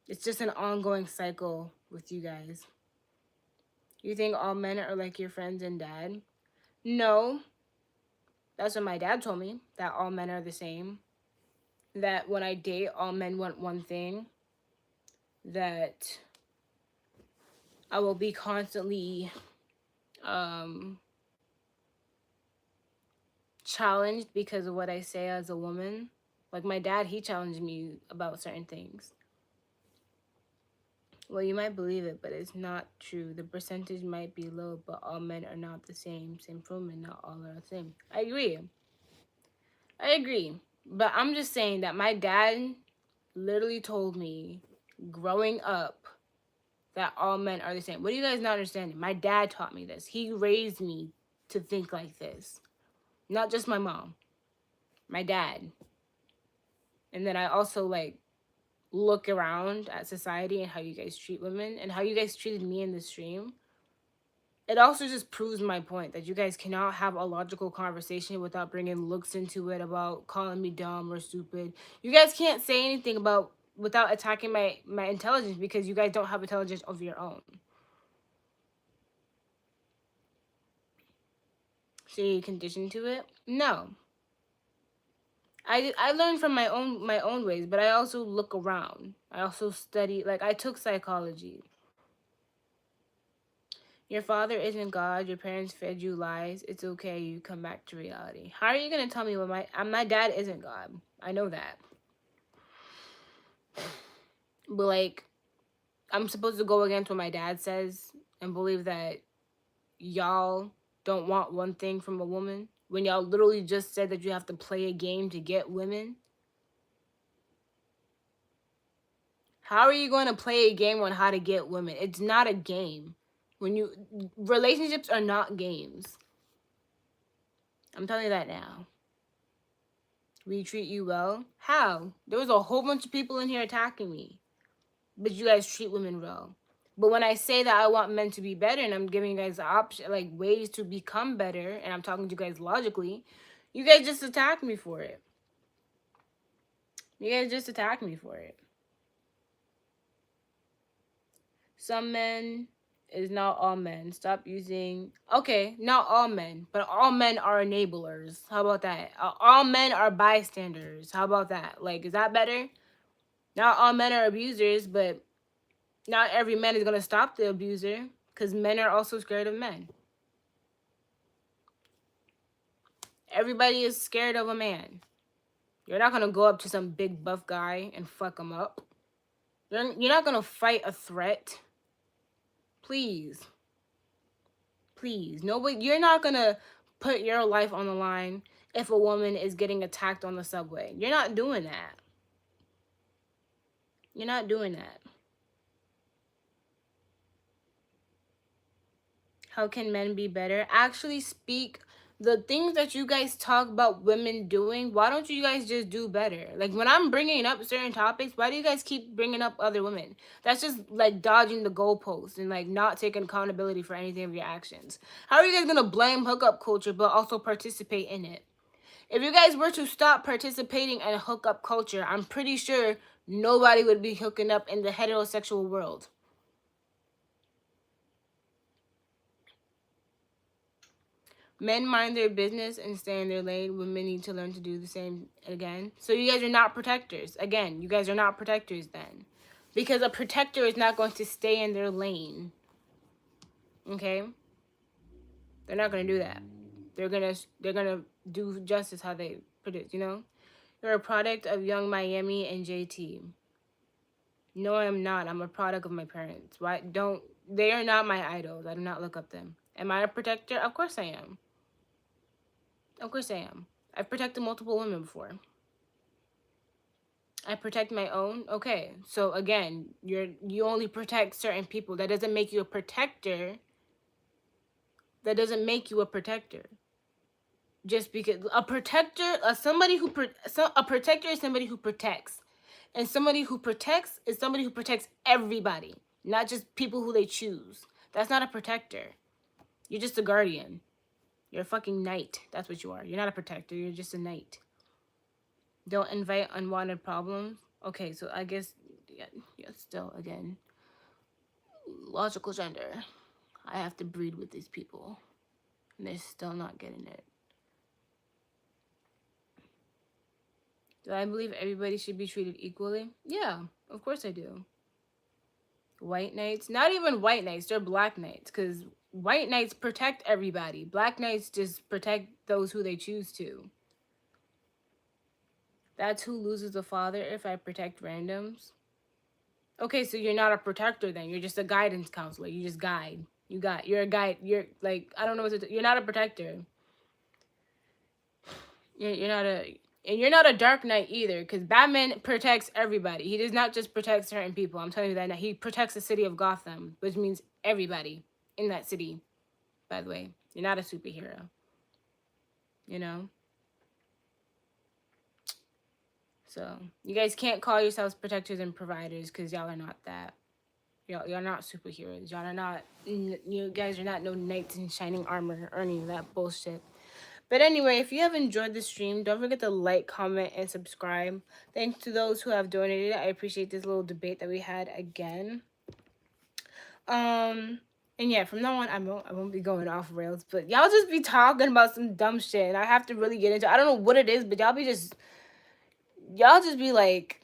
It's just an ongoing cycle with you guys. You think all men are like your friends and dad? No. That's what my dad told me, that all men are the same. That when I date, all men want one thing. That I will be constantly challenged because of what I say as a woman. Like my dad, he challenged me about certain things. Well, you might believe it, but it's not true. The percentage might be low, but all men are not the same. Same for women, not all are the same. I agree. I agree. But I'm just saying that my dad literally told me growing up that all men are the same. What are you guys not understanding? My dad taught me this. He raised me to think like this. Not just my mom, my dad. And then I also like look around at society and how you guys treat women and how you guys treated me in the stream. It also just proves my point that you guys cannot have a logical conversation without bringing looks into it, about calling me dumb or stupid. You guys can't say anything about without attacking my intelligence, because you guys don't have intelligence of your own. So you conditioned to it? No. I learned from my own ways, but I also look around. I also study, like I took psychology. Your father isn't God. Your parents fed you lies. It's okay. You come back to reality. How are you gonna tell me what my dad isn't God? I know that, but like I'm supposed to go against what my dad says and believe that y'all don't want one thing from a woman when y'all literally just said that you have to play a game to get women? How are you going to play a game on how to get women? It's not a game. When you relationships are not games. I'm telling you that now. We treat you well. How? There was a whole bunch of people in here attacking me, but you guys treat women well. But when I say that I want men to be better and I'm giving you guys option, like ways to become better, and I'm talking to you guys logically, you guys just attack me for it. You guys just attack me for it. Some men is not all men. Stop using. Okay, not all men, but all men are enablers. How about that? All men are bystanders. How about that? Like, is that better? Not all men are abusers, but not every man is gonna stop the abuser, because men are also scared of men. Everybody is scared of a man. You're not gonna go up to some big buff guy and fuck him up. You're not gonna fight a threat. Please. Please. Nobody, you're not gonna put your life on the line if a woman is getting attacked on the subway. You're not doing that. You're not doing that. How can men be better? Actually speak the things that you guys talk about women doing. Why don't you guys just do better? Like when I'm bringing up certain topics, why do you guys keep bringing up other women? That's just like dodging the goalpost and like not taking accountability for anything of your actions. How are you guys gonna blame hookup culture but also participate in it? If you guys were to stop participating in hookup culture, I'm pretty sure nobody would be hooking up in the heterosexual world. Men mind their business and stay in their lane. Women need to learn to do the same again. So you guys are not protectors. Again, you guys are not protectors then. Because a protector is not going to stay in their lane. Okay? They're not going to do that. They're gonna do justice how they predict, you know? You're a product of Young Miami and JT. No, I'm not. I'm a product of my parents. Why don't they are not my idols. I do not look up them. Am I a protector? Of course I am. Of course I am. I've protected multiple women before. I protect my own. Okay. So again, you only protect certain people. That doesn't make you a protector. That doesn't make you a protector. Just because a protector, a protector is somebody who protects. And somebody who protects is somebody who protects everybody, not just people who they choose. That's not a protector. You're just a guardian. You're a fucking knight. That's what you are. You're not a protector. You're just a knight. Don't invite unwanted problems. Okay, so I guess, yeah, still, again, logical gender. I have to breed with these people. And they're still not getting it. Do I believe everybody should be treated equally? Yeah, of course I do. White knights? Not even white knights. They're black knights. Because white knights protect everybody. Black knights just protect those who they choose to. That's who loses a father if I protect randoms. Okay, so you're not a protector then. You're just a guidance counselor. You just guide. You're a guide. You're like, I don't know what to do. You're not a protector. You're not a, and you're not a Dark Knight either, because Batman protects everybody. He does not just protect certain people. I'm telling you that now. He protects the city of Gotham, which means everybody in that city. By the way, you're not a superhero. You know. So you guys can't call yourselves protectors and providers because y'all are not that. Y'all not superheroes. Y'all are not. You guys are not no knights in shining armor or any of that bullshit. But anyway, if you have enjoyed the stream, don't forget to like, comment, and subscribe. Thanks to those who have donated. I appreciate this little debate that we had again. And yeah, from now on, I won't be going off rails. But y'all just be talking about some dumb shit, and I have to really get into. I don't know what it is, but y'all just be like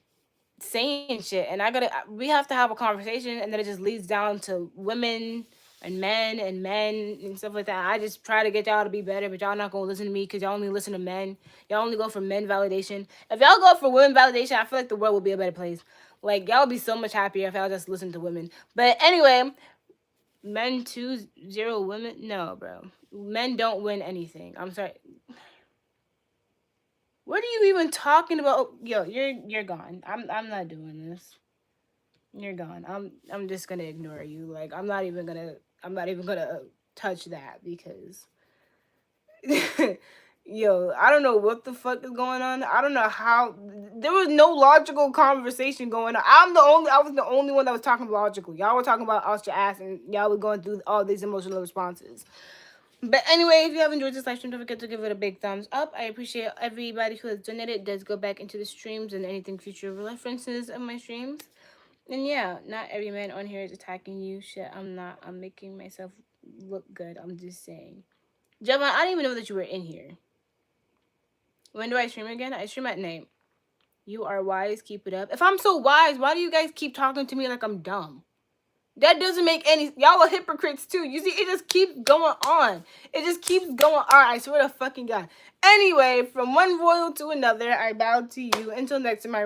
saying shit, and we have to have a conversation, and then it just leads down to women and men and stuff like that. I just try to get y'all to be better, but y'all not gonna listen to me because y'all only listen to men. Y'all only go for men validation. If y'all go for women validation, I feel like the world will be a better place. Like, y'all would be so much happier if y'all just listen to women. But anyway, men 2-0 women. No, bro. Men don't win anything. I'm sorry. What are you even talking about? Oh, yo, you're gone. I'm not doing this. You're gone. I'm just gonna ignore you. Like, I'm not even gonna touch that because yo, I don't know what the fuck is going on. I don't know how there was no logical conversation going on. I was the only one that was talking logically. Y'all were talking about out your ass and y'all were going through all these emotional responses. But anyway, if you have enjoyed this live stream, don't forget to give it a big thumbs up. I appreciate everybody who has donated. It does go back into the streams and anything future references of my streams. And yeah, not every man on here is attacking you. Shit, I'm not. I'm making myself look good. I'm just saying. Javon, I didn't even know that you were in here. When do I stream again? I stream at night. You are wise. Keep it up. If I'm so wise, why do you guys keep talking to me like I'm dumb? That doesn't make any... Y'all are hypocrites too. You see, it just keeps going on. It just keeps going on. I swear to fucking God. Anyway, from one royal to another, I bow to you. Until next time, my